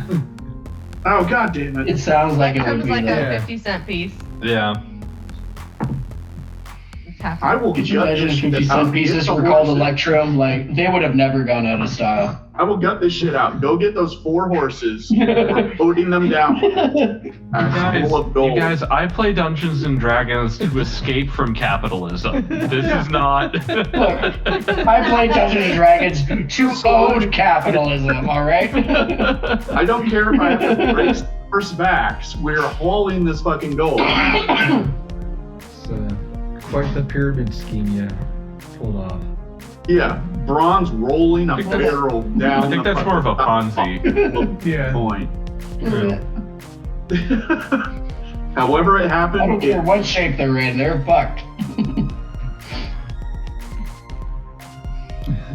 Oh, god damn It it. sounds like it would Comes be like though. a Yeah. 50-cent piece. Yeah. It's half. I will Could you gut imagine this if shit 50 out. cent pieces Get the were called horses. Electrum? Like, they would have never gone out of style. I will gut this shit out. Go get those 4 horses. We're loading them down. Full of gold. You guys, I play Dungeons and Dragons to escape from capitalism. This is not. Look, I play Dungeons and Dragons to own capitalism, alright? I don't care if I have to race horsebacks. We're hauling this fucking gold. It's quite the pyramid scheme you pulled off. Yeah, bronze rolling a I think that's- barrel down. I think the that's more of a Ponzi. Yeah. point. However it I don't happened, care what shape they're in, they're fucked.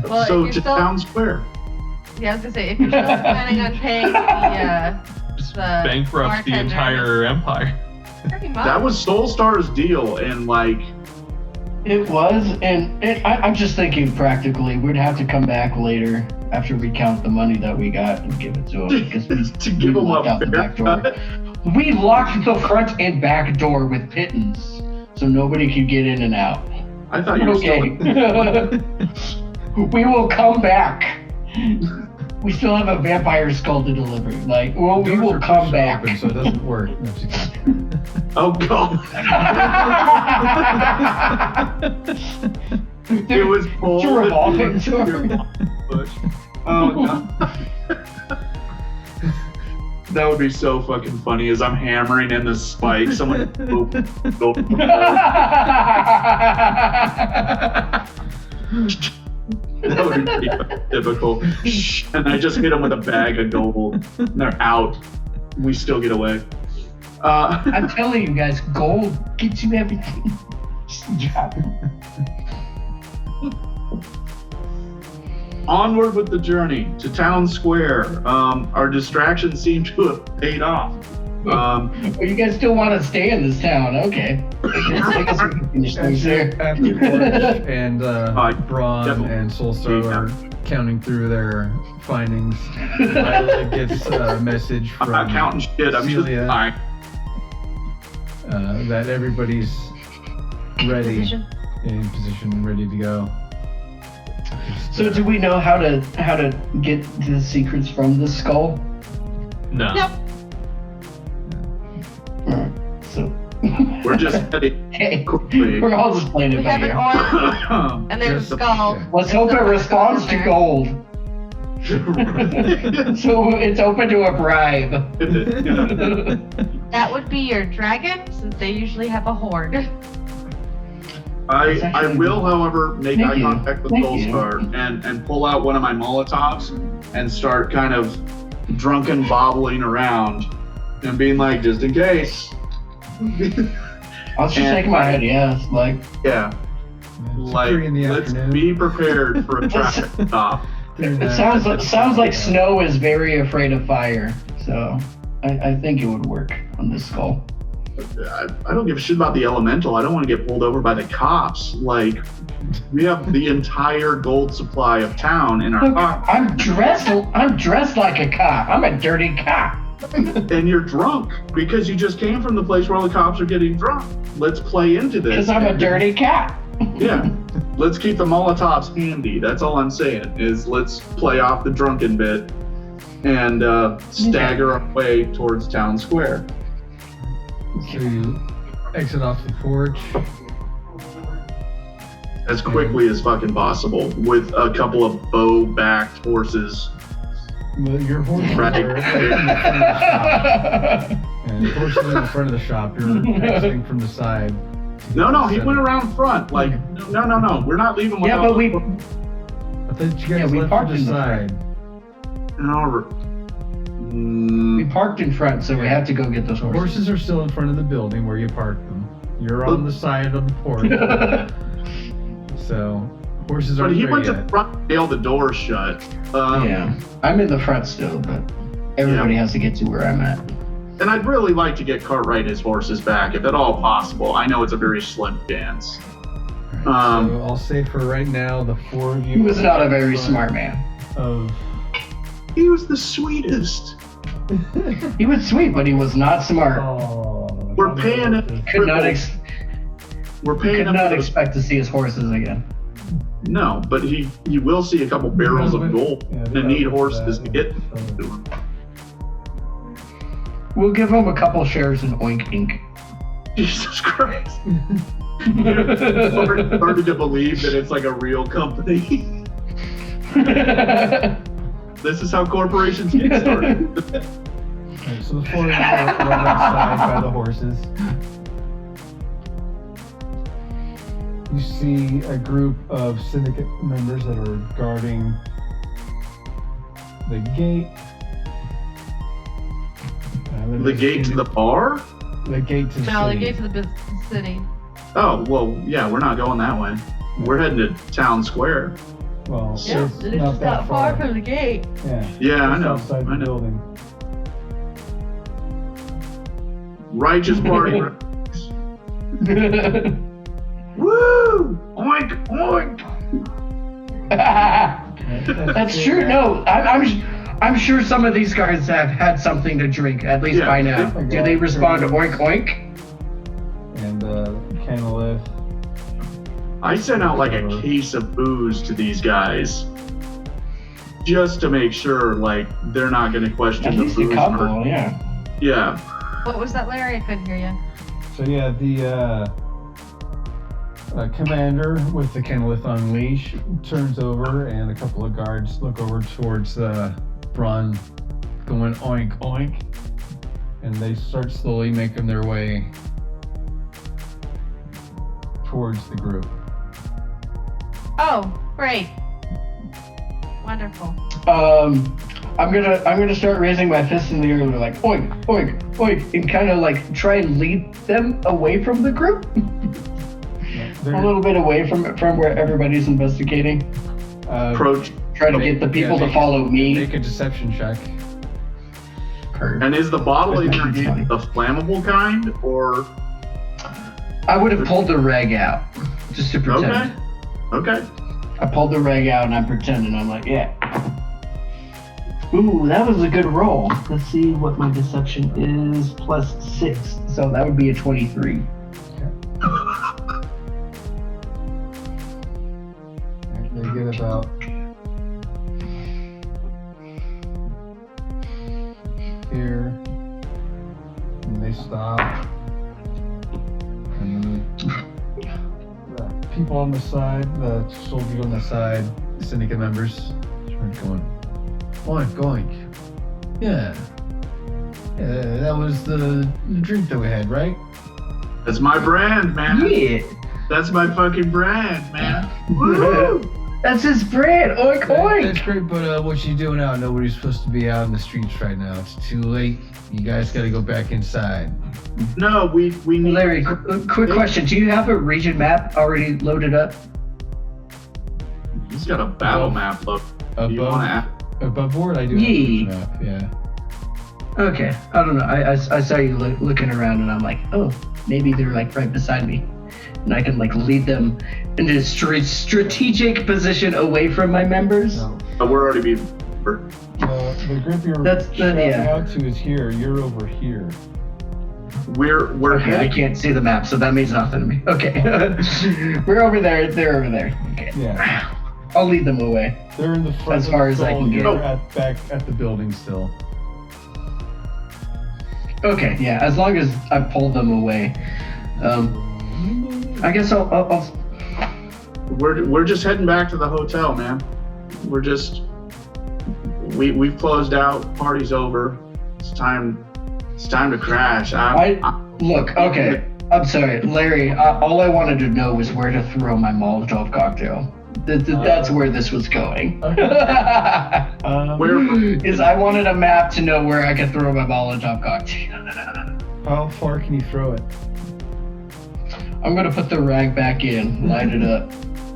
Well, so if to you're still, town square. yeah, I was gonna say if you're still planning on paying the Bankrupts the bartender, entire empire. pretty much. That was Soulstar's deal, and like, It was, and I'm just thinking practically, we'd have to come back later after we count the money that we got and give it to them because we to give them walked a out the back door. haircut. We locked the front and back door with pittons, so nobody could get in and out. I thought you were Okay. still. We will come back. We still have a vampire skull to deliver. Like, well, we Doors will are come pushed back. open, so it doesn't work. No, just kidding. Oh god. It was pulled. It's a revolving door. Push. Oh god. That would be so fucking funny as I'm hammering in the spike. Someone open the door. That would be pretty typical. And I just hit them with a bag of gold. And they're out. We still get away. I'm telling you guys, gold gets you everything. Just drop it. Onward with the journey to town square. Our distractions seem to have paid off. Oh, you guys still want to stay in this town? Okay. I guess we can finish things there. After Porch and Braun definitely. and Solso are counting through their findings, Lila gets a message I'm from not counting shit. I'm Celia. just fine. That everybody's ready, Position. in position, ready to go. So do we know how to get the secrets from the skull? No. Yep. Alright, so We're just heading hey, quickly. we're all just playing We it by have an ear. orb, and there's a skull. Let's hope it responds to gold. So it's open to a bribe. That would be your dragon, since they usually have a horde. I will, however, make Thank eye you. contact with Thank you. Goldstar and pull out one of my Molotovs and start kind of drunken bobbling around and being like, just in case. I was just And- shaking my head, yeah. It's like, Yeah, It's like 3 in the let's afternoon. be prepared for a traffic stop. it sounds like Snow is very afraid of fire. So I think it would work on this skull. I don't give a shit about the elemental. I don't want to get pulled over by the cops. Like, we have the entire gold supply of town in our Look, pocket, I'm dressed like a cop. I'm a dirty cop. and you're drunk because you just came from the place where all the cops are getting drunk. Let's play into this. Because I'm a dirty cop. Yeah. Let's keep the Molotovs handy. That's all I'm saying, is let's play off the drunken bit and stagger our way towards town square. So you exit off the porch. As quickly as fucking possible with a couple of bow-backed horses. Well, your horses Right. are in the front of the shop, and the horses in the front of the shop. You're exiting from the side. No, he went around front. Like, no. We're not leaving Yeah, without... but we I thought you guys we left parked to the in the side. parked in front, so we have to go get those horses. Horses are still in front of the building where you parked them. You're on the side of the porch. So, horses But aren't he there went to yet. the front and nailed the door shut. Yeah, I'm in the front still, but everybody has to get to where I'm at. And I'd really like to get Cartwright his horses back, if at all possible. I know it's a very slim chance. So I'll say for right now, the 4 of you. He was not a are very in front smart man. Of He was the sweetest. He was sweet, but he was not smart. We're paying it. Could not We're paying could him not for the- expect to see his horses again. No, but he will see a couple barrels of gold Yeah, and need horses to that. get to him. We'll give him a couple shares in Oink Inc. Jesus Christ. Starting to believe that it's like a real company. This is how corporations get started. Alright, so the 4 of you are right outside by the horses. You see a group of syndicate members that are guarding the gate. The gate to the bar? The gate to the No, they city. gave to the business city. Oh, well, yeah, we're not going that way. We're heading to town square. Well, Yeah, it's it's not just not far from the gate. Yeah, Yeah, I just know. outside the I know. building. Righteous party. Woo! Oink, oink! That's true. No, I'm sure some of these guys have had something to drink, at least by now. Do they respond to oink oink? And Canalith. I sent out like a case of booze to these guys. Just to make sure, like, they're not going to question At the least booze. a couple, yeah. Yeah. What was that, Larry? I couldn't hear you. So yeah, the commander with the Canalith on leash turns over, and a couple of guards look over towards Brun, going oink oink, and they start slowly making their way towards the group. Oh, great. Wonderful. I'm gonna start raising my fist in the air and be like oink oink oink, and kind of like try and lead them away from the group. A little bit away from where everybody's investigating. Approach. Try to get the people to follow me. Make a deception check. And is the bottle in your hand the flammable kind, or? I would have pulled the rag out just to pretend. Okay. I pulled the rag out and I'm pretending. I'm like, yeah. Ooh, that was a good roll. Let's see what my deception is. +6, so that would be a 23. They get about here, and they stop, and the people on the side, the soldiers on the side, the syndicate members, start going oink oink. Yeah, that was the drink that we had, right? That's my brand, man. Yeah. That's my fucking brand, man. Woo! That's his brand. Oink oink. That's great, but what you doing out? Nobody's supposed to be out in the streets right now. It's too late. You guys got to go back inside. No, we need. Larry, quick question. Do you have a region map already loaded up? He's got a battle map. Look. Above board, I do have a region map. Yeah. Okay. I don't know. I saw you looking around, and I'm like, oh, maybe they're like right beside me, and I can like lead them into a strategic position away from my members. No. We're already being. The group you're shouting out to is here. You're over here. We're Okay, I can't see the map, so that means nothing to me. Okay. We're over there. They're over there. Okay. Yeah. I'll lead them away. They're in the front. As far as I can get. They're back at the building still. Okay, yeah. As long as I pull them away, I guess I'll. We're just heading back to the hotel, man. We're just. We've closed out. Party's over. It's time to crash. Look. Okay. I'm sorry, Larry. All I wanted to know was where to throw my Molotov cocktail. That's where this was going. Is I wanted a map to know where I could throw my Molotov cocktail. How far can you throw it? I'm gonna put the rag back in, light it up.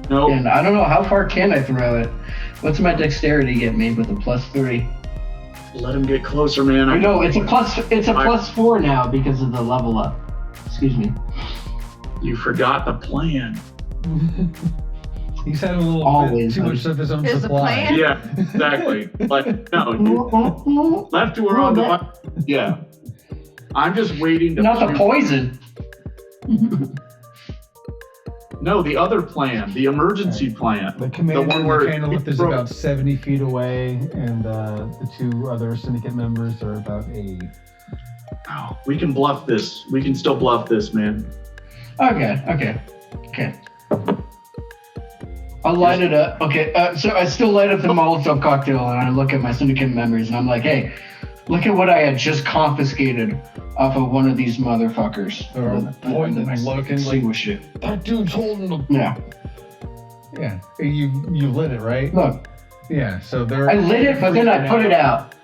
Nope. And I don't know, how far can I throw it? What's my dexterity get me with a +3? Let him get closer, man. No, it's a +4 now because of the level up. Excuse me. You forgot the plan. He's had a little bit too much of his own Is the supply. plan? Yeah, exactly. But no, left to her own. Yeah. I'm just waiting to. Not the poison. No, the other plan, the emergency plan. The commander one where of the Canalith is about 70 feet away, and the two other syndicate members are about 80. Oh, we can bluff this. We can still bluff this, man. Okay. I'll light it up. Okay, so I still light up the Molotov cocktail, and I look at my syndicate members, and I'm like, hey, look at what I had just confiscated off of one of these motherfuckers. Pointing and looking Extinguish it. That dude's holding the... Yeah. Yeah, you lit it, right? Look. Yeah, so they're... I lit it, but then I put it out.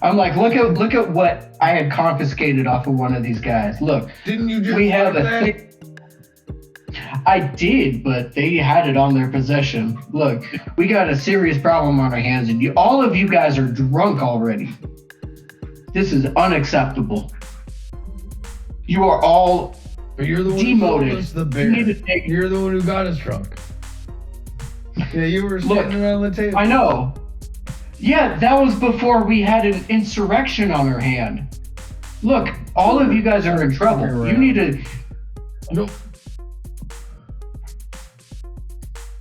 I'm like, look at what I had confiscated off of one of these guys. Look. Didn't you just... We have a... I did, but they had it on their possession. Look, we got a serious problem on our hands, and all of you guys are drunk already. This is unacceptable. You are all But you're the one demoted. who was the bear. You need to take- You're the one who got us drunk. Yeah, you were sitting around the table. I know. Yeah, that was before we had an insurrection on our hand. Look, all of you guys are in trouble. You need to... Nope.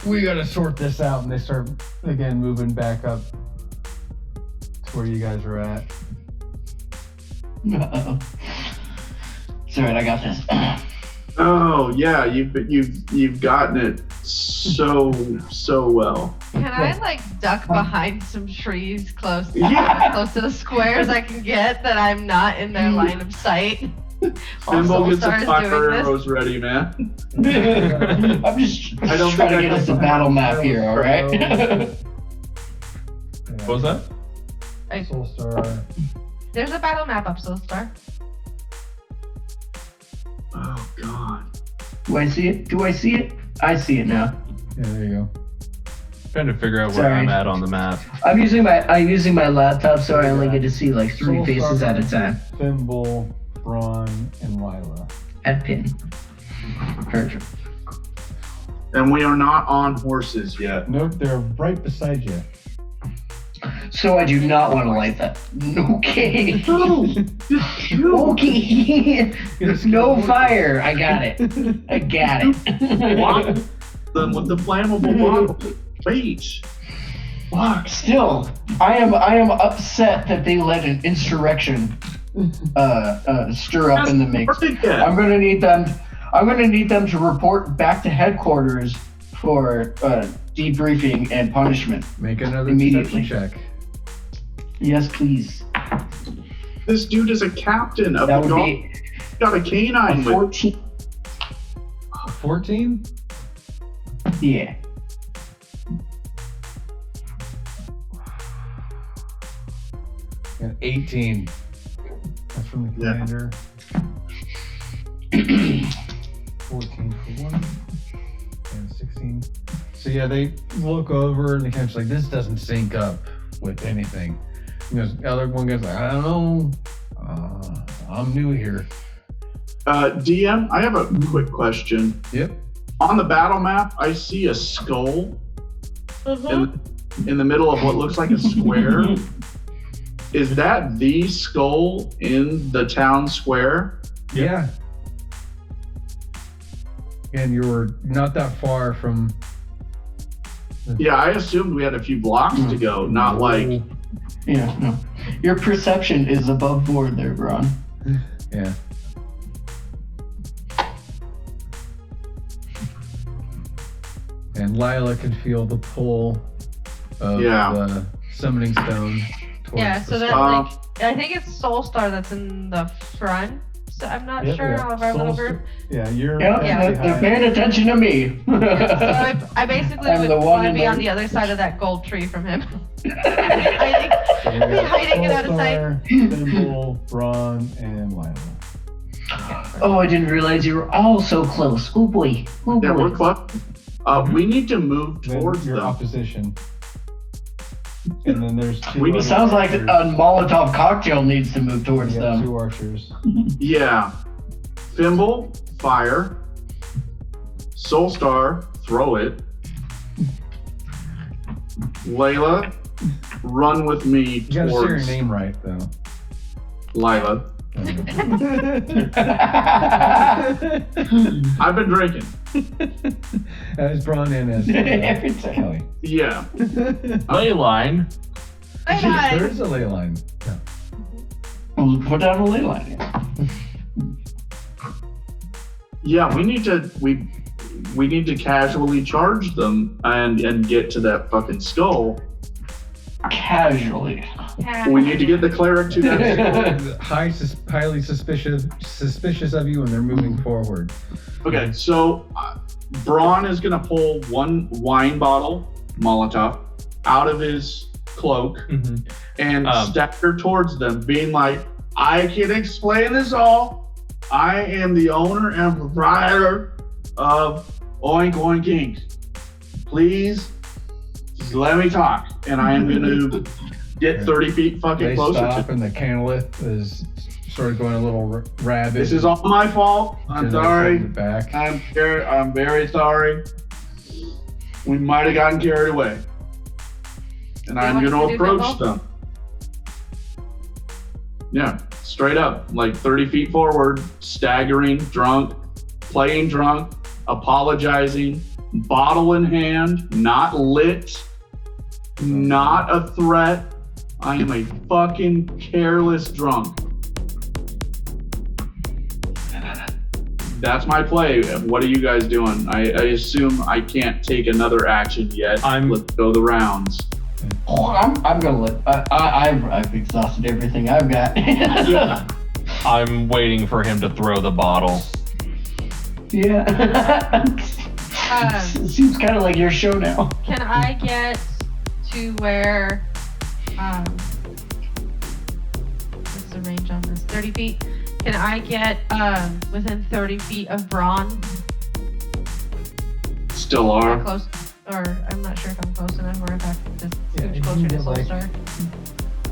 We gotta sort this out, and they start, again, moving back up to where you guys are at. Uh-oh. It's alright, I got this. Oh yeah, you've gotten it so well. Can I like duck behind some trees close to the squares I can get that I'm not in their line of sight? Thimble gets some fire arrows ready, man. I'm just trying to get us a battle map here, alright? What was that? Soulstar. There's a battle map up Soulstar. Oh god. Do I see it? Do I see it? I see it now. Yeah, there you go. Trying to figure out where Sorry. I'm at on the map. I'm using my laptop, so I only get to see like 3 faces at a time. Thimble, Braun, and Lila. At pin. Perfect. And we are not on horses yet. Nope, they're right beside you. So I do not want to light that. Okay. Okay. There's no fire. I got it. I got it. Block them with the flammable bottle. Wait. Still, I am upset that they let an insurrection stir up in the mix. I'm gonna need them to report back to headquarters for debriefing and punishment. Make another Immediately. deception check. Yes, please. This dude is a captain of That the would dog. be Got a canine a with 14. 14? Yeah. And 18. That's from the Yeah. commander. 14 for one. And 16. So yeah, they look over and they kind of like, this doesn't sync up with anything. The other one guy's like, I don't know. I'm new here. DM, I have a quick question. Yep. On the battle map, I see a skull in the middle of what looks like a square. Is that the skull in the town square? Yeah. And you were not that far from. Yeah, I assumed we had a few blocks to go, not like. Yeah, no. Your perception is above board there, Braun. Yeah. And Lila can feel the pull of the summoning stone. Yeah, so that Um, like I think it's Soulstar that's in the front. So I'm not Yep, sure yeah. of our little Soulstar- group. Yeah, you're. Yeah, Yeah. they're paying attention to me. So I basically I'm would the one want to in be the- on the other side of that gold tree from him. hiding it out of sight. Thimble, Braun, and Lila. Oh, I didn't realize you were all so close. Oh boy. Oh Yeah, we're boy. close. We need to move Then towards your them. opposition. And then there's two. We- other It sounds like a archers. Molotov cocktail needs to move towards Yeah, them. 2 archers. Yeah. Thimble, fire. Soulstar, throw it. Layla, run with me You gotta say your towards name right, though. Lila. I've been drinking. As Braun and as Every time. Kelly. Yeah. Ley line. There is a ley line. Yeah. We'll put down a ley line. Yeah, we need to casually charge them and get to that fucking skull. Casually. We need to get the cleric to that skull. Highly suspicious of you, and they're moving forward. Okay, so Braun is gonna pull one wine bottle, Molotov, out of his cloak and stagger towards them, being like, I can explain this all. I am the owner and proprietor of Oink Oink Inc. Please, just let me talk. And I am gonna get 30 feet fucking They closer stop, to and the canalith is sort of going a little rabid. This is all my fault. I'm And they're sorry. holding it back. I'm very sorry. We might have gotten carried away. and They I'm want going you to to do approach football? them. Yeah, straight up, like 30 feet forward, staggering, drunk, playing drunk, apologizing, bottle in hand, not lit, not a threat. I am a fucking careless drunk. That's my play. What are you guys doing? I assume I can't take another action yet. Let's go the rounds. Oh, I'm gonna let. I've exhausted everything I've got. I'm waiting for him to throw the bottle. Yeah. Seems kind of like your show now. Can I get to where? What's the range on this? 30 feet. Can I get within 30 feet of Braun? Still Am I are. close? Or I'm not sure if I'm close enough or if I just Yeah, scooch you closer can to get, like- Soulstar.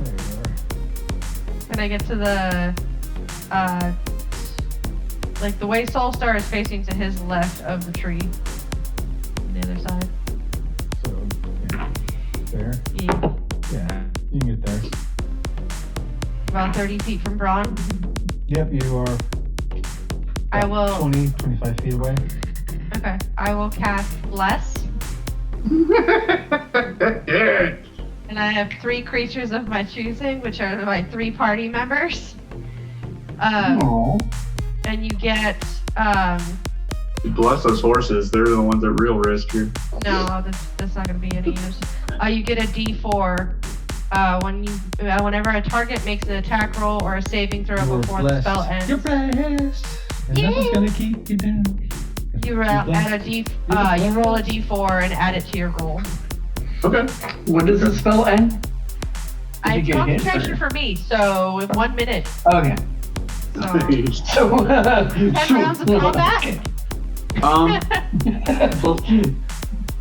There you are. Can I get to the like the way Soulstar is facing to his left of the tree? On the other side. So, yeah. There. Yeah. Yeah, you can get there. About 30 feet from Braun. Yep, you are I will 20, 25 feet away. Okay. I will cast Bless. And I have 3 creatures of my choosing, which are my 3 party members. Aww. And you get Bless those horses. They're the ones at real risk here. no, that's not going to be any use. You get a D4 whenever a target makes an attack roll or a saving throw You're before the spell ends. You're blessed. And nothing's gonna keep you down. You roll you roll a D4 and add it to your roll. Okay. When does the spell end? I Did you have get hit, concentration or- for me, so in 1 minute. Okay. So So. 10 rounds of combat.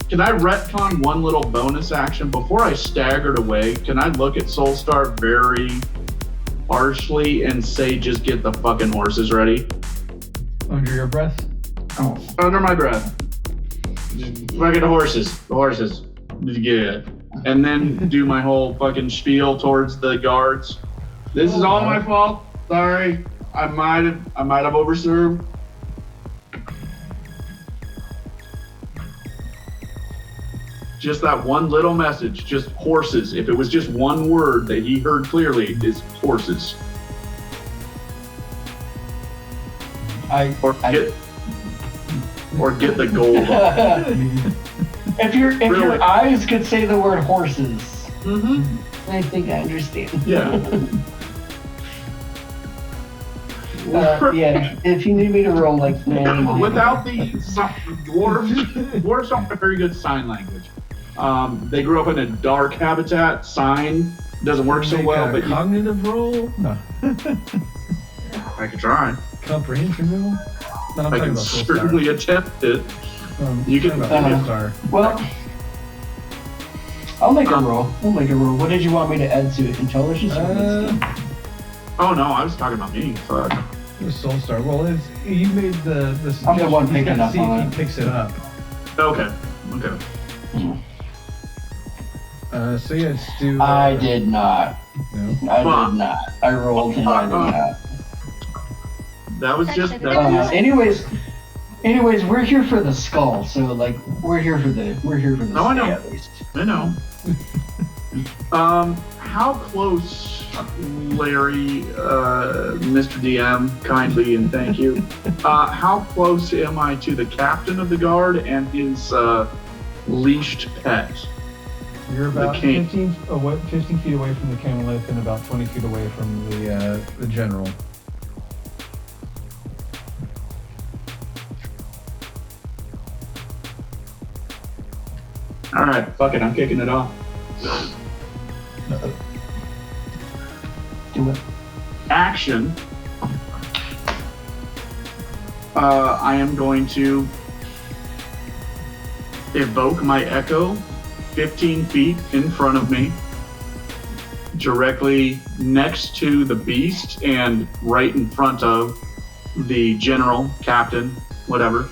Can I retcon one little bonus action before I staggered away? Can I look at Soulstar very harshly and say, "Just get the fucking horses ready"? Under your breath. Oh, under my breath. Just fucking the horses. Yeah. And then do my whole fucking spiel towards the guards. This is all my fault. Sorry. I might have overserved. Just that one little message, just horses. If it was just one word that he heard clearly, is horses. Or get the gold. If your Really? eyes could say the word horses, Mm-hmm. I think I understand. Yeah. Yeah. If you need me to roll like Without the dwarves don't have very good sign language. They grew up in a dark habitat. Sign doesn't work so Make well, a but cognitive roll? No. I could try. Comprehension roll? No, I'm I talking can about Soulstar. certainly attempt it. You can- Soulstar. Well, I'll make a roll. What did you want me to add to it? Intelligence or wisdom? Oh no, I was talking about me. Fuck. The Soulstar. Well, you made the suggestion. I'm the one He's picking gotta up see on if it. he picks it up. Okay. So yeah, let's do. I did not. No. I did not. I rolled and I did not. That was just Anyways, we're here for the skull, so like we're here for the No, I know. stay at least. I know. How close, Larry, Mr. DM, kindly and thank you. How close am I to the captain of the guard and his leashed pet? You're about The king. 15 feet away from the camelith and about 20 feet away from the general. All right, fuck it, I'm kicking it off. Do it. Action. I am going to evoke my echo 15 feet in front of me, directly next to the beast and right in front of the general, captain, whatever.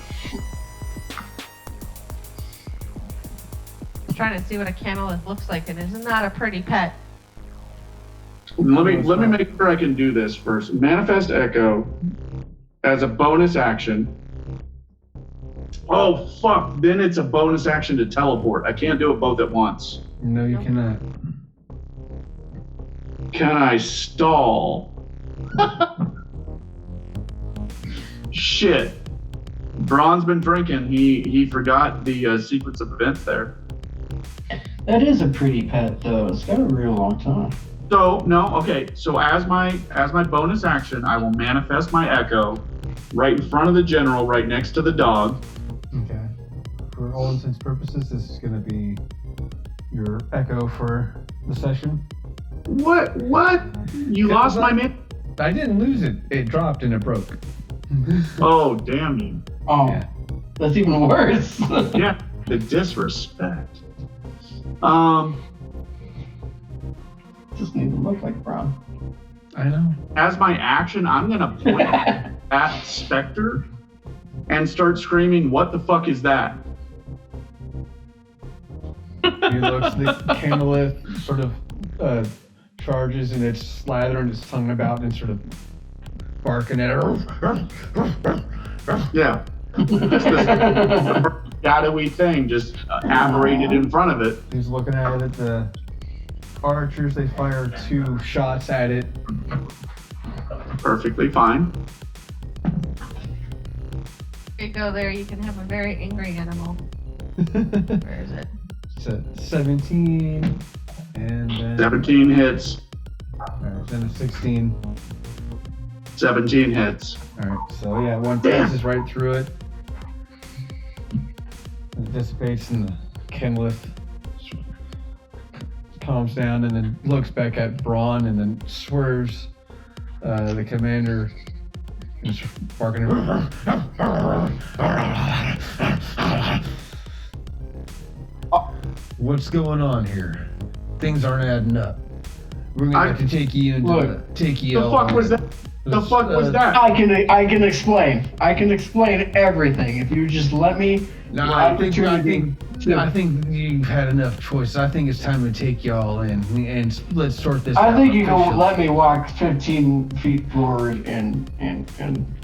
trying to see what a camelid looks like, and it's not a pretty pet. Let me make sure I can do this first. Manifest Echo as a bonus action. Oh fuck! Then it's a bonus action to teleport. I can't do it both at once. No, you cannot. Can I stall? Shit. Braun's been drinking. He forgot the sequence of events there. That is a pretty pet, though. It's got a real long time. So no, okay. So as my bonus action, I will manifest my echo right in front of the general, right next to the dog. Okay. For all intents and purposes, this is going to be your echo for the session. What? You lost my man? I didn't lose it. It dropped and it broke. Oh, damn you. Oh, Yeah. that's even worse. Yeah, the disrespect. Doesn't even look like Braun. I know. As my action, I'm gonna point at Spectre and start screaming, "What the fuck is that?" He looks, the camelid sort of charges and it's slathering its tongue about and sort of barking at her. Yeah. Just this shadowy thing just apparated in front of it. He's looking at it. The archers, they fire 2 shots at it. Perfectly fine. If you go there, you can have a very angry animal. Where is it? It's a 17, and then 17 hits. Alright, then a 16. 17 hits. Alright, so yeah, one passes right through it. And it dissipates, and the Kenlith calms down and then looks back at Braun and then swerves. The commander is barking. What's going on here? Things aren't adding up. We're gonna have to take you into take you. The fuck was that? The fuck was that? I can explain. I can explain everything if you just let me. No, I think you've had enough choice. I think it's time to take y'all in and let's sort this out. I think you can officially. let me walk 15 feet forward and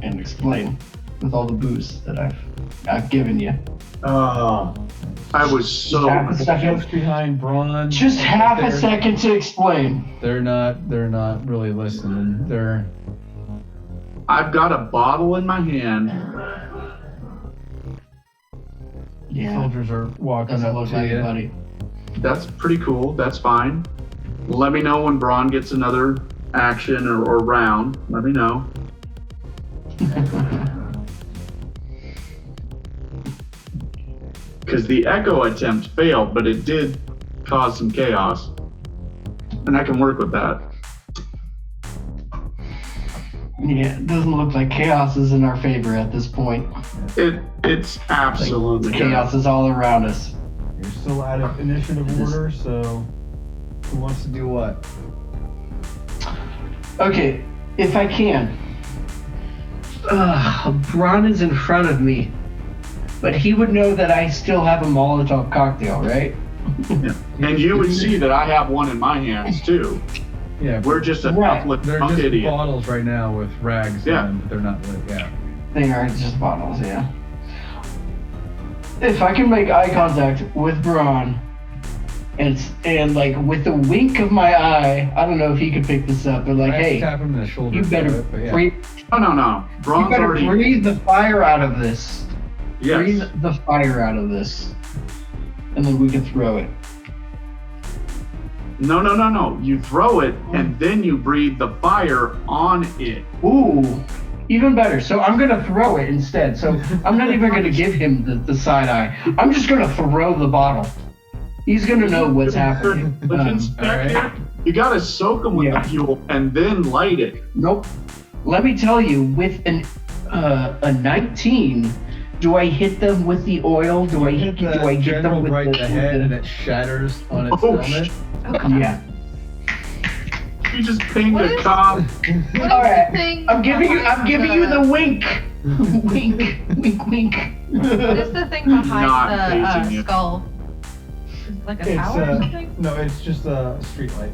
explain with all the booze that I've given you. I was so. Half a second. Just behind Braun. Just half a second to explain. They're not really listening. They're. I've got a bottle in my hand. Yeah. Soldiers are walking Doesn't up look to like you. it, buddy. That's pretty cool. That's fine. Let me know when Braun gets another action or round. Let me know. Because the echo attempt failed, but it did cause some chaos. And I can work with that. Yeah, it doesn't look like chaos is in our favor at this point. It's absolutely Chaos is all around us. You're still out of initiative order, so who wants to do what? Okay, if I can. Braun is in front of me, but he would know that I still have a Molotov cocktail, right? Yeah. And you would see that I have one in my hands too. Yeah, We're just a Right. couple of they're drunk just idiots. bottles right now with rags. Yeah. And they're not lit. Yeah. They are just bottles, yeah. If I can make eye contact with Braun, and like with the wink of my eye, I don't know if he could pick this up, but like, I have to hey, tap him in the shoulder. you for better it, but yeah. breathe. No. You Braun's better already. breathe the fire out of this. Yes. Breathe the fire out of this, and then we can throw it. No. You throw it and then you breathe the fire on it. Ooh, even better. So I'm gonna throw it instead. So I'm not even gonna give him the side eye. I'm just gonna throw the bottle. He's gonna know what's happening. But Inspector, you gotta soak them with Yeah. the fuel and then light it. Nope. Let me tell you, with a 19, do I hit them with the oil? Do I Hit the get them general with right in the head, and the it shatters on its Oh, helmet. yeah. You just pinged What a is- cop. What is All right. the thing I'm giving you the wink. Wink. What is the thing behind Not the facing you. skull? like a tower or something? No, it's just a street light.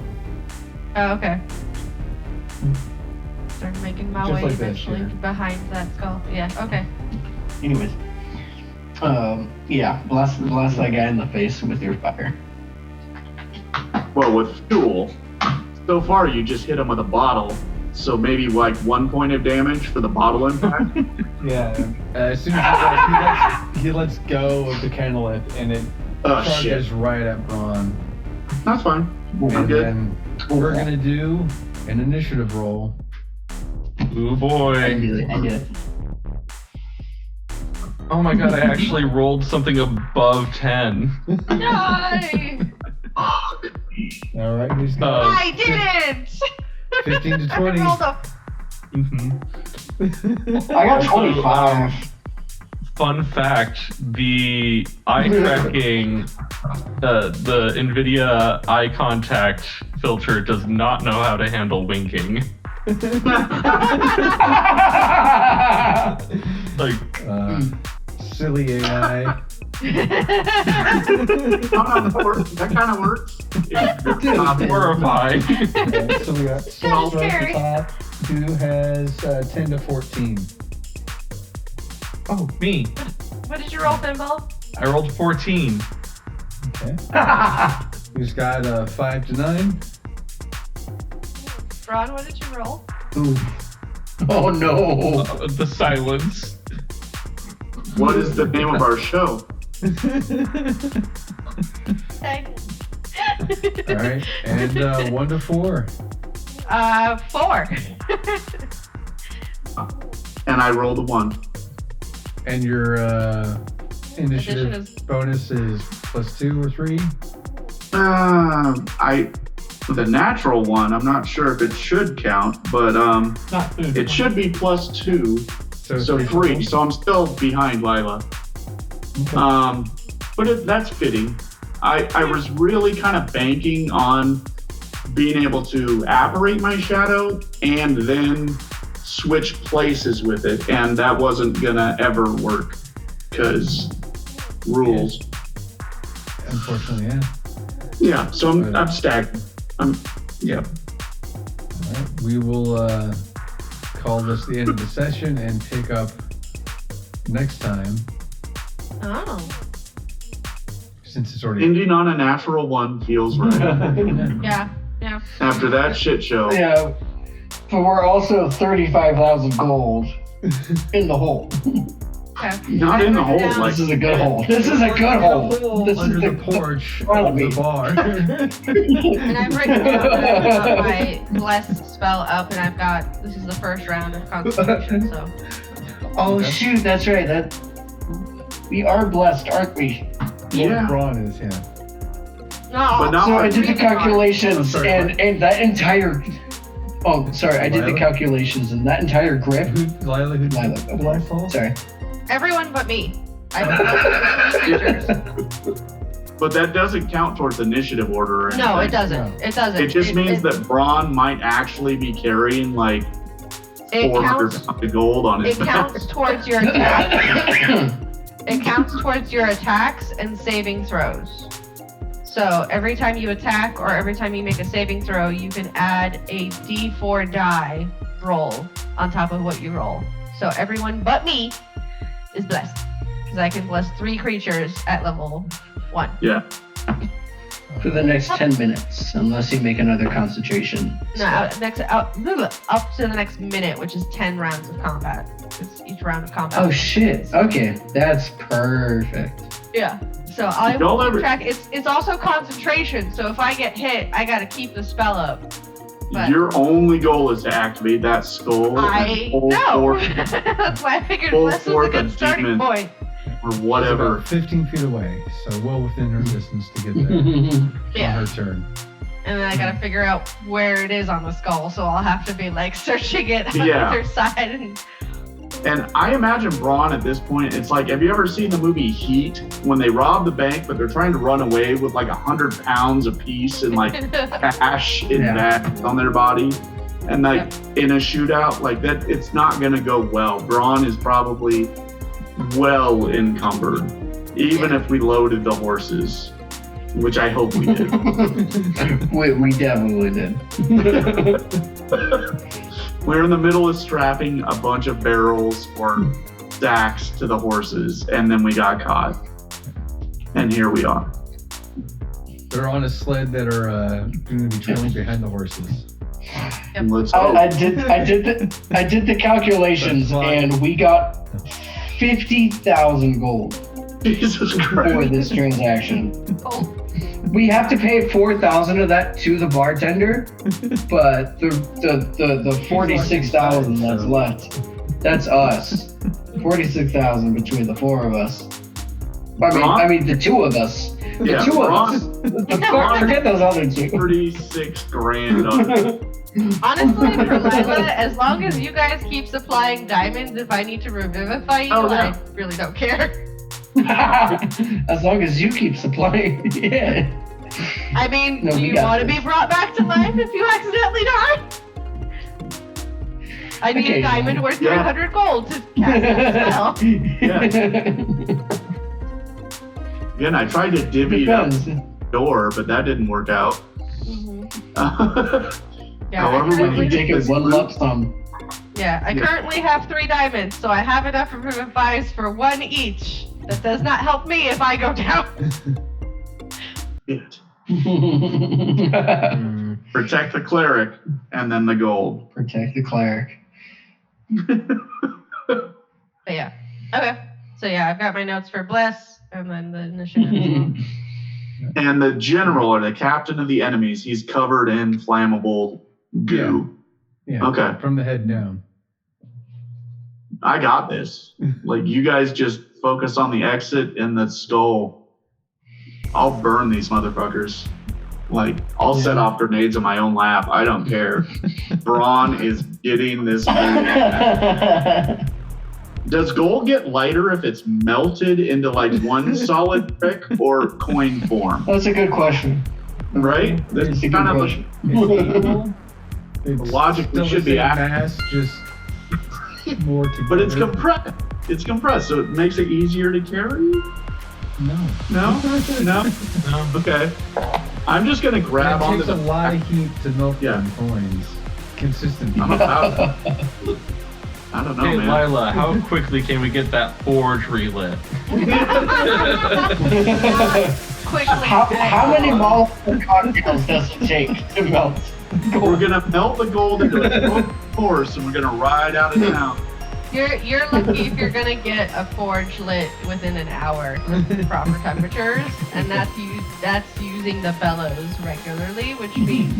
Oh, okay. Start making my Just way like this, eventually yeah. behind that skull. Yeah, okay. Anyways. Yeah, blast that guy in the face with your fire. Well, with fuel, so far you just hit him with a bottle, so maybe like 1 point of damage for the bottle impact. Yeah. As soon as he lets go of the candlelit, and it Oh, charges shit. right at Braun. That's fine. I'm And good. then we're gonna do an initiative roll. Ooh I boy. do it. Oh my god, I actually rolled something above 10. Yay! All right, who's got I did it! 15 to I 20? rolled a Mm-hmm. I got 25. Fun fact, the eye tracking, the NVIDIA eye contact filter does not know how to handle winking. Like, Silly AI. That kind of works. horrifying. Okay, so we got Salt at the scary. top, who has 10 to 14. Oh, me. What did you roll, Thimble? I rolled 14. Okay. Who's got 5 to 9? Ron, what did you roll? Ooh. Oh no. The silence. What is the name of our show? Okay. All right, and 1 to 4. 4. And I rolled a 1. And your initiative Initiative. bonus is +2 or 3. The natural one, I'm not sure if it should count, but Not food. it should be +2, so 3. So I'm still behind Lila. Okay. But that's fitting. I was really kind of banking on being able to apparate my shadow and then switch places with it, and that wasn't gonna ever work because rules. Unfortunately, yeah. Yeah, so I'm stagnant. Yeah. All right, we will call this the end of the session and pick up next time, Oh. since it's already. Ending on a natural 1 feels right. Yeah. Yeah. After that shit show. Yeah. But we're also 35,000 gold in the hole. Okay. Not in the hole, Yeah. like This is a good hole. This is a good hole. This is under the the porch follow of me. the bar. And I've written down that I've got my blessed spell up, and I've got, this is the first round of concentration, so. Oh shoot, that's right. We are blessed, aren't we? Yeah. Braun is, yeah. No. But not So I like did the me. calculations, I'm sorry, and that entire. Oh, sorry, I did the Lila? calculations, and that entire grip. Lila, who Lila, did I fall? Sorry. Everyone but me. I have creatures. But that doesn't count towards initiative order or anything. No, it doesn't. It doesn't. It just means that Braun might actually be carrying like 400 counts. pounds of gold on his It back. counts towards your attack. It counts towards your attacks and saving throws. So every time you attack or every time you make a saving throw, you can add a D4 die roll on top of what you roll. So everyone but me is blessed, because I can bless 3 creatures at level 1. Yeah. For the next 10 minutes, unless you make another concentration. No, up to the next minute, which is 10 rounds of combat. It's each round of combat. Oh shit. Okay, that's perfect. Yeah. So I Don't will keep ever- track. It's also concentration. So if I get hit, I gotta keep the spell up. But Your only goal is to activate that skull I and pull know. forth That's why I figured pull this is a forth a good starting demon. point. or whatever. About 15 feet away, so well within her distance to get there Yeah. on her turn. And then I gotta figure out where it is on the skull. So I'll have to be like searching it on Yeah. the other side. And I imagine Braun at this point, it's like, have you ever seen the movie Heat? When they rob the bank, but they're trying to run away with like 100 pounds apiece and like cash in Yeah. bags on their body. And like in a shootout like that, it's not gonna go well. Braun is probably well encumbered, even if we loaded the horses. which I hope we did. we definitely did. We're in the middle of strapping a bunch of barrels or sacks to the horses, and then we got caught. And here we are. They're on a sled that are going to be trailing behind the horses. And let's I did the calculations, and we got 50,000 gold Jesus for Christ. this transaction. Oh, We have to pay 4,000 of that to the bartender, but the 46,000 that's left, that's us. 46,000 between the four of us. I mean the two of us. The Yeah, two of Ron- us. Forget those other two. 36 grand on it. honestly, for Lila, as long as you guys keep supplying diamonds, if I need to revivify you, Oh, yeah. I really don't care. As long as you keep supplying, yeah. I mean, No, do we you got want to this. be brought back to life if you accidentally die? I need Okay. a diamond worth Yeah. 300 gold to cast that spell. Again, I tried to divvy up Depends. the door, but that didn't work out. Yeah, However, I we currently, can Take it one lump sum. I currently have 3 diamonds, so I have enough revivifies for 1 each. That does not help me if I go down. Shit. Protect the cleric, and then the gold. Protect the cleric. But yeah. Okay. So yeah, I've got my notes for bless and then the initiative as well. And the general, or the captain of the enemies, he's covered in flammable goo. Yeah. Okay. From the head down. I got this. Like, you guys just focus on the exit and the skull. I'll burn these motherfuckers. Like, I'll set off grenades in my own lap. I don't care. Braun is getting this. Does gold get lighter if it's melted into like one solid brick or coin form? That's a good question. Right? That's It's a good kind of question. It's logic we still should the be same after. mass, just more together. But it's compressed. It's compressed, so it makes it easier to carry? No. No? No? No. Okay. I'm just gonna grab It onto takes a the lot of heat to melt Yeah. them coins. Consistent heat. I'm about it. I don't know, Hey, man. Lila, how quickly can we get that forge relit? Quickly. How many Molotov cocktails does it take to melt We're gold? gonna melt the gold into a horse and we're gonna ride out of town. You're lucky if you're gonna get a forge lit within an hour with proper temperatures, and that's using the bellows regularly, which means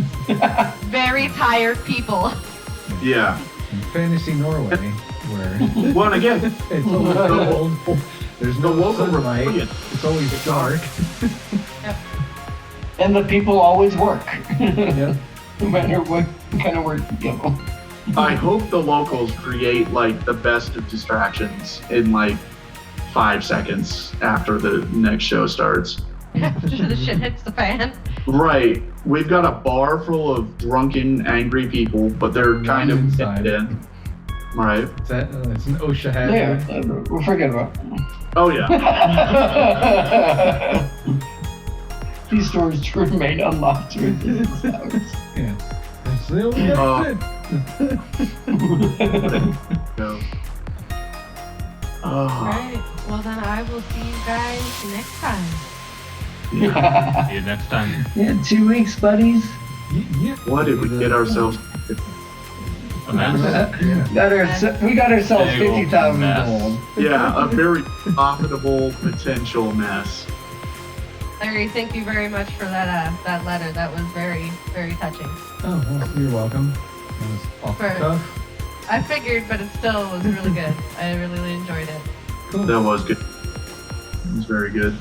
very tired people. Yeah. In fantasy Norway, where Well, and again, it's always cold, there's the no local sunlight, rebellion. it's always dark. And the people always work. Yep. No matter what kind of work you go. I hope the locals create like the best of distractions in like 5 seconds after the next show starts. After the shit hits the fan. Right. We've got a bar full of drunken, angry people, but they're kind of Inside. dead in. Right. It's an OSHA Yeah, hazard. we'll forget about Oh yeah. it. These stores remain unlocked during business hours. Yeah. It's the only Oh. exit. No. Oh. Alright, well then I will see you guys next time. See you next time. Yeah, 2 weeks, buddies. Yeah. What did we get ourselves? A mess. We got ourselves Big old 50,000 mess. gold. Yeah, a very profitable potential mess. Larry, thank you very much for that letter. That was very, very touching. Oh, well, you're welcome. That was off the For- cuff. I figured, but it still was really good. I really enjoyed it. Cool. That was good. It was very good.